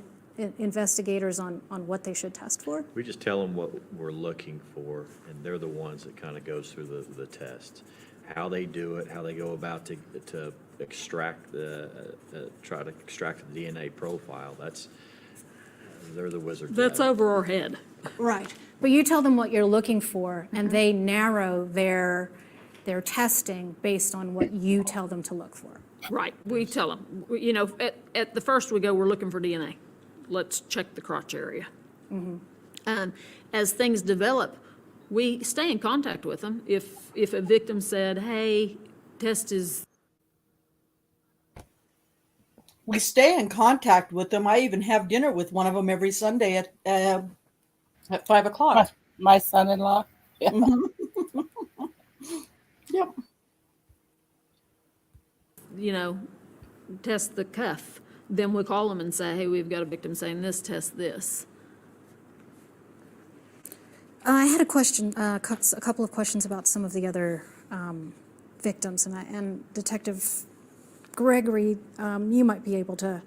investigators on what they should test for? We just tell them what we're looking for, and they're the ones that kind of goes through the test. How they do it, how they go about to extract try to extract the DNA profile. They're the wizards. That's over our head. Right. But you tell them what you're looking for, and they narrow their testing based on what you tell them to look for. Right. We tell them, at the first we go, we're looking for DNA. Let's check the crotch area. As things develop, we stay in contact with them. If a victim said, hey, test is... We stay in contact with them. I even have dinner with one of them every Sunday at 5 o'clock. My son-in-law. Yeah. Yep. Test the cuff. Then we call them and say, hey, we've got a victim saying this, test this. I had a question, a couple of questions about some of the other victims, and Detective Gregory, you might be able to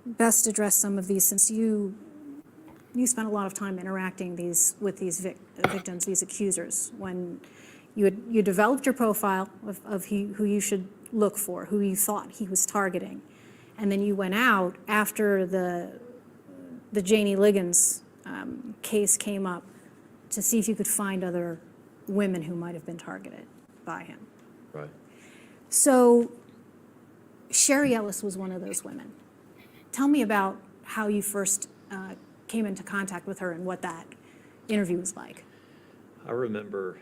best address some of these, since you spent a lot of time interacting with these victims, these accusers, when you developed your profile of who you should look for, who you thought he was targeting, and then you went out after the Janie Liggins case came up to see if you could find other women who might have been targeted by him. Right. So Sherry Ellis was one of those women. Tell me about how you first came into contact with her and what that interview was like. I remember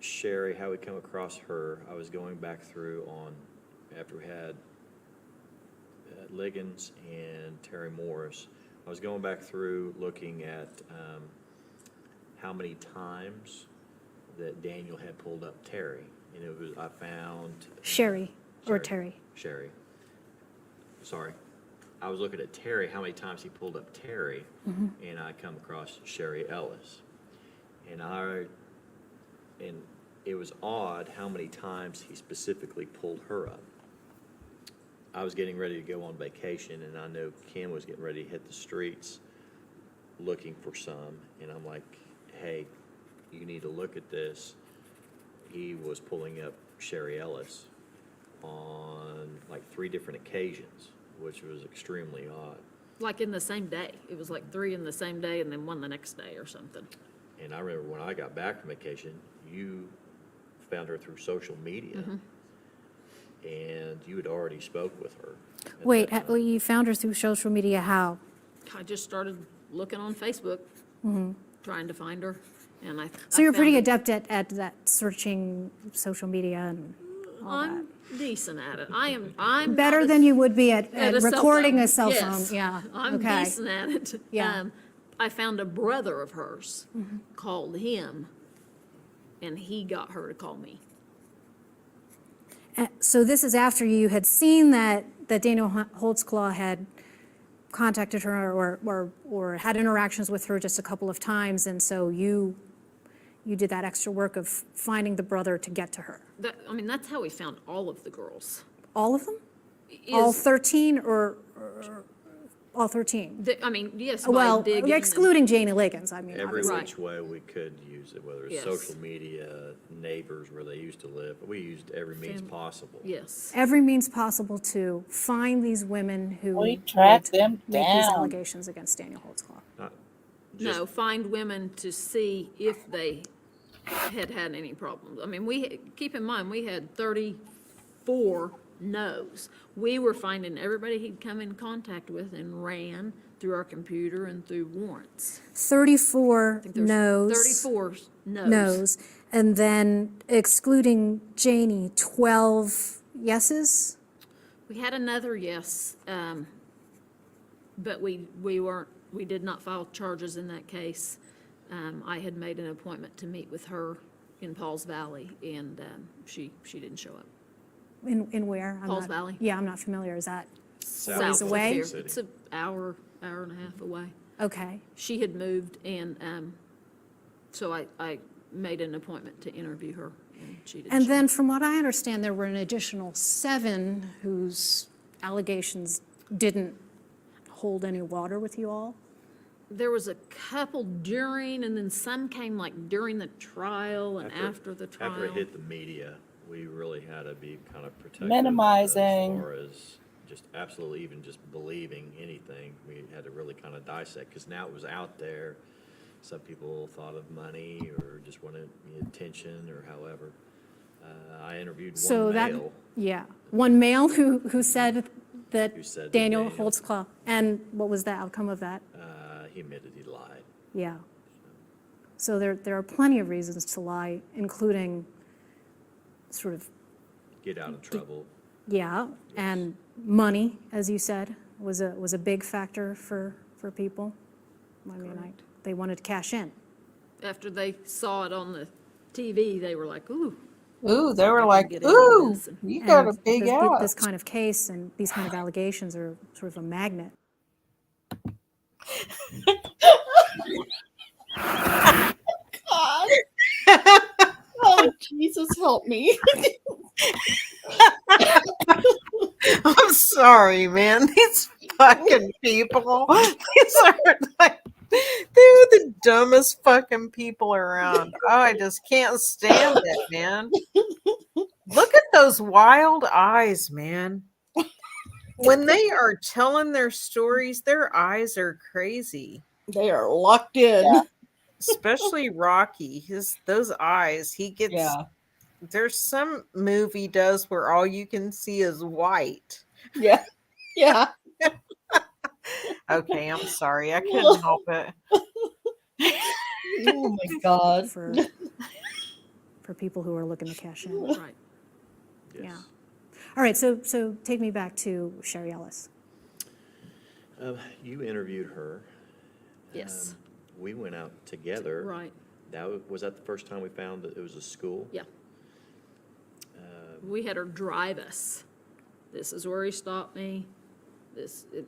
Sherry, how we come across her. I was going back through after we had Liggins and Terry Morris. I was going back through looking at how many times that Daniel had pulled up Terry. And I found... Sherry or Terry? Sherry. Sorry. I was looking at Terry, how many times he pulled up Terry, and I come across Sherry Ellis. And it was odd how many times he specifically pulled her up. I was getting ready to go on vacation, and I know Kim was getting ready to hit the streets looking for some, and I'm like, hey, you need to look at this. He was pulling up Sherry Ellis on like 3 different occasions, which was extremely odd. Like in the same day. It was like 3 in the same day and then 1 the next day or something. And I remember when I got back from vacation, you found her through social media, and you had already spoke with her. Wait, you found her through social media, how? I just started looking on Facebook, trying to find her. And So you're pretty adept at that, searching social media and all that. I'm decent at it. I'm Better not than you would be at a cell recording phone. a cell Yes. phone, yeah. I'm Okay. decent at it. Yeah. I found a brother of hers, called him, and he got her to call me. So this is after you had seen that Daniel Holtzclaw had contacted her or had interactions with her just a couple of times, and so you did that extra work of finding the brother to get to her. That's how we found all of the girls. All of them? All 13 or all 13? Yes, by Well, digging excluding Janie Liggins, Every obviously. which way we could use it, whether it's Yes. social media, neighbors where they used to live. We used every means possible. Yes. Every means possible to find these women who We tracked would them make these down. allegations against Daniel Holtzclaw. No, find women to see if they had any problems. Keep in mind, we had 34 no's. We were finding everybody he'd come in contact with and ran through our computer and through warrants. 34 There's no's. 34 no's. No's. And then excluding Janie, 12 yeses? We had another yes, but we did not file charges in that case. I had made an appointment to meet with her in Pauls Valley, and she didn't show up. In where? Pauls Valley. Yeah, I'm not familiar. Is that South ways of away? the city. It's an hour and a half away. Okay. She had moved, and so I made an appointment to interview her, and she didn't And show then up. from what I understand, there were an additional 7 whose allegations didn't hold any water with you all? There was a couple during, and then some came like during the trial and after the trial. After it hit the media, we really had to be kind of protective. Minimizing. As far as just absolutely even just believing anything, we had to really kind of dissect, because now it was out there. Some people thought of money or just wanted attention or however. I interviewed one male. One male who said that Who said that Daniel Daniel- Holtzclaw. And what was the outcome of that? He admitted he lied. Yeah. So there are plenty of reasons to lie, including sort of, Get out of trouble. and money, as you said, was a big factor for people. They wanted to cash in. After they saw it on the TV, they were like, ooh. Ooh, they were I can like, get in on this. you got a And big this, out. this kind of case and these kind of allegations are sort of a magnet. God. Oh, Jesus, help me. I'm sorry, man. These fucking people. These are like, they're the dumbest fucking people around. Oh, I just can't stand it, man. Look at those wild eyes, man. When they are telling their stories, their eyes are crazy. They are locked in. Yeah. Especially Rocky. Those eyes, he gets. Yeah. There's some movie does where all you can see is white. Yeah. Yeah. Okay, I'm sorry. I couldn't help it. Oh my God. For people who are looking to cash in. Right. Yes. Yeah. All right, so take me back to Sherry Ellis. You interviewed her. Yes. We went out together. Right. Was that the first time we found that it was a school? Yeah. We had her drive us. This is where he stopped me.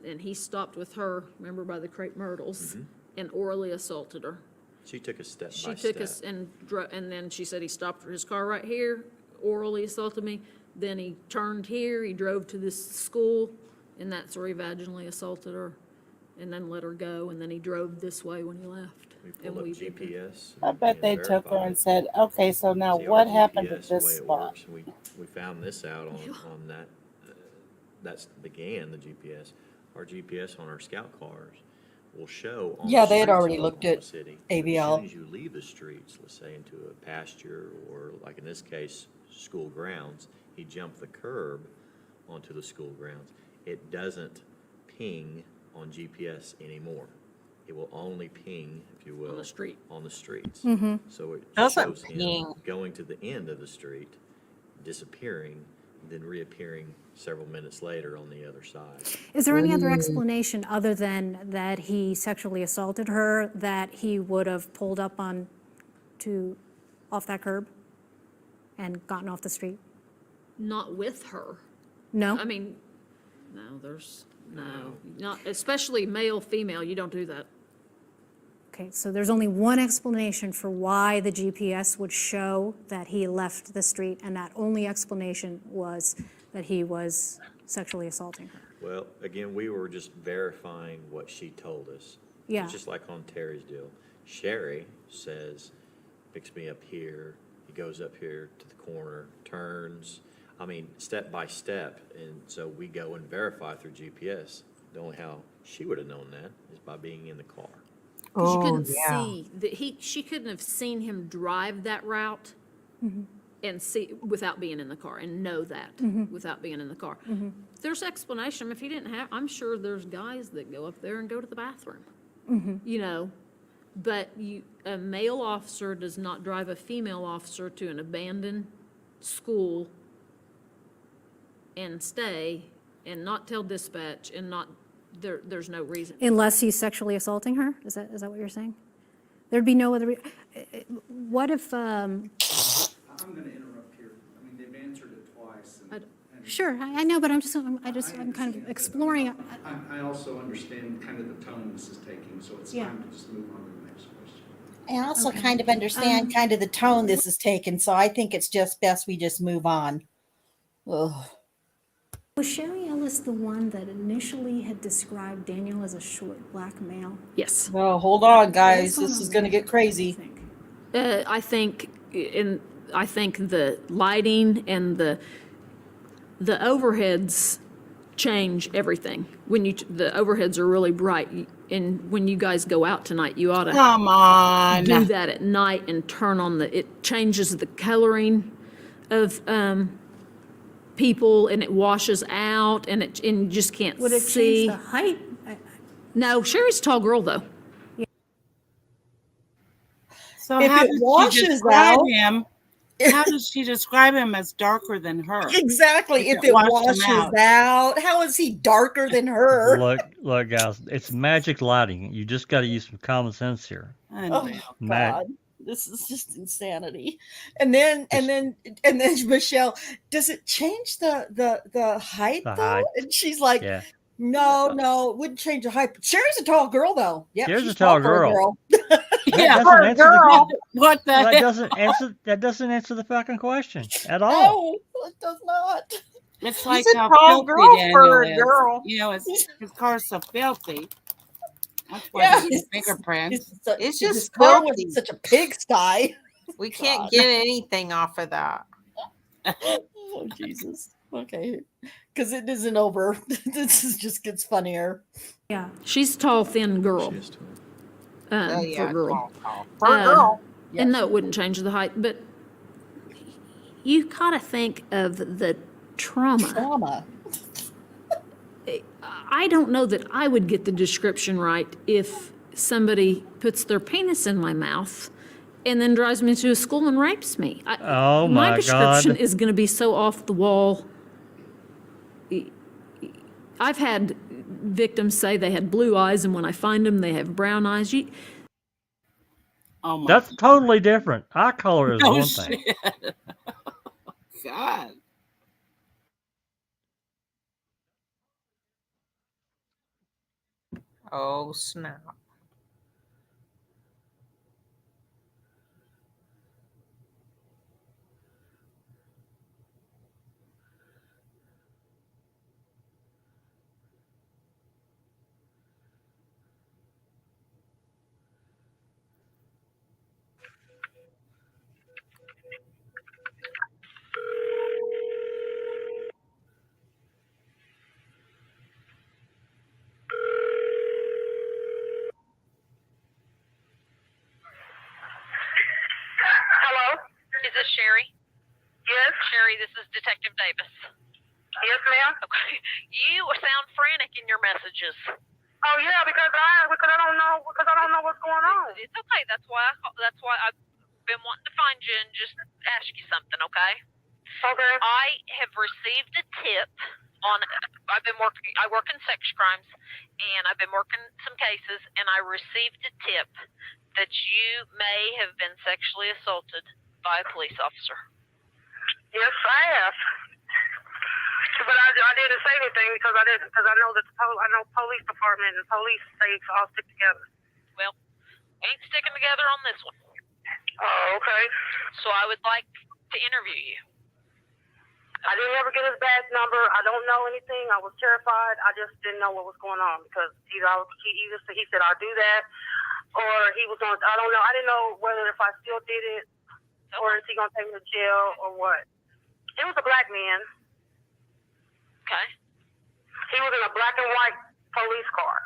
And he stopped with her, remember, by the crepe myrtles, and orally assaulted her. She took us step by She step. took us and then she said he stopped his car right here, orally assaulted me. Then he turned here, he drove to this school, and that's where he vaginally assaulted her, and then let her go. And then he drove this way when he left. We pulled up GPS. I bet they took her and said, okay, so now See, what our happened GPS, at the way this it spot? works, we found this out on that. That's began the GPS. Our GPS on our scout cars will show. On Yeah, the they had streets already of looked Oklahoma at City, ABL. As soon as you leave the streets, let's say into a pasture or, like in this case, school grounds, he jumped the curb onto the school grounds. It doesn't ping on GPS anymore. It will only ping, if you will, On the street. On the streets. Mhm. So it Doesn't shows him ping. going to the end of the street, disappearing, then reappearing several minutes later on the other side. Is there any other explanation other than that he sexually assaulted her that he would have pulled up off that curb and gotten off the street? Not with her. No? I mean, not, especially male, female, you don't do that. Okay, so there's only one explanation for why the GPS would show that he left the street, and that only explanation was that he was sexually assaulting her. Well, again, we were just verifying what she told us. Yeah. It's just like on Terry's deal. Sherry says, picks me up here, he goes up here to the corner, turns, I mean, step by step, and so we go and verify through GPS. The only how she would have known that is by being in the car. Because you couldn't see she couldn't have seen him drive that route and see without being in the car and know that without being in the car. There's explanation. If he didn't have, I'm sure there's guys that go up there and go to the bathroom. You know, but a male officer does not drive a female officer to an abandoned school and stay and not tell dispatch and not. There's no reason. Unless he's sexually assaulting her? Is that what you're saying? There'd be no other what if, I'm going to interrupt here. I mean, they've answered it twice. Sure, I know, but I'm kind of exploring. I also understand kind of the tone this is taking, so it's time to just move on to the next question. I also kind of understand kind of the tone this is taken, so I think it's just best we just move on. Ugh. Was Sherry Ellis the one that initially had described Daniel as a short black male? Yes. Oh, hold on, guys. This is going to get crazy. I think the lighting and the overheads change everything. When the overheads are really bright, and when you guys go out tonight, you ought to Come on. do that at night and turn on it changes the coloring of people, and it washes out, and you just can't see. Would it change the height? No, Sherry's a tall girl though. So If how it does she washes describe out- him? How does she describe him as darker than her? Exactly. If it washed him washes out, how is he darker than her? Look, guys, it's magic lighting. You just got to use some common sense here. Oh God, this is just insanity. And then Michelle, does it change the height The though? height. And she's like, Yeah. no, it wouldn't change the height. But Sherry's a tall girl though. Yeah, Sherry's she's a tall for a girl. Yeah, doesn't answer girl. the What the that hell? doesn't answer the fucking question at all. No, it does not. It's He's like a how tall filthy girl Daniel for a is. girl. You know, his car's so filthy. That's why Yeah, there's fingerprints. It's his just car was filthy. such a pigsty. We can't God. get anything off of that. Oh Jesus. Okay, because it isn't over. Just gets funnier. Yeah, she's a tall, thin girl. She is too. Oh For yeah, a girl. tall. For a Uh, girl. And no, it wouldn't change the height, but you gotta think of the trauma. I don't know that I would get the description right if somebody puts their penis in my mouth and then drives me to a school and rapes me. Oh My my description God. is going to be so off the wall. I've had victims say they had blue eyes, and when I find them, they have brown eyes. Oh my That's totally different. Eye color is Oh, one thing. shit. God. Oh snap. Hello? Is this Sherry? Yes. Sherry, this is Detective Davis. Yes, ma'am. Okay. You sound frantic in your messages. Oh yeah, because I don't know what's going on. It's okay. That's why I've been wanting to find you and just ask you something, okay? Okay. I have received a tip on I work in sex crimes, and I've been working some cases, and I received a tip that you may have been sexually assaulted by a police officer. Yes, I have. But I didn't say anything because I know that I know police department and police things all stick together. Well, ain't sticking together on this one. Oh, okay. So I would like to interview you. I didn't ever get his badge number. I don't know anything. I was terrified. I just didn't know what was going on because he said I'll do that, or he was going. I don't know. I didn't know whether if I still did it, or is he going to take me to jail or what. It was a black man. Okay. He was in a black and white police car.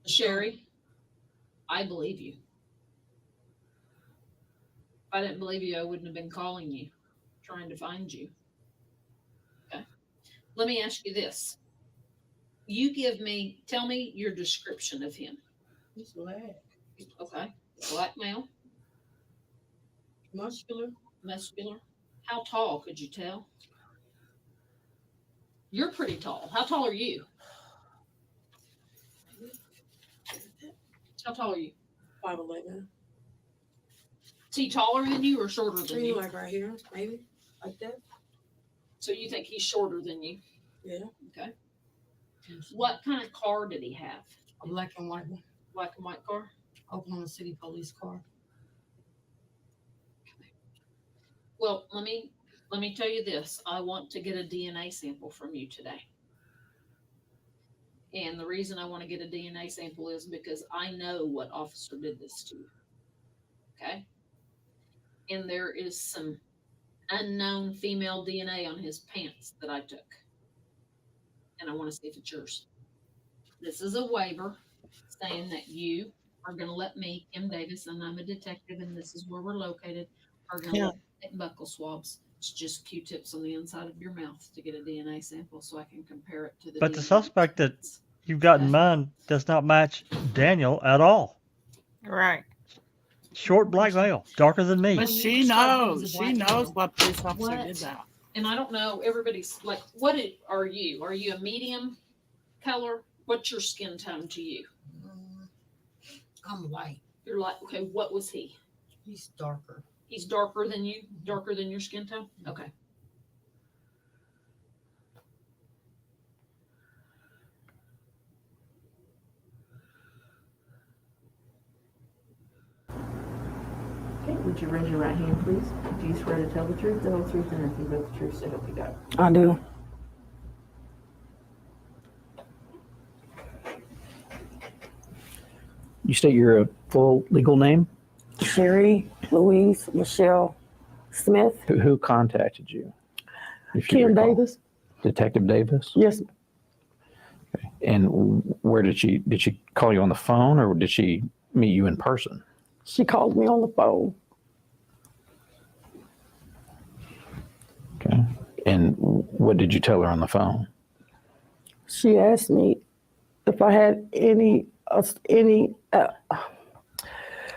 Sherry, I believe you. If I didn't believe you, I wouldn't have been calling you, trying to find you. Okay. Let me ask you this. Tell me your description of him. He's black. Okay. Black male. Muscular. How tall could you tell? You're pretty tall. How tall are you? How tall are you? 5'11". Is he taller than you or shorter than Maybe you? like right here, maybe like that. So you think he's shorter than you? Yeah. Okay. What kind of car did he have? A black and white one. Black and white car? Oklahoma City police car. Well, let me tell you this. I want to get a DNA sample from you today. And the reason I want to get a DNA sample is because I know what officer did this to you. Okay? And there is some unknown female DNA on his pants that I took. And I want to see if it's yours. This is a waiver saying that you are going to let me, Kim Davis, and I'm a detective, and this is where we're located, are going to take buccal swabs. It's just Q-tips on the inside of your mouth to get a DNA sample so I can compare it to the But DNA. the suspect that you've got in mind does not match Daniel at all. Right. Short black male, darker than me. But she knows. She knows what police officer did that. And I don't know, everybody's like, are you? Are you a medium color? What's your skin tone to you? I'm white. You're like, okay, what was he? He's darker. He's darker than you? Darker than your skin tone? Okay. Okay, would you raise your right hand, please? Do you swear to tell the truth, the whole truth, and nothing but the truth, so help you God? I do. You state your full legal name? Sherry Louise Michelle Smith. Who contacted you? If you Kim recall? Davis. Detective Davis? Yes. Okay. And where did she call you on the phone, or did she meet you in person? She called me on the phone. Okay. And what did you tell her on the phone? She asked me if I had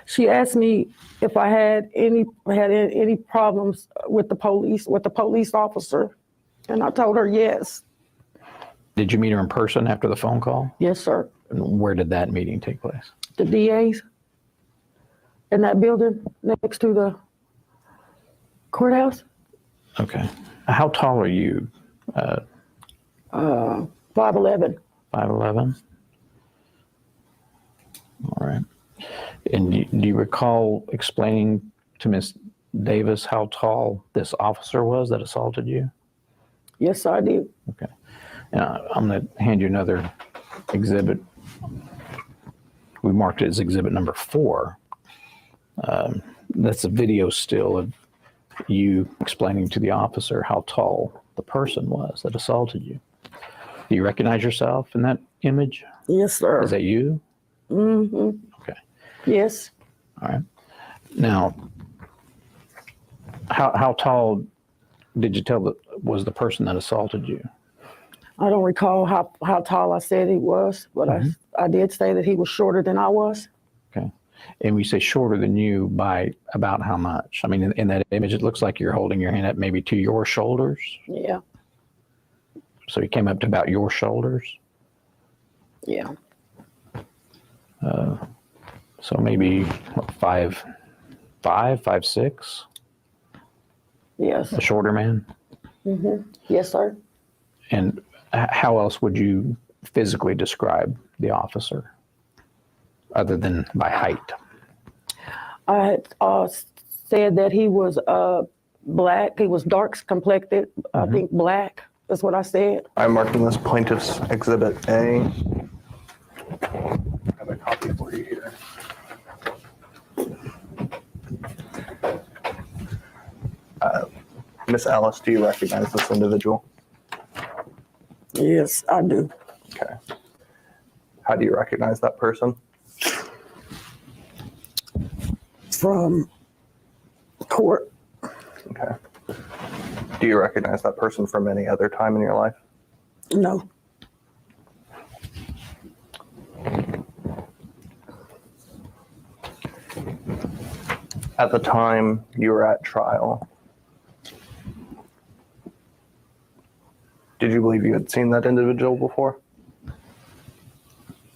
she asked me if I had any problems with the police officer, and I told her yes. Did you meet her in person after the phone call? Yes, sir. And where did that meeting take place? The DA's in that building next to the courthouse. Okay. How tall are you? 5'11". 5'11". All right. And do you recall explaining to Miss Davis how tall this officer was that assaulted you? Yes, I did. Okay. Now, I'm going to hand you another exhibit. We marked it as exhibit number 4. That's a video still of you explaining to the officer how tall the person was that assaulted you. Do you recognize yourself in that image? Yes, sir. Is that you? Mm-hmm. Okay. Yes. All right. Now, how tall did you tell was the person that assaulted you? I don't recall how tall I said he was, but I did say that he was shorter than I was. Okay. And we say shorter than you by about how much? I mean, in that image, it looks like you're holding your hand up maybe to your shoulders. Yeah. So he came up to about your shoulders? Yeah. So maybe what, 5'5", 5'6"? Yes. A shorter man? Mm-hmm. Yes, sir. And how else would you physically describe the officer other than by height? I had said that he was black. He was dark complected. I think black is what I said. I'm marking this plaintiff's exhibit A. I have a copy for you here. Miss Alice, do you recognize this individual? Yes, I do. Okay. How do you recognize that person? From court. Okay. Do you recognize that person from any other time in your life? No. At the time you were at trial, did you believe you had seen that individual before?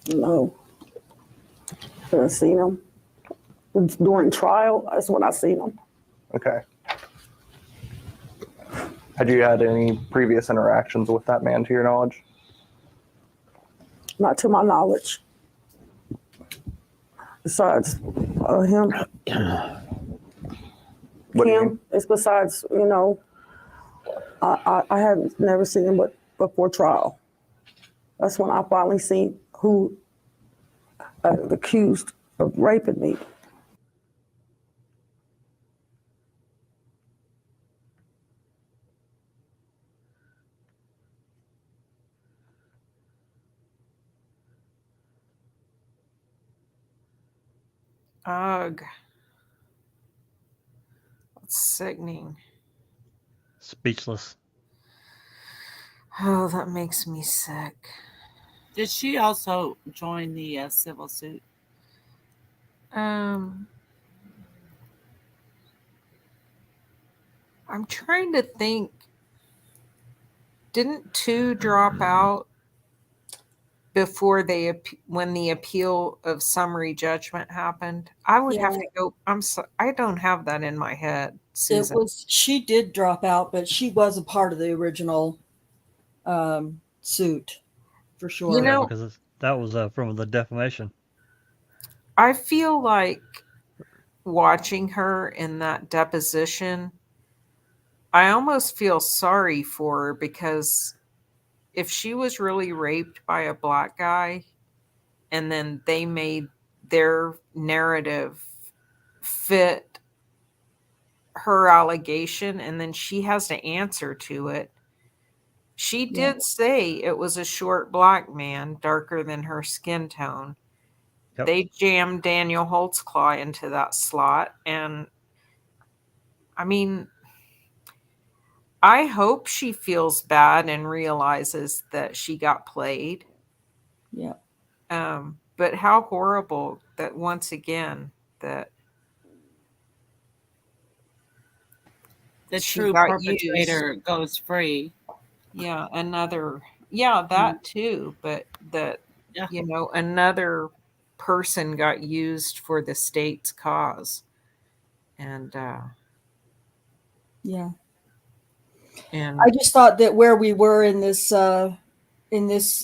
No. I've seen him. During trial, that's when I seen him. Okay. Had you had any previous interactions with that man to your knowledge? Not to my knowledge. Besides him. What do you mean? It's besides, I have never seen him but before trial. That's when I finally seen who accused of raping me. Ugh. That's sickening. Speechless. Oh, that makes me sick. Did she also join the civil suit? I'm trying to think. Didn't 2 drop out before when the appeal of summary judgment happened. I would have Yeah. to go. I don't have that in my head, Susan. She did drop out, but she was a part of the original suit for sure. Yeah, because that was from the defamation. I feel like watching her in that deposition, I almost feel sorry for her, because if she was really raped by a black guy and then they made their narrative fit her allegation and then she has to answer to it. She did say it was a short black man, darker than her skin tone. Yep. They jammed Daniel Holtzclaw into that slot. And I mean, I hope she feels bad and realizes that she got played. Yeah. But how horrible that once again that The she true got perpetrator used. goes free. Yeah, that too, but that another person got used for the state's cause. And Yeah. and I just thought that where we were in this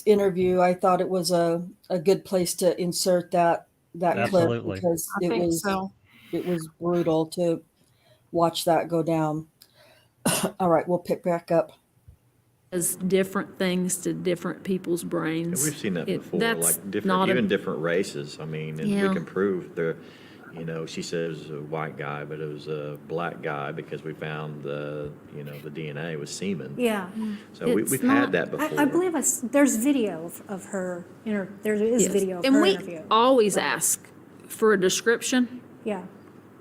interview, I thought it was a good place to insert that Absolutely. clip, because I think so. It was brutal to watch that go down. All right, we'll pick back up. Does different things to different people's brains. We've seen that before, That's like different, even different races. I mean, and Yeah. we can prove there. She said it was a white guy, but it was a black guy because we found the DNA was semen. Yeah. So we've had that before. I believe there's video of her. There is Yes. video of and her we interview. always ask for a description, Yeah.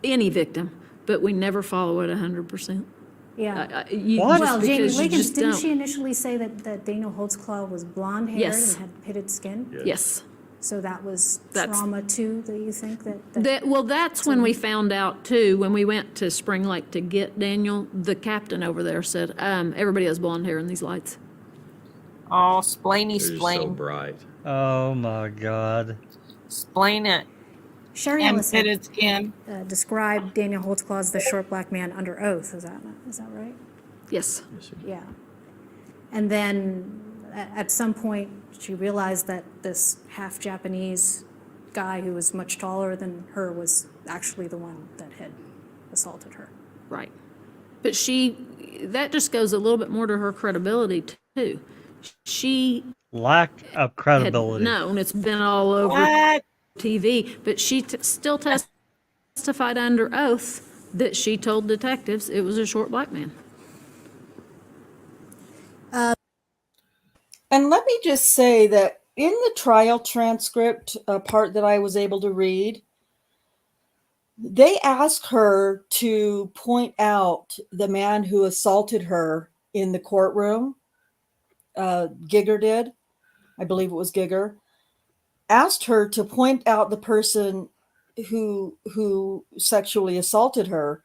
any victim, but we never follow it 100%. Yeah. What? Well, Jamie because you Liggins, just didn't don't. she initially say that Daniel Holtzclaw was blonde haired Yes. and had pitted skin? Yes. So that was That's- trauma too, that you think That's when we found out too, when we went to Spring Lake to get Daniel, the captain over there said, everybody has blonde hair in these lights. Oh, splainy They're just so splain. bright. Oh my God. Explain it. Sherry And Ellis pitted skin. described Daniel Holtzclaw as the short black man under oath. Is that right? Yes. Yeah. And then at some point, she realized that this half Japanese guy who was much taller than her was actually the one that had assaulted her. Right. But that just goes a little bit more to her credibility too. She Lack of credibility. had known, it's been all over TV, but she still testified under oath that she told detectives it was a short black man. And let me just say that in the trial transcript, part that I was able to read, they asked her to point out the man who assaulted her in the courtroom. Giger did. I believe it was Giger. Asked her to point out the person who sexually assaulted her.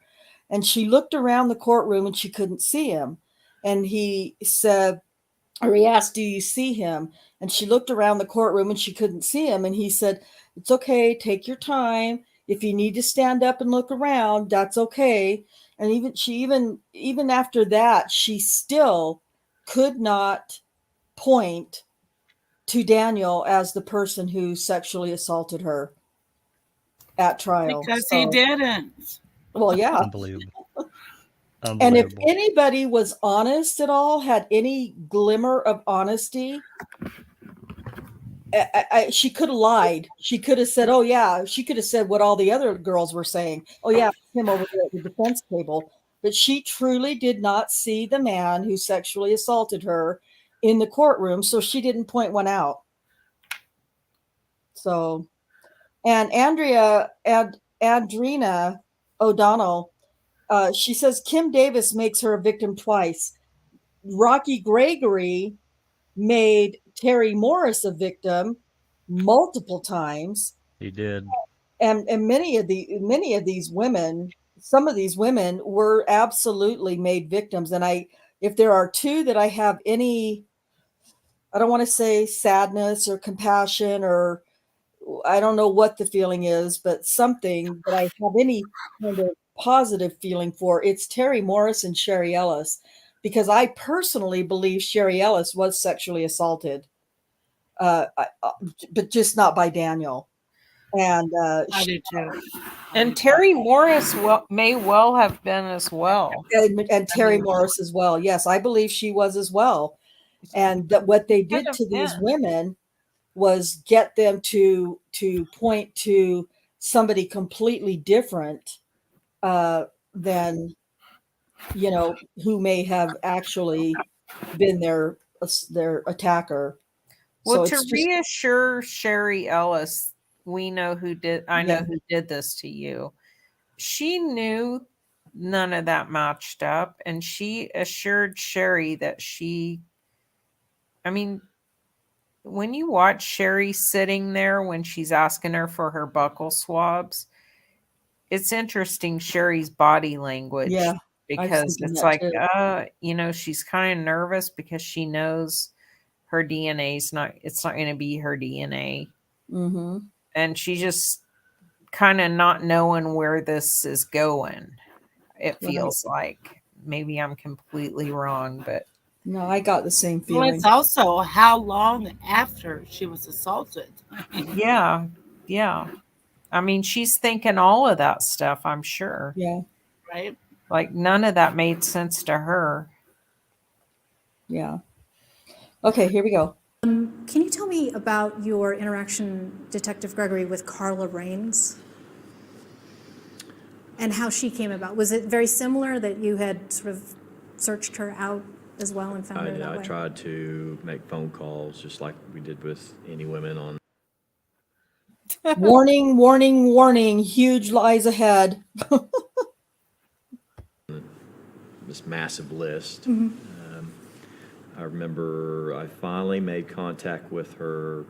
And she looked around the courtroom and she couldn't see him. And he asked, do you see him? And she looked around the courtroom and she couldn't see him. And he said, it's okay. Take your time. If you need to stand up and look around, that's okay. And even after that, she still could not point to Daniel as the person who sexually assaulted her at trial. Because he didn't. Well, yeah. Unbelievable. And if anybody was honest at all, had any glimmer of honesty, she could have lied. She could have said, oh, yeah. She could have said what all the other girls were saying. Oh, yeah, him over there at the defense table. But she truly did not see the man who sexually assaulted her in the courtroom, so she didn't point one out. So, and Andrina O'Donnell, she says Kim Davis makes her a victim twice. Rocky Gregory made Terry Morris a victim multiple times. He did. And many of these women, some of these women were absolutely made victims. And if there are two that I have any I don't want to say sadness or compassion, or I don't know what the feeling is, but something that I have any kind of positive feeling for, it's Terry Morris and Sherry Ellis, because I personally believe Sherry Ellis was sexually assaulted, but just not by Daniel. And I do too. And Terry Morris may well have been as well. And Terry Morris as well. Yes, I believe she was as well. And that what they did to these women was get them to point to somebody completely different than, you know, who may have actually been their attacker. Well, So to it's just, reassure Sherry Ellis, I know who did this to you. She knew none of that matched up, and she assured Sherry that I mean, when you watch Sherry sitting there when she's asking her for her buccal swabs, it's interesting Sherry's body language. Yeah, Because it's like, you know, she's kind of nervous because she knows her DNA's it's not going to be her DNA. Mm-hmm. And she just kind of not knowing where this is going. It feels like. Maybe I'm completely wrong, but no, I got the same feeling. Well, it's also how long after she was assaulted. Yeah. I mean, she's thinking all of that stuff, I'm sure. Yeah. Right. Like none of that made sense to her. Yeah. Okay, here we go. Can you tell me about your interaction, Detective Gregory, with Carla Raines? And how she came about? Was it very similar that you had sort of searched her out as well and found her that way? I tried to make phone calls just like we did with any women on. Warning, warning, warning, huge lies ahead. This massive list. Mm-hmm. I remember I finally made contact with her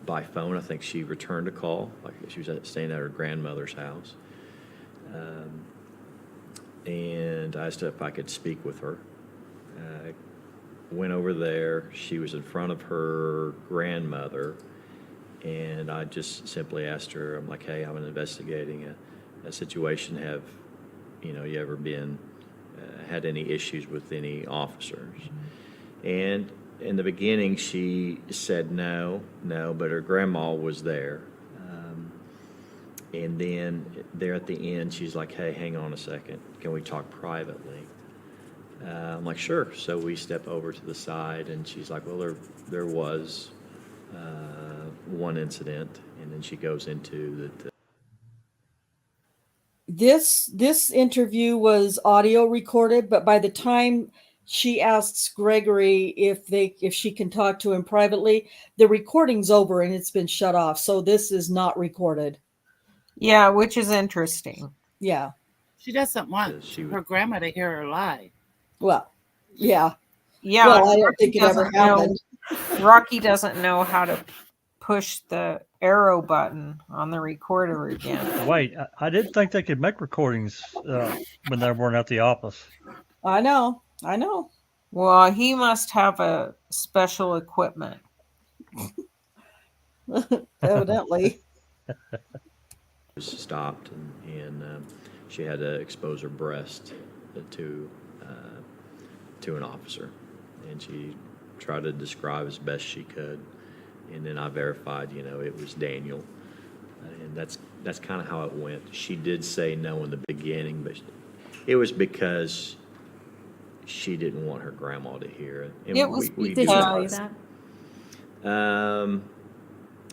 by phone. I think she returned a call, like she was staying at her grandmother's house. And I asked her if I could speak with her. I went over there. She was in front of her grandmother, and I just simply asked her, I'm like, hey, I'm investigating a situation. Have, you know, you ever been, had any issues with any officers? And in the beginning, she said no, but her grandma was there. And then there at the end, she's like, hey, hang on a second. Can we talk privately? I'm like, sure. So we step over to the side, and she's like, well, there was one incident. And then she goes into This interview was audio recorded, but by the time she asks Gregory if she can talk to him privately, the recording's over and it's been shut off. So this is not recorded. Yeah, which is interesting. Yeah. She doesn't want her grandma to hear her lie. Well, yeah. Yeah, well, I don't think it ever happened. Rocky doesn't know how to push the arrow button on the recorder again. Wait, I didn't think they could make recordings when they weren't at the office. I know. Well, he must have a special equipment. Evidently. Stopped, and she had to expose her breast to an officer, and she tried to describe as best she could, and then I verified, you know, it was Daniel, and that's kind of how it went. She did say no in the beginning, but it was because she didn't want her grandma to hear it. And Did she tell you that?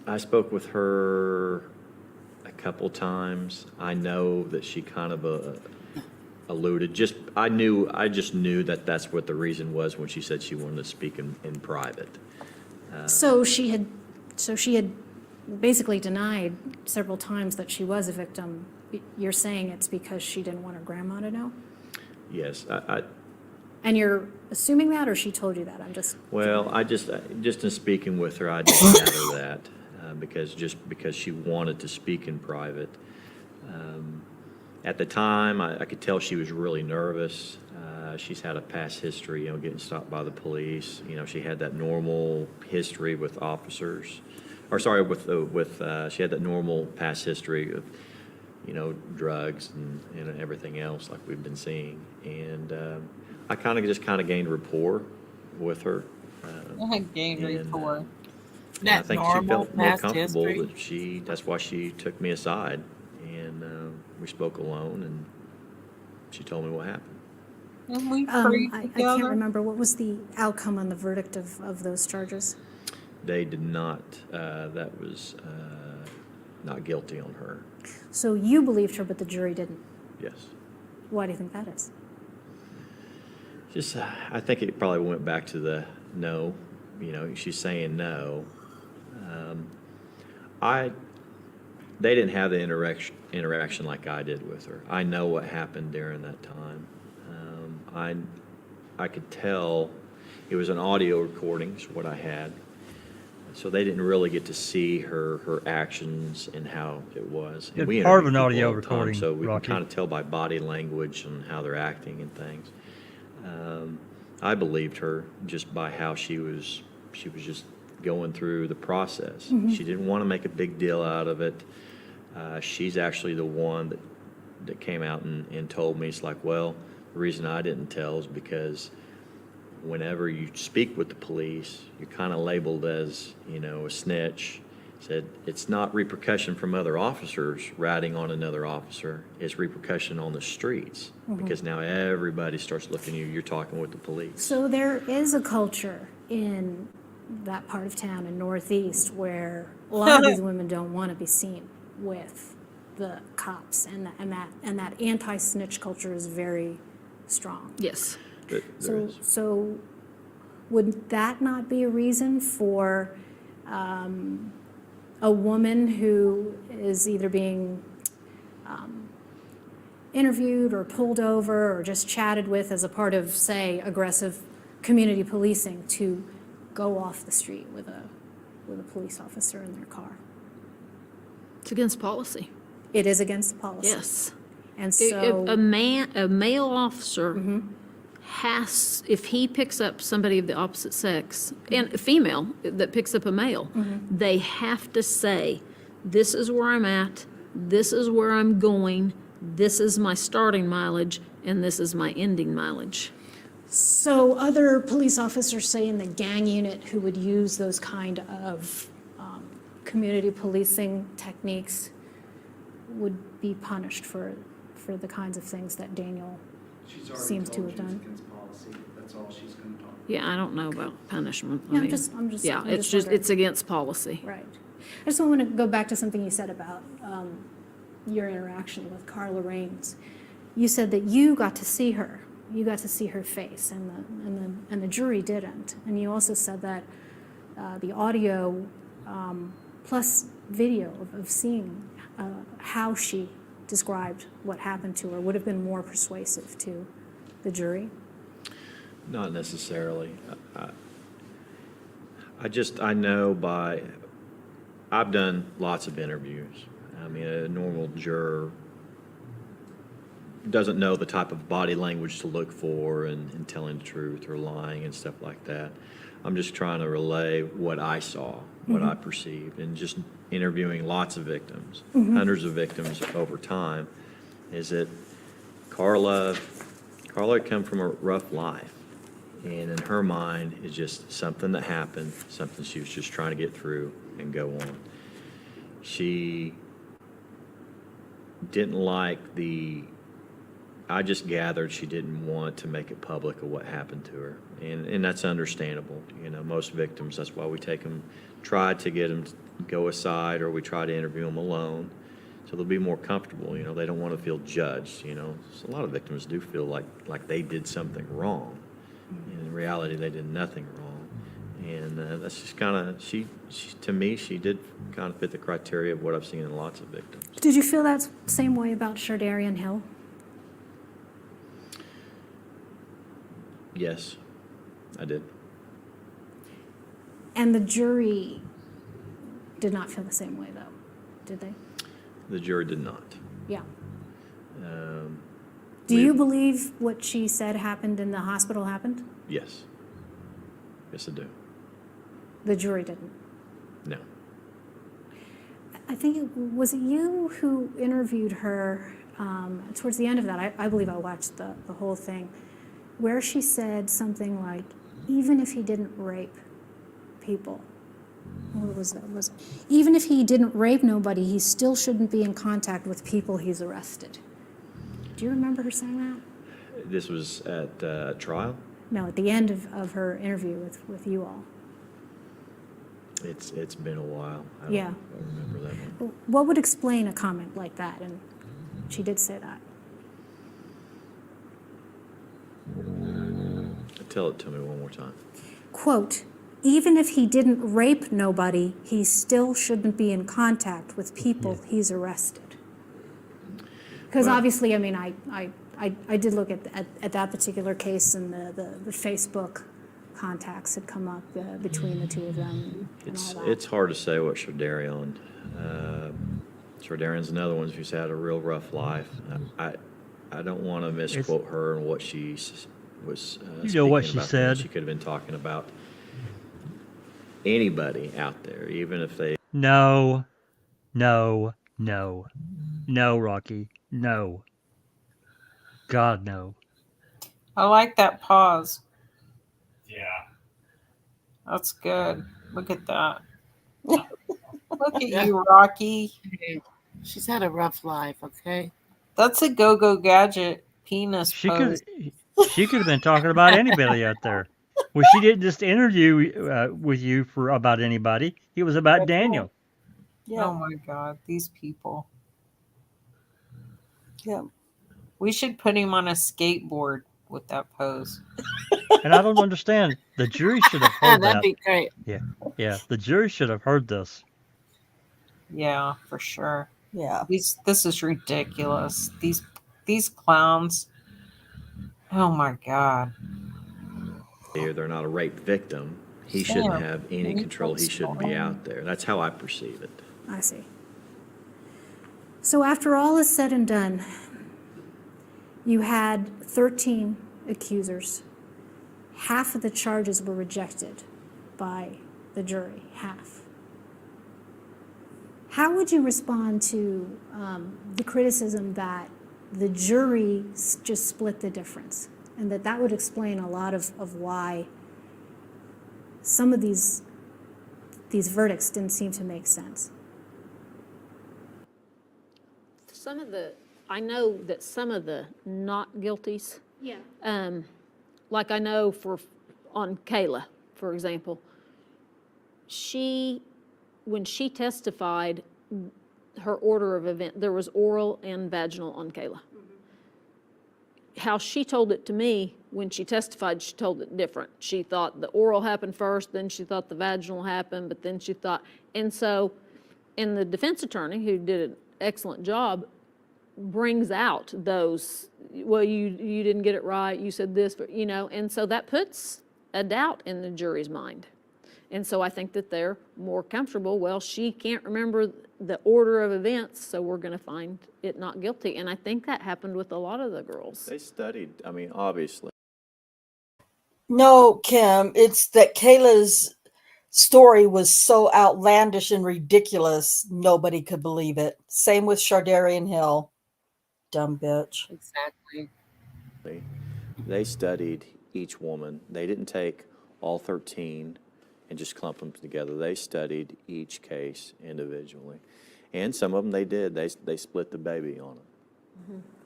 I spoke with her a couple times. I know that she kind of alluded. I just knew that that's what the reason was when she said she wanted to speak in private. So she had basically denied several times that she was a victim. You're saying it's because she didn't want her grandma to know? Yes, And you're assuming that, or she told you that? Well, I just in speaking with her, I didn't tell her that because she wanted to speak in private. At the time, I could tell she was really nervous. She's had a past history, getting stopped by the police. She had that normal history with officers, or sorry, she had that normal past history of, drugs and everything else like we've been seeing. And I just gained rapport with her. I gained rapport. And I That think she normal felt more past comfortable history. that's why she took me aside, and we spoke alone, and she told me what happened. And we prayed I together. can't remember. What was the outcome on the verdict of those charges? They did not, that was not guilty on her. So you believed her, but the jury didn't. Yes. Why do you think that is? Just, I think it probably went back to the no. She's saying no. They didn't have the interaction like I did with her. I know what happened during that time. I could tell it was an audio recording, is what I had. So they didn't really get to see her actions and how it was. And It's part of an interview people audio all the time, recording, so we Rocky. can kind of tell by body language and how they're acting and things. I believed her just by how she was just going through the process. Mhm. She didn't want to make a big deal out of it. She's actually the one that came out and told me, it's like, well, the reason I didn't tell is because whenever you speak with the police, you're kind of labeled as, a snitch. Said it's not repercussion from other officers ratting on another officer. It's repercussion on the streets, Mhm. because now everybody starts looking at you. You're talking with the police. So there is a culture in that part of town in Northeast where a lot of these women don't want to be seen with the cops, and that anti-snitch culture is very strong. Yes. So would that not be a reason for a woman who is either being interviewed or pulled over or just chatted with as a part of, say, aggressive community policing to go off the street with a police officer in their car? It's against policy. It is against policy. Yes. And If so a male officer has, if he picks up somebody of the opposite sex, and a female that picks up a male, they have to say, this is where I'm at, this is where I'm going, this is my starting mileage, and this is my ending mileage. So other police officers, say in the gang unit, who would use those kind of community policing techniques would be punished for the kinds of things that Daniel seems to have done. Against policy. That's all she's going to talk about. Yeah, I don't know about punishment. Yeah, I mean, yeah, I'm it's just wondering. it's against policy. Right. I just want to go back to something you said about your interaction with Carla Raines. You said that you got to see her. You got to see her face, and the jury didn't. And you also said that the audio plus video of seeing how she described what happened to her would have been more persuasive to the jury. Not necessarily. I know I've done lots of interviews. I mean, a normal juror doesn't know the type of body language to look for and telling the truth or lying and stuff like that. I'm just trying to relay what I saw, what I perceived, and just interviewing lots of victims, hundreds of victims over time, is that Carla had come from a rough life. And in her mind, it's just something that happened, something she was just trying to get through and go on. She didn't like I just gathered she didn't want to make it public of what happened to her. And that's understandable. Most victims, that's why we try to get them to go aside, or we try to interview them alone, so they'll be more comfortable. They don't want to feel judged. So a lot of victims do feel like they did something wrong. And in reality, they did nothing wrong. And that's just kind of, to me, she did kind of fit the criteria of what I've seen in lots of victims. Did you feel that same way about Shardarian Hill? Yes, I did. And the jury did not feel the same way, though, did they? The jury did not. Yeah. Do you believe what she said happened in the hospital happened? Yes. Yes, I do. The jury didn't. No. I think was it you who interviewed her towards the end of that? I believe I watched the whole thing, where she said something like, even if he didn't rape people, what was that? Even if he didn't rape nobody, he still shouldn't be in contact with people he's arrested. Do you remember her saying that? This was at trial? No, at the end of her interview with you all. It's been a while. I don't remember that one. What would explain a comment like that? And she did say that. Tell it to me one more time. Quote, even if he didn't rape nobody, he still shouldn't be in contact with people he's arrested. Because obviously, I mean, I did look at that particular case, and the Facebook contacts had come up between the two of them. It's hard to say what Shardarian. Shardarian's another one who's had a real rough life. I don't want to misquote her and what she was. You know what she about said. She could have been talking about anybody out there, even if they. No, Rocky, no. God, no. I like that pause. Yeah. That's good. Look at that. Look at you, Rocky. She's had a rough life, okay? That's a go-go gadget penis She pose. could have been talking about anybody out there. Well, she didn't just interview with you about anybody. It was about Daniel. Yeah. Oh my God, these people. Yeah. We should put him on a skateboard with that pose. And I don't understand. The jury should have heard that. That'd be great. Yeah. The jury should have heard this. Yeah, for sure. Yeah. This is ridiculous. These clowns. Oh my God. They're not a rape victim. He shouldn't have any control. He shouldn't be out there. That's how I perceive it. I see. So after all is said and done, you had 13 accusers. Half of the charges were rejected by the jury, half. How would you respond to the criticism that the jury just split the difference, and that would explain a lot of why some of these verdicts didn't seem to make sense? I know that some of the not guilties, like I know on Kayla, for example, when she testified, her order of event, there was oral and vaginal on Kayla. How she told it to me, when she testified, she told it different. She thought the oral happened first, then she thought the vaginal happened, but then she thought, and the defense attorney, who did an excellent job, brings out those, well, you didn't get it right, you said this, but, and so that puts a doubt in the jury's mind. And so I think that they're more comfortable, well, she can't remember the order of events, so we're going to find it not guilty. And I think that happened with a lot of the girls. They studied, obviously. No, Kim, it's that Kayla's story was so outlandish and ridiculous, nobody could believe it. Same with Shardarian Hill. Dumb bitch. Exactly. They studied each woman. They didn't take all 13 and just clump them together. They studied each case individually. And some of them they did. They split the baby on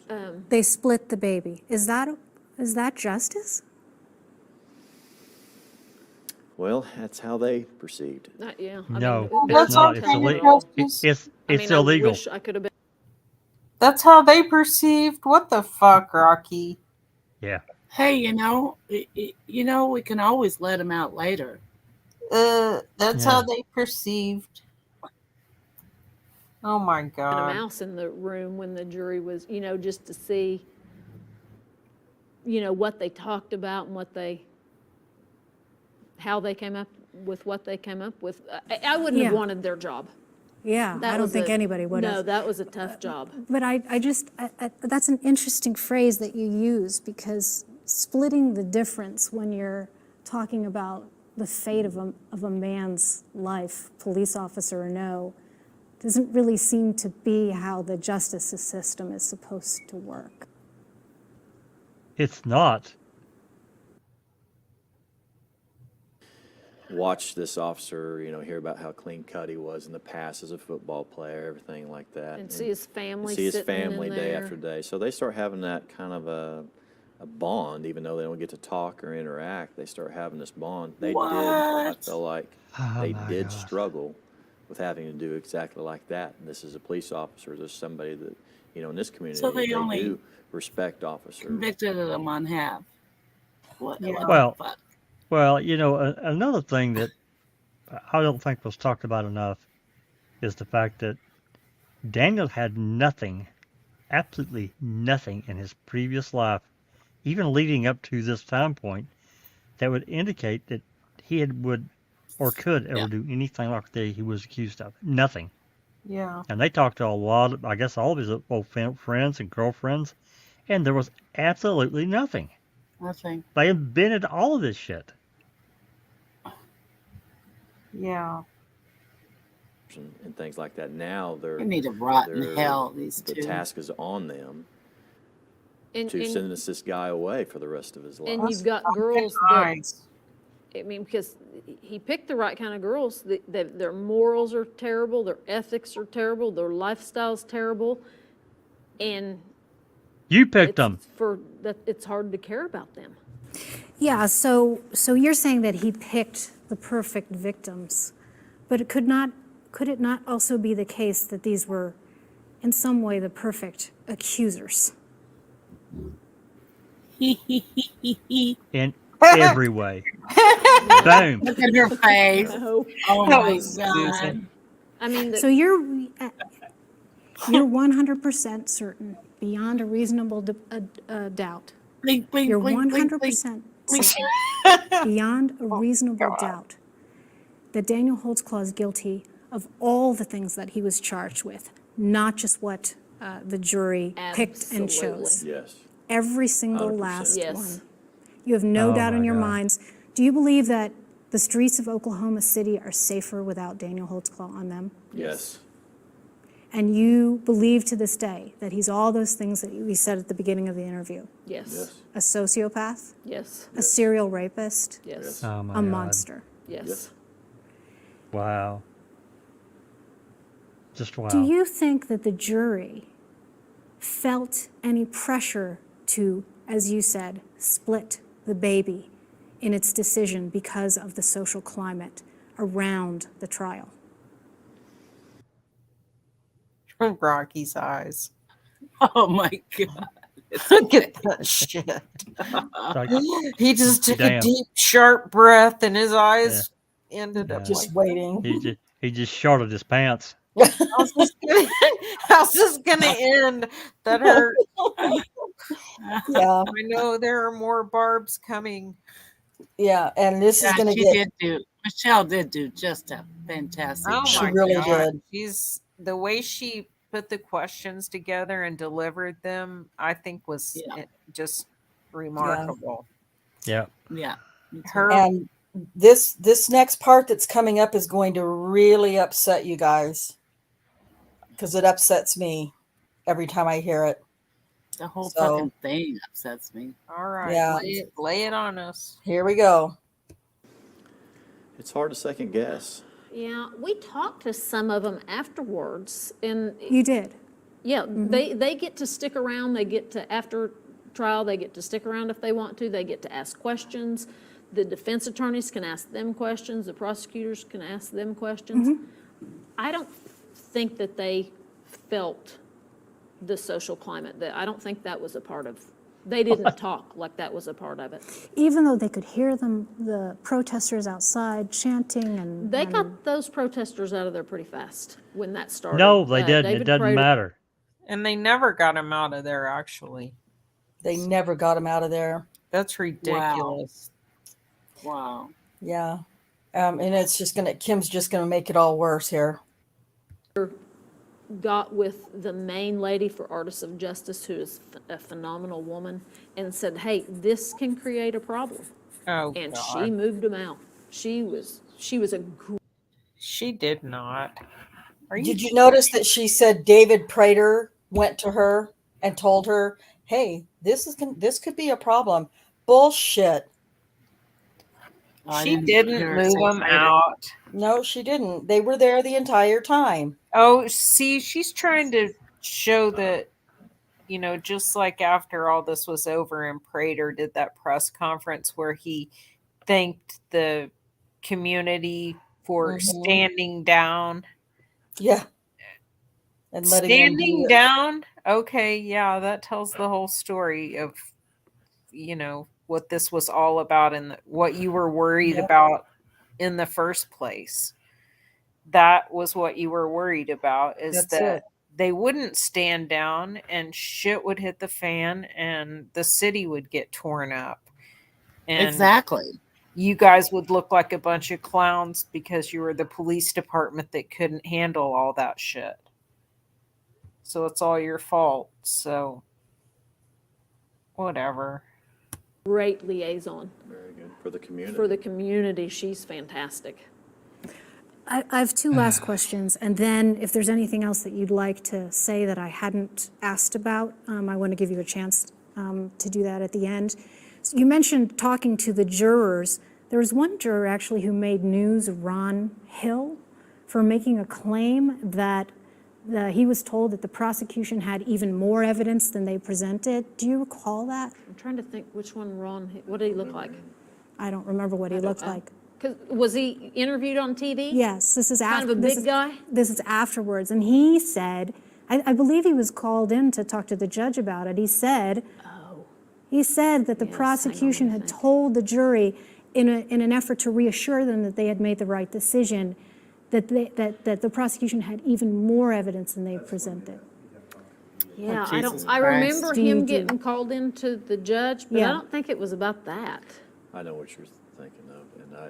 them. They split the baby. Is that justice? Well, that's how they perceived it. No, it's not. It's illegal. It's illegal. I wish I could have been. That's how they perceived. What the fuck, Rocky? Yeah. Hey, we can always let them out later. That's how they perceived. Oh my God. A mouse in the room when the jury was, just to see, what they talked about and how they came up with what they came up with. I wouldn't have wanted their job. Yeah, I don't think anybody would have. No, that was a tough job. But that's an interesting phrase that you use, because splitting the difference when you're talking about the fate of a man's life, police officer or no, doesn't really seem to be how the justice system is supposed to work. It's not. Watch this officer, hear about how clean cut he was in the past as a football player, everything like that. And see his family see his sitting in family day there. after day. So they start having that kind of a bond, even though they don't get to talk or interact. They start having this bond. They did. I feel like they did struggle with having to do exactly like that. And this is a police officer. This is somebody that, in this community, So they only do respect officers. Convicted them on half. What the fuck? Well, another thing that I don't think was talked about enough is the fact that Daniel had nothing, absolutely nothing in his previous life, even leading up to this time point, that would indicate that he would or could ever do anything like that he was accused of. Nothing. Yeah. And they talked to a lot of, I guess, all of his old friends and girlfriends, and there was absolutely nothing. Nothing. They invented all of this shit. Yeah. And things like that. Now They need to rot in hell, these the two. task is on them And to send this guy away for the rest of his life. And you've got girls that, because he picked the right kind of girls. Their morals are terrible, their ethics are terrible, their lifestyle's terrible, and you picked them. It's hard to care about them. Yeah, so you're saying that he picked the perfect victims, but could it not also be the case that these were in some way the perfect accusers? In every way. Boom. Look at her face. No. Oh my God. I mean, So you're 100% certain, beyond a reasonable doubt. You're 100% certain, beyond a reasonable doubt, that Daniel Holtzclaw is guilty of all the things that he was charged with, not just what the jury picked and chose. Yes. Every single 100%. last Yes. one. You have no doubt in your minds. Do you believe that the streets of Oklahoma City are safer without Daniel Holtzclaw on them? Yes. And you believe to this day that he's all those things that we said at the beginning of the interview? Yes. A sociopath? Yes. A serial rapist? Yes. Oh my A God. monster? Yes. Wow. Just wow. Do you think that the jury felt any pressure to, as you said, split the baby in its decision because of the social climate around the trial? From Rocky's eyes. Oh my God. Look at that shit. He just took a deep, sharp breath, and his eyes ended up Just like waiting. He just shorted his pants. How's this gonna end? That hurt. Yeah. I know there are more barbs coming. Yeah, and this is going to get. Michelle did do just a fantastic Oh She my really God. did. She's the way she put the questions together and delivered them, I think was just remarkable. Yeah. Yeah. And this next part that's coming up is going to really upset you guys, because it upsets me every time I hear it. The whole fucking thing upsets me. All right. Yeah. Lay it on us. Here we go. It's hard to second guess. Yeah, we talked to some of them afterwards, and You did? yeah, they get to stick around. They get to, after trial, they get to stick around if they want to. They get to ask questions. The defense attorneys can ask them questions. The prosecutors can ask them questions. I don't think that they felt the social climate. That I don't think that was a part of. They didn't talk like that was a part of it. Even though they could hear them, the protesters outside chanting and... They got those protesters out of there pretty fast when that started. No, they didn't. David It doesn't Prater- matter. And they never got him out of there, actually. They never got him out of there. That's ridiculous. Wow. Yeah. And it's just Kim's just gonna make it all worse here. got with the main lady for Artists of Justice, who is a phenomenal woman, and said, hey, this can create a problem. Oh, And God. she moved him out. She was a She did not. Did you notice that she said David Prater went to her and told her, "Hey, this could be a problem." Bullshit. She didn't move him out. No, she didn't. They were there the entire time. Oh, see, she's trying to show that, just like after all this was over and Prater did that press conference where he thanked the community for standing down. Yeah. And letting them do Standing it. down? Okay, yeah, that tells the whole story of, what this was all about and what you were worried about in the first place. That was what you were worried about, is That's that it. they wouldn't stand down and shit would hit the fan and the city would get torn up. And Exactly. you guys would look like a bunch of clowns because you were the police department that couldn't handle all that shit. So it's all your fault. So whatever. great liaison. Very good. For the community. For the community, she's fantastic. I have two last questions, and then if there's anything else that you'd like to say that I hadn't asked about, I want to give you a chance to do that at the end. So you mentioned talking to the jurors. There was one juror actually who made news, Ron Hill, for making a claim that he was told that the prosecution had even more evidence than they presented. Do you recall that? I'm trying to think which one what did he look like? I don't remember what he looked like. Was he interviewed on TV? Yes, this is kind of a big guy. This is afterwards, and he said, I believe he was called in to talk to the judge about it. He said that the prosecution had told the jury in an effort to reassure them that they had made the right decision, that the prosecution had even more evidence than they presented. Yeah, Jesus I Christ. remember him getting called into the judge, but I don't think it was about that. I know what you're thinking of, and I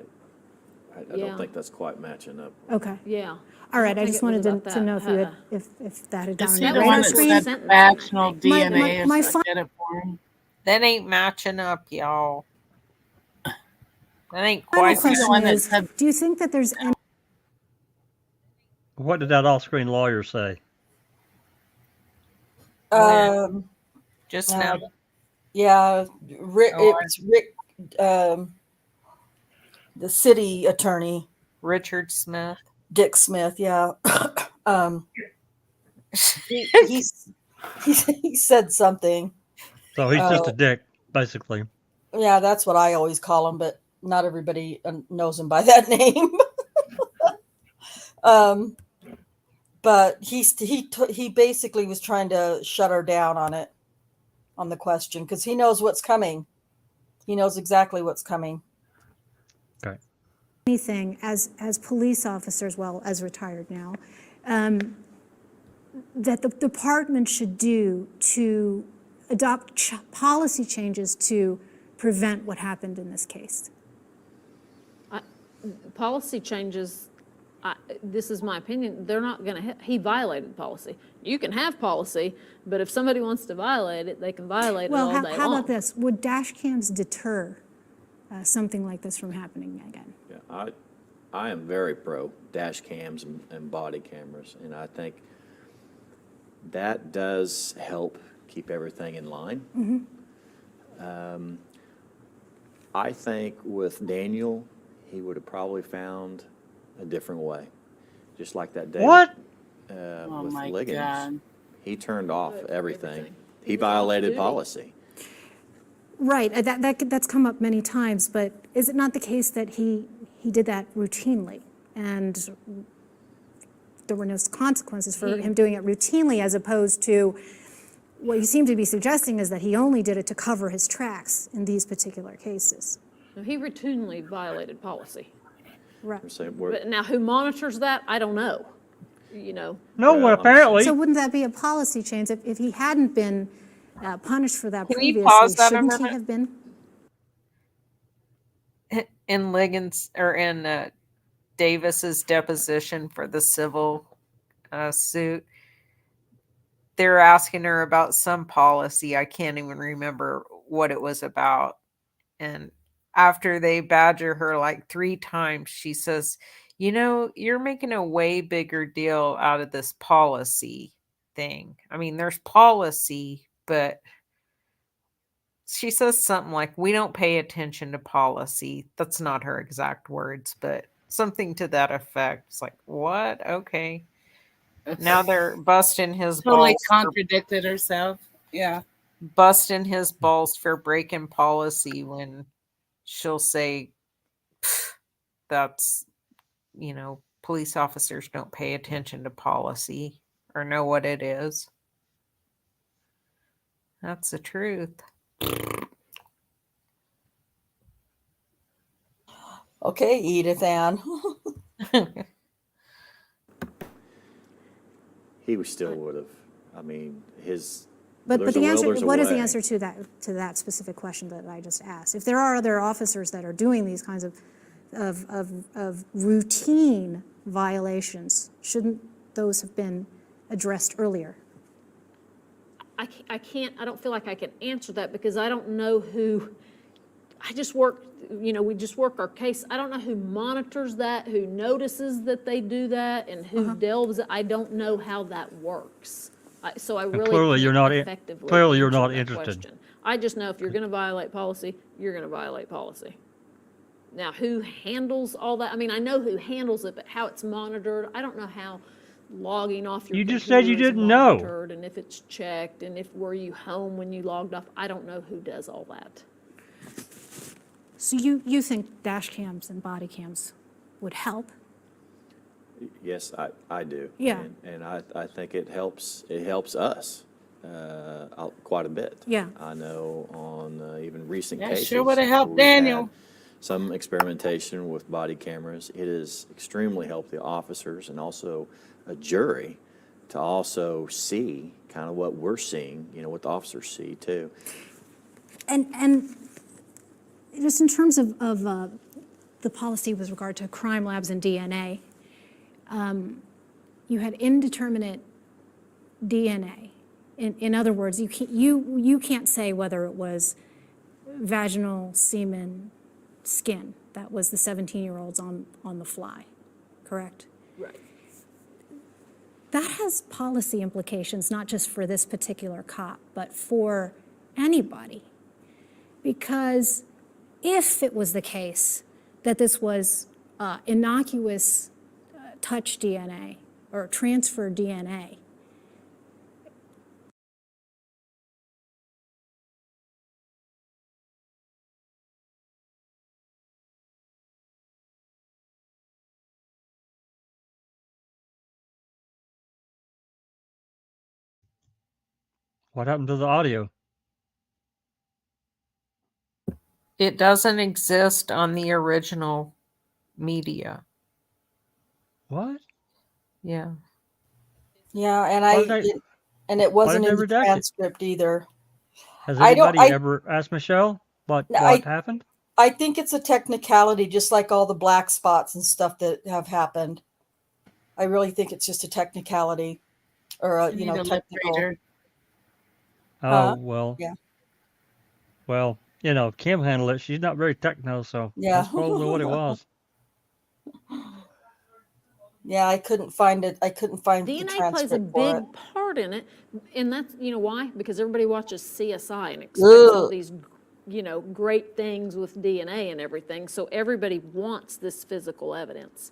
Yeah. don't think that's quite matching up. Okay. Yeah. All right, I think just it was wanted about to know if that. you had, if that had Is gone he on the your one radar that screen. said vaginal DNA my is I did it for him? That ain't matching up, y'all. That ain't Final quite. question is, do you think that there's any What did that off-screen lawyer say? Just now. Yeah, Rick. Oh, It's Rick, the city attorney, Richard Smith. Dick Smith. Yeah. He said something. So he's just a dick, basically. Yeah, that's what I always call him, but not everybody knows him by that name. But he basically was trying to shut her down on the question, because he knows what's coming. He knows exactly what's coming. Okay. anything as police officers, well, as retired now, that the department should do to adopt policy changes to prevent what happened in this case? Policy changes, this is my opinion, they're not going to, he violated policy. You can have policy, but if somebody wants to violate it, they can violate it all day long. How about this? Would dash cams deter something like this from happening again? Yeah, I am very pro dash cams and body cameras, and I think that does help keep everything in line. Mm-hmm. I think with Daniel, he would have probably found a different way, just like that day. What? With my Liggins, God. he turned off everything. He violated policy. Right, that's come up many times, but is it not the case that he did that routinely, and there were no consequences for him doing it routinely, as opposed to what you seem to be suggesting is that he only did it to cover his tracks in these particular cases? No, he routinely violated policy. Right. But now who monitors that, I don't know. No, well, apparently. So wouldn't that be a policy change if he hadn't been punished for that Can you previously? pause that a Shouldn't he minute? have been? In Liggins or in Davis's deposition for the civil suit. They're asking her about some policy. I can't even remember what it was about. And after they badger her like 3 times, she says, you're making a way bigger deal out of this policy thing. I mean, there's policy, but she says something like, we don't pay attention to policy. That's not her exact words, but something to that effect. It's like, what? Okay. Now they're busting his Totally balls. contradicted herself. Yeah. Busting his balls for breaking policy when she'll say, that's, police officers don't pay attention to policy or know what it is. That's the truth. Okay, Edith Ann. He still would have. I mean, his. But there's the a will, answer, there's a what is the way. answer to that specific question that I just asked? If there are other officers that are doing these kinds of routine violations, shouldn't those have been addressed earlier? I can't, I don't feel like I can answer that because I don't know who, I just work, we just work our case. I don't know who monitors that, who notices that they do that, and who delves. I don't know how that works. So I really Clearly you're not effectively clearly you're answer not that interested. question. I just know if you're going to violate policy, you're going to violate policy. Now, who handles all that? I mean, I know who handles it, but how it's monitored, I don't know how logging off your You just said you computer is didn't know. monitored, and if it's checked, and if were you home when you logged off. I don't know who does all that. So you think dash cams and body cams would help? Yes, I do. Yeah. And I think it helps us quite a bit. Yeah. I know on even recent That cases. sure would've helped we've Daniel. had some experimentation with body cameras. It has extremely helped the officers and also a jury to also see kind of what we're seeing, what the officers see too. And just in terms of the policy with regard to crime labs and DNA, you had indeterminate DNA. In other words, you can't say whether it was vaginal, semen, skin. That was the 17-year-olds on the fly, correct? Right. That has policy implications, not just for this particular cop, but for anybody. Because if it was the case that this was innocuous touch DNA or transfer DNA, What happened to the audio? It doesn't exist on the original media. What? Yeah. Yeah, and it Why did wasn't they in the redact it? transcript either. Has I don't. anybody ever asked Michelle what happened? I think it's a technicality, just like all the black spots and stuff that have happened. I really think it's just a technicality, or a You need a lip technical. reader. Oh, well. Yeah. Well, Kim handled it. She's not very techno, so Yeah. that's probably what it was. Yeah, I couldn't find it. I couldn't find the DNA transcript plays a for it. big part in it, and that's, why? Because everybody watches CSI and expects all these, great things with DNA and everything, so everybody wants this physical evidence.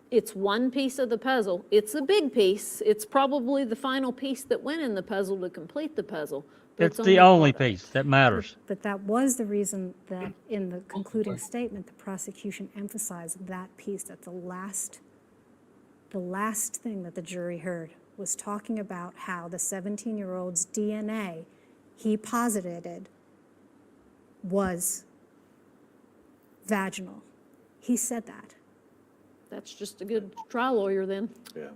It's one piece of the puzzle. It's a big piece. It's probably the final piece that went in the puzzle to complete the puzzle. But It's the only piece that matters. but that was the reason that in the concluding statement, the prosecution emphasized that piece, that the last thing that the jury heard was talking about how the 17-year-old's DNA he posited was vaginal. He said that. That's just a good trial lawyer then. Yeah.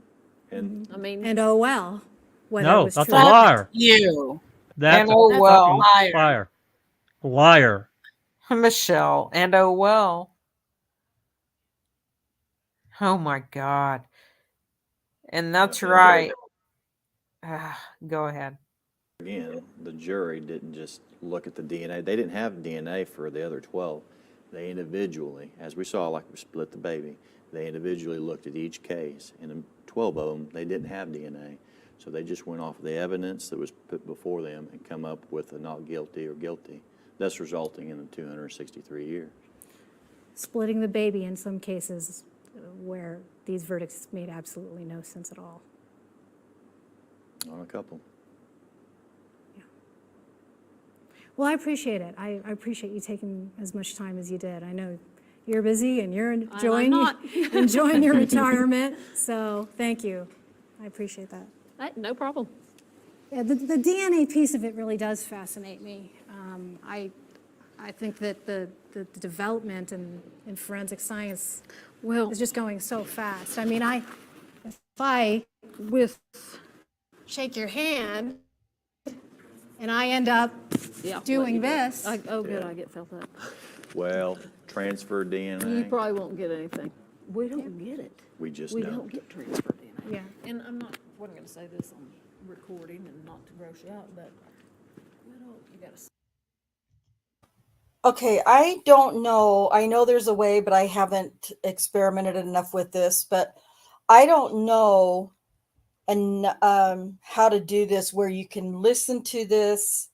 And And oh well, whether it No, was that's a true. liar. You. That's And a oh well. fucking liar. Liar. Michelle, and oh well. Oh my God. And that's And right. Go ahead. again, the jury didn't just look at the DNA. They didn't have DNA for the other 12. They individually, as we saw, like we split the baby, they individually looked at each case, and in 12 of them, they didn't have DNA. So they just went off of the evidence that was put before them and come up with a not guilty or guilty, thus resulting in the 263 years. Splitting the baby in some cases where these verdicts made absolutely no sense at all. On a couple. Well, I appreciate it. I appreciate you taking as much time as you did. I know you're busy and you're enjoying, enjoying your retirement, so thank you. I appreciate that. No problem. Yeah, the DNA piece of it really does fascinate me. I think that the development in forensic science is just going so fast. I mean, if I shake your hand and I end up doing this. Good, I get felt up. Well, transfer DNA. You probably won't get anything. We don't get it. We just We don't. don't get transfer DNA. Yeah. And wasn't going to say this on recording and not to gross you out, but you got to. Okay, I don't know. I know there's a way, but I haven't experimented enough with this. But I don't know how to do this where you can listen to this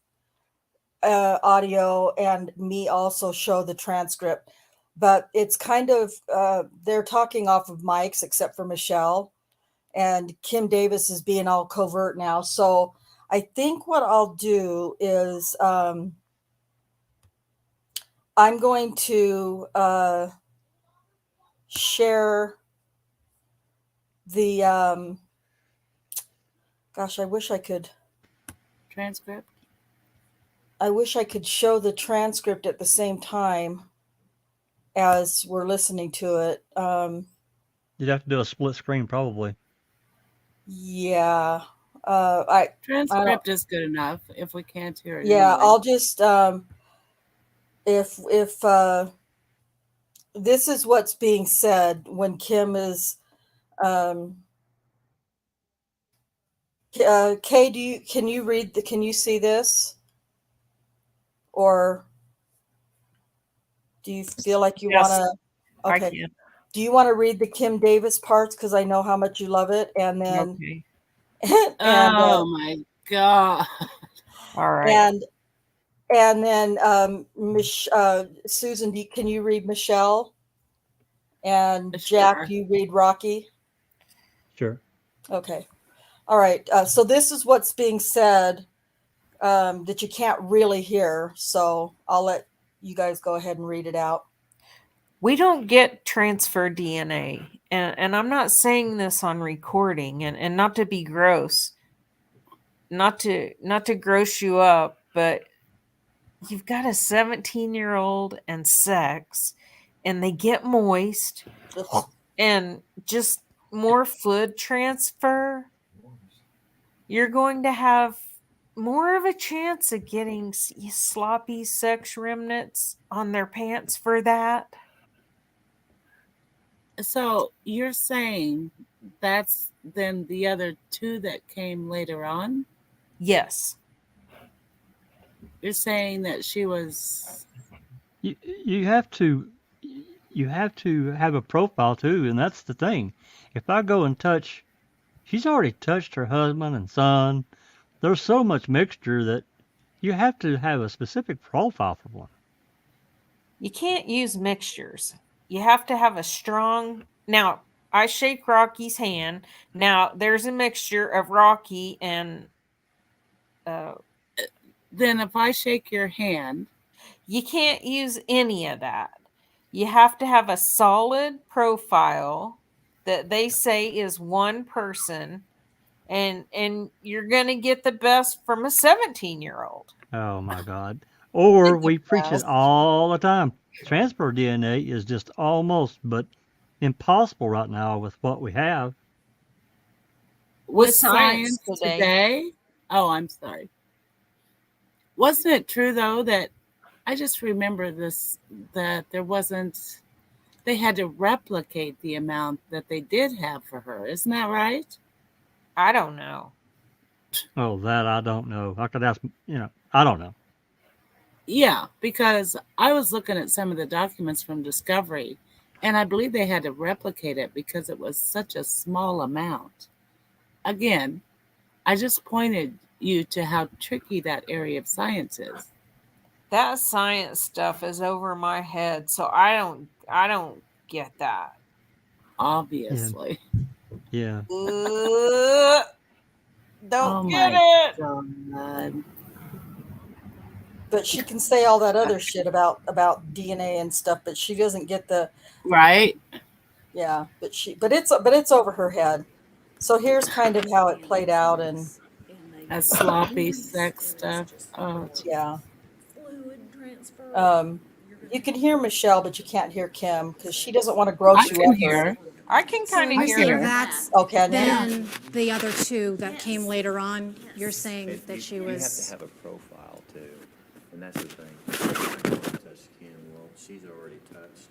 audio and me also show the transcript. But it's kind of they're talking off of mics except for Michelle, and Kim Davis is being all covert now. So I think what I'll do is I'm going to share the gosh, I wish I could transcript. I wish I could show the transcript at the same time as we're listening to it. You'd have to do a split screen probably. Yeah. Transcript is good enough if we can't hear it. Yeah, anyway. I'll just if this is what's being said when Kim is Kay, can you see this? Or do you feel like you Yes, want to? I Okay. can. Do you want to read the Kim Davis parts? Because I know how much you love it. And then, Okay. Oh my God. All right. And then, Susan, can you read Michelle? And Jack, Sure. do you read Rocky? Sure. Okay. All right. So this is what's being said that you can't really hear. So I'll let you guys go ahead and read it out. We don't get transfer DNA. And I'm not saying this on recording and not to be gross, not to gross you up, but you've got a 17-year-old and sex, and they get moist and just more fluid transfer. You're going to have more of a chance of getting sloppy sex remnants on their pants for that. So you're saying that's then the other two that came later on? Yes. You're saying that she was. You have to have a profile too, and that's the thing. If I go and touch, she's already touched her husband and son. There's so much mixture that you have to have a specific profile for one. You can't use mixtures. You have to have a strong. Now, I shake Rocky's hand. Now, there's a mixture of Rocky and. Then if I shake your hand. You can't use any of that. You have to have a solid profile that they say is one person, and you're going to get the best from a 17-year-old. Oh my God. Or we preach it all the time. Transfer DNA is just almost but impossible right now with what we have. With science today? Oh, I'm sorry. Wasn't it true though that I just remember this, that there wasn't, they had to replicate the amount that they did have for her. Isn't that right? I don't know. Oh, that I don't know. I could ask, I don't know. Yeah, because I was looking at some of the documents from Discovery, and I believe they had to replicate it because it was such a small amount. Again, I just pointed you to how tricky that area of science is. That science stuff is over my head, so I don't get that. Obviously. Yeah. Don't get my it. God. But she can say all that other shit about DNA and stuff, but she doesn't get the right. Yeah, but it's over her head. So here's kind of how it played out, and That sloppy sex stuff. Oh, yeah. Fluid transfer. You can hear Michelle, but you can't hear Kim because she doesn't want to gross I you can up. hear. I can So kind of you hear say her. that's okay. then the other two that came later on. You're saying that she You have to was. have a profile too, and that's the thing. Touch skin. Well, she's already touched,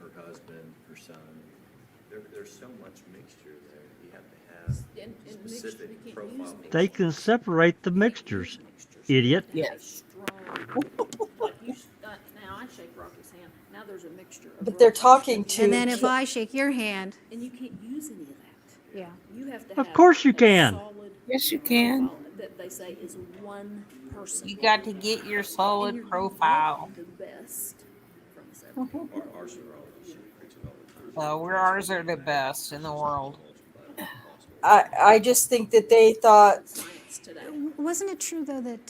her husband, her son. There's so much mixture there. You have to have specific profile. They can separate the mixtures, idiot. Yes. Now I shake Rocky's hand. Now there's a mixture. But they're talking to. And then if I shake your hand. And you can't use any of that. Yeah. You have to Of course you can. Yes, you can. That they say is one person. You got to get your solid profile. The best from several. Ours are the best in the world. I just think that they thought. Wasn't it true though that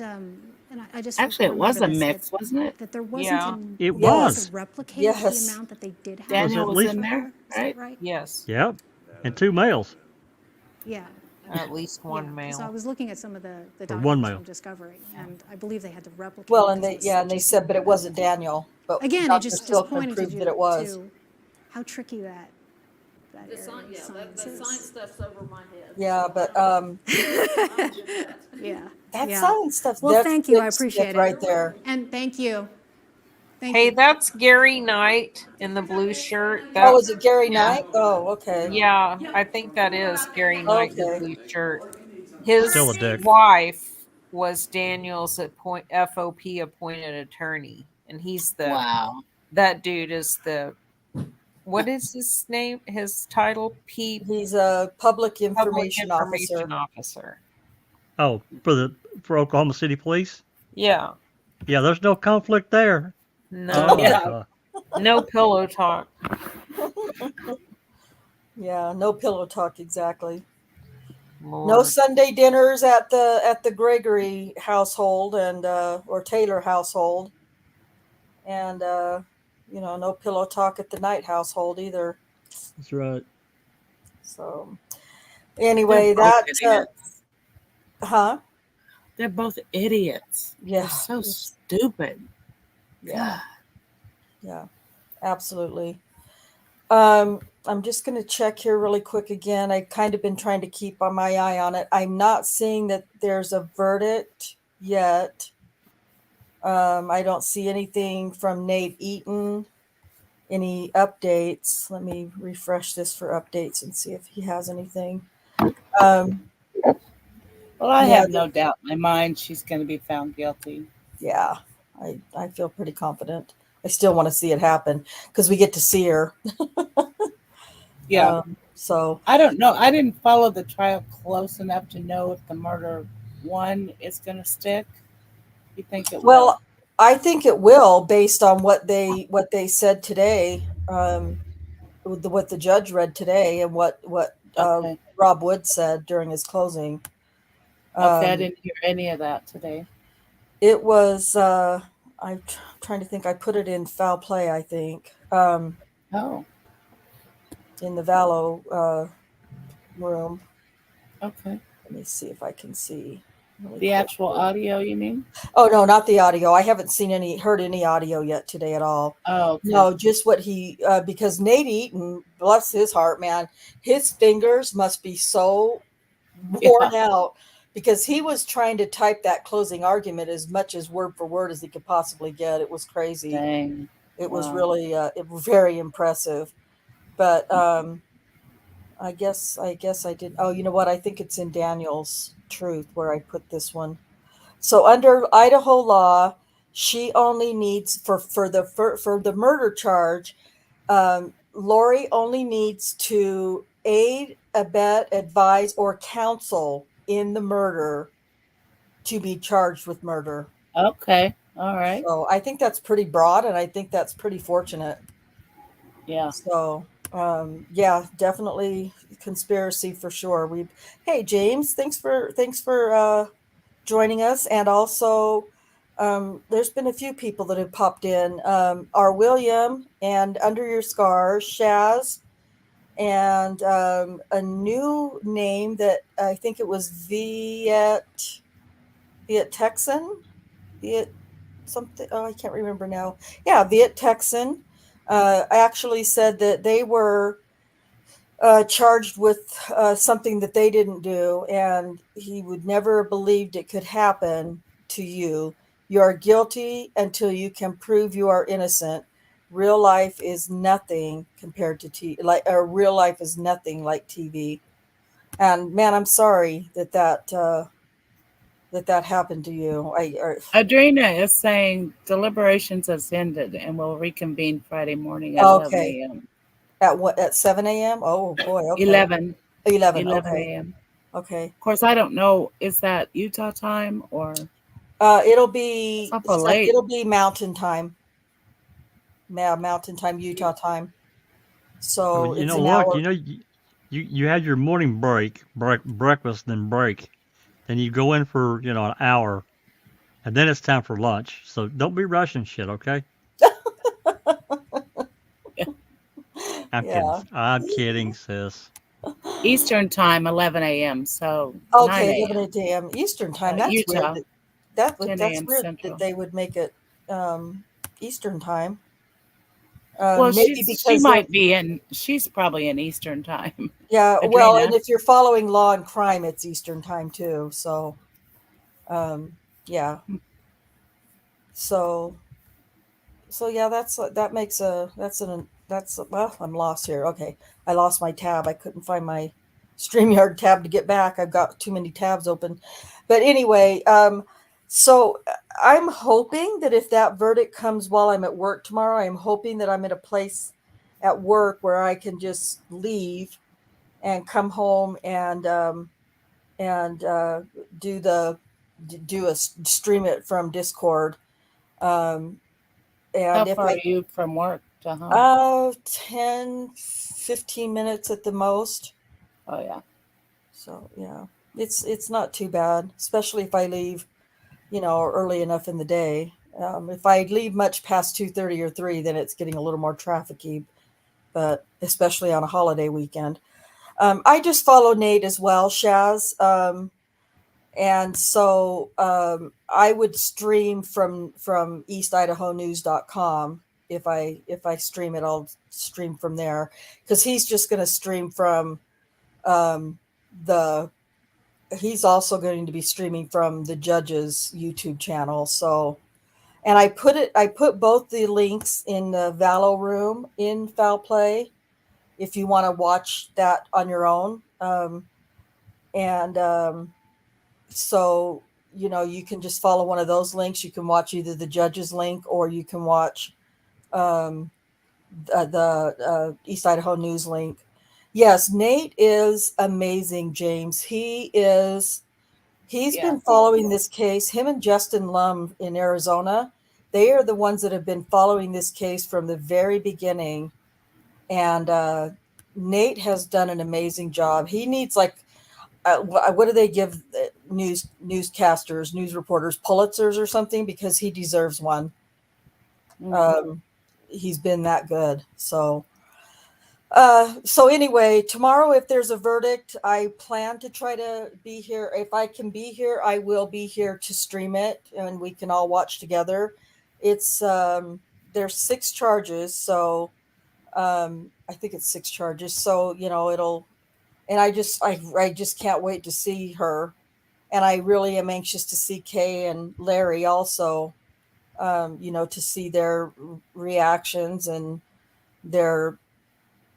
and I just actually it was a this, mix, wasn't it? that there wasn't It enough was. to replicate Yes. the amount that they did have. Daniel Was was at in least- there, right? Right? Yes. Yep. And 2 males. Yeah. At least one male. So I was looking at some of the Or documents one male. from Discovery, and I believe they had to replicate. Well, and because they they said, but it wasn't Daniel. But again, Dr. it just Silkman pointed proved to, that it was. to how tricky that The area science, of that science is. science stuff's over my head. Yeah, but Yeah. that yeah. science stuff. Well, that's thank you. I big appreciate stuff it. right there. And thank you. Thank Hey, you. that's Gary Knight in the blue shirt. Oh, is it Gary Knight? Oh, okay. Yeah, I think that is Gary Knight in the Okay. blue shirt. His Still a dick. wife was Daniel's FOP appointed attorney, and he's the Wow. that dude is the what is his name? His title? He's a public Public information officer. Information Officer. Oh, for Oklahoma City Police? Yeah. Yeah, there's no conflict there. No. Oh, my Yeah. God. No pillow talk. Yeah, no pillow talk exactly. Lord. No Sunday dinners at the Gregory household and or Taylor household, and no pillow talk at the Knight household either. That's right. So anyway, They're both that idiots. They're both idiots. Yeah. They're so stupid. Yeah. Yeah, absolutely. I'm just going to check here really quick again. I've kind of been trying to keep my eye on it. I'm not seeing that there's a verdict yet. I don't see anything from Nate Eaton. Any updates? Let me refresh this for updates and see if he has anything. Well, I Yeah, have no doubt in my mind she's going to be found guilty. Yeah, I feel pretty confident. I still want to see it happen because we get to see her. Yeah. So I don't know. I didn't follow the trial close enough to know if the murder one is going to stick. You think it will? well, I think it will based on what they said today. What the judge read today and what Okay. Rob Wood said during his closing. Okay, I didn't hear any of that today. It was I'm trying to think. I put it in foul play, I think. Oh, In the Vallow room. okay. Let me see if I can see. really The quick. actual audio, you mean? Oh no, not the audio. I haven't heard any audio yet today at all. Oh, okay. No, just what he because Nate Eaton, bless his heart, man, his fingers must be so worn out because he was trying to type that closing argument as much as word for word as he could possibly get. It was crazy. Dang. It was Wow. really very impressive. But I guess I did. Oh, you know what? I think it's in Daniel's Truth where I put this one. So under Idaho law, she only needs for the murder charge. Lori only needs to aid, abet, advise, or counsel in the murder to be charged with murder. Okay. All right. So I think that's pretty broad, and I think that's pretty fortunate. Yeah. So yeah, definitely conspiracy for sure. Hey James, thanks for joining us, and also there's been a few people that have popped in. Our William and Under Your Scar, Shaz, and a new name that I think it was Viet Texan, Viet something. Oh, I can't remember now. Yeah, Viet Texan actually said that they were charged with something that they didn't do, and he would never have believed it could happen to you. You are guilty until you can prove you are innocent. Real life is nothing compared to real life is nothing like TV. And man, I'm sorry that happened to you. Adrena is saying deliberations has ended and will reconvene Friday morning at 11 Okay. a.m. At what? At 7 a.m.? Oh boy. Okay. 11. 11. 11 Okay. a.m. Okay. Of course, I don't know. Is that Utah time or? It'll be awful late. It'll be mountain time. Yeah, mountain time, Utah time. So You it's know, an look, hour. you know, you had your morning breakfast, then break. Then you go in for, an hour, and then it's time for lunch. So don't be rushing shit, okay? Yeah. I'm kidding, sis. Eastern time, 11 a.m. So Okay, 9 11 a.m. a.m. Eastern time. That's weird. Utah, 10 That's a.m. weird that Central. they would make it Eastern time. Well, Maybe she because they're might be in. She's probably in Eastern time. yeah. Well, and Adrena. if you're following Law and Crime, it's Eastern time too. So, yeah. So yeah, that makes a well, I'm lost here. Okay, I lost my tab. I couldn't find my StreamYard tab to get back. I've got too many tabs open. But anyway, so I'm hoping that if that verdict comes while I'm at work tomorrow, I'm hoping that I'm at a place at work where I can just leave and come home and do stream it from Discord. Um, How and if far I are you from work to home? 10, 15 minutes at the most. Oh yeah. So yeah, it's not too bad, especially if I leave, early enough in the day. If I leave much past 2:30 or 3, then it's getting a little more trafficy, but especially on a holiday weekend. I just follow Nate as well, Shaz. And so I would stream from eastidahonews.com. If I stream it, I'll stream from there, because he's just going to stream from the he's also going to be streaming from the judge's YouTube channel. So, and I put both the links in the Valo room in Foul Play if you want to watch that on your own. And so you can just follow one of those links. You can watch either the judge's link, or you can watch the East Idaho News link. Yes, Nate is amazing, James. He's been following this case. Him and Justin Lum in Arizona, they are the ones that have been following this case from the very beginning. And Nate has done an amazing job. He needs what do they give newscasters, news reporters, Pulitzers or something, because he deserves one. He's been that good. So anyway, tomorrow, if there's a verdict, I plan to try to be here. If I can be here, I will be here to stream it, and we can all watch together. It's there's 6 charges, so I think it's 6 charges. So and I just can't wait to see her, and I really am anxious to see Kay and Larry also. To see their reactions and their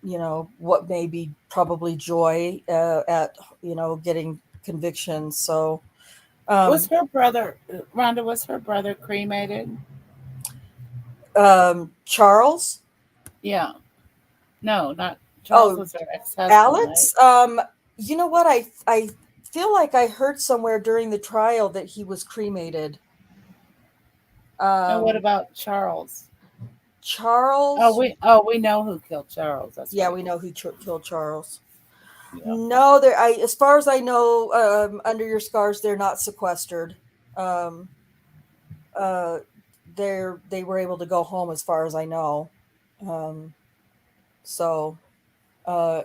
what may be probably joy at getting convictions. So Was her brother, Rhonda, was her brother cremated? Charles? Yeah. No, not Charles. Was her ex-husband, Alex? right? You know what? I feel like I heard somewhere during the trial that he was cremated. And what about Charles? Charles? We know who killed Charles. That's yeah, right. we know who killed Charles. Yeah. No, as far as I know, Under Your Scars, they're not sequestered. They were able to go home, as far as I know.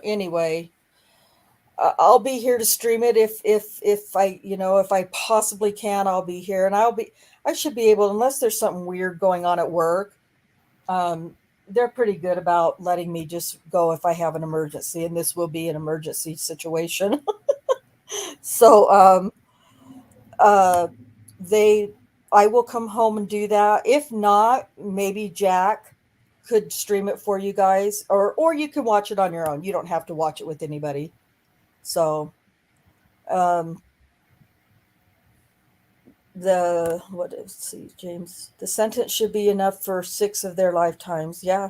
Anyway, I'll be here to stream it if I possibly can. I'll be here, and I should be able, unless there's something weird going on at work. They're pretty good about letting me just go if I have an emergency, and this will be an emergency situation. So I will come home and do that. If not, maybe Jack could stream it for you guys, or you can watch it on your own. You don't have to watch it with anybody. So let's see, James, the sentence should be enough for 6 of their lifetimes. Yeah.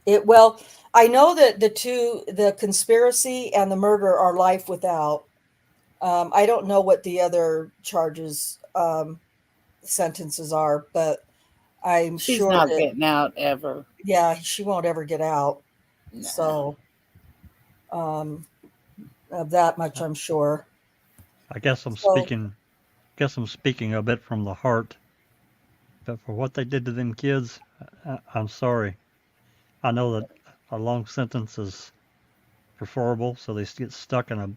Well, I know that the conspiracy and the murder are life without. I don't know what the other charges sentences are, but I'm She's sure not that, getting out ever. yeah, she won't ever get out. No. So of that much I'm sure. I guess I'm speaking a bit from the heart. But for what they did to them kids, I'm sorry. I know that a long sentence is preferable, so they get stuck in a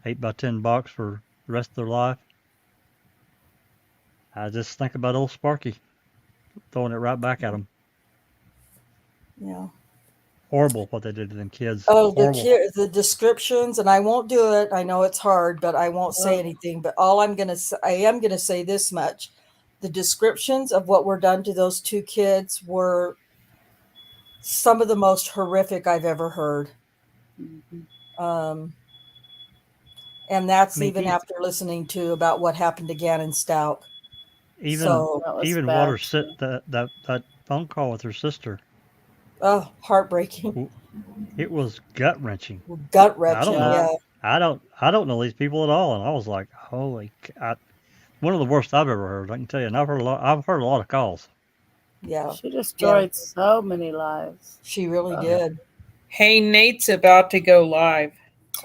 8x10 box for the rest of their life. I just think about old Sparky, throwing it right back at them. Yeah. Horrible what they did to them kids. Oh, Horrible. the descriptions, and I won't do it. I know it's hard, but I won't say anything. But I am going to say this much: the descriptions of what were done to those 2 kids were some of the most horrific I've ever heard. Mm-hmm. And that's even after listening to about what happened to Gannon Stout. Even Water that phone call with her sister. Oh, heartbreaking. It was gut wrenching. Gut wrenching. Yeah. I don't know these people at all, and I was like, holy, one of the worst I've ever heard. I can tell you, and I've heard a lot of calls. Yeah. She destroyed so many lives. She really did. Hey, Nate's about to go live.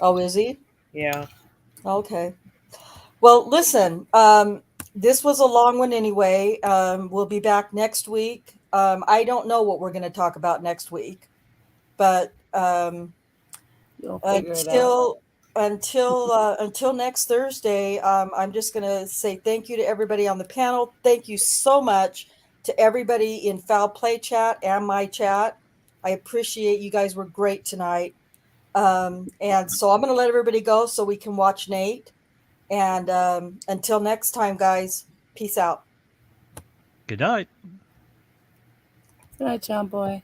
Oh, is he? Yeah. Okay. Well, listen, this was a long one anyway. We'll be back next week. I don't know what we're going to talk about next week, but until next Thursday, I'm just going to say thank you to everybody on the panel. Thank you so much to everybody in Foul Play chat and my chat. I appreciate you guys were great tonight. And so I'm going to let everybody go so we can watch Nate. And until next time, guys, peace out. Good night. Good night, John Boy.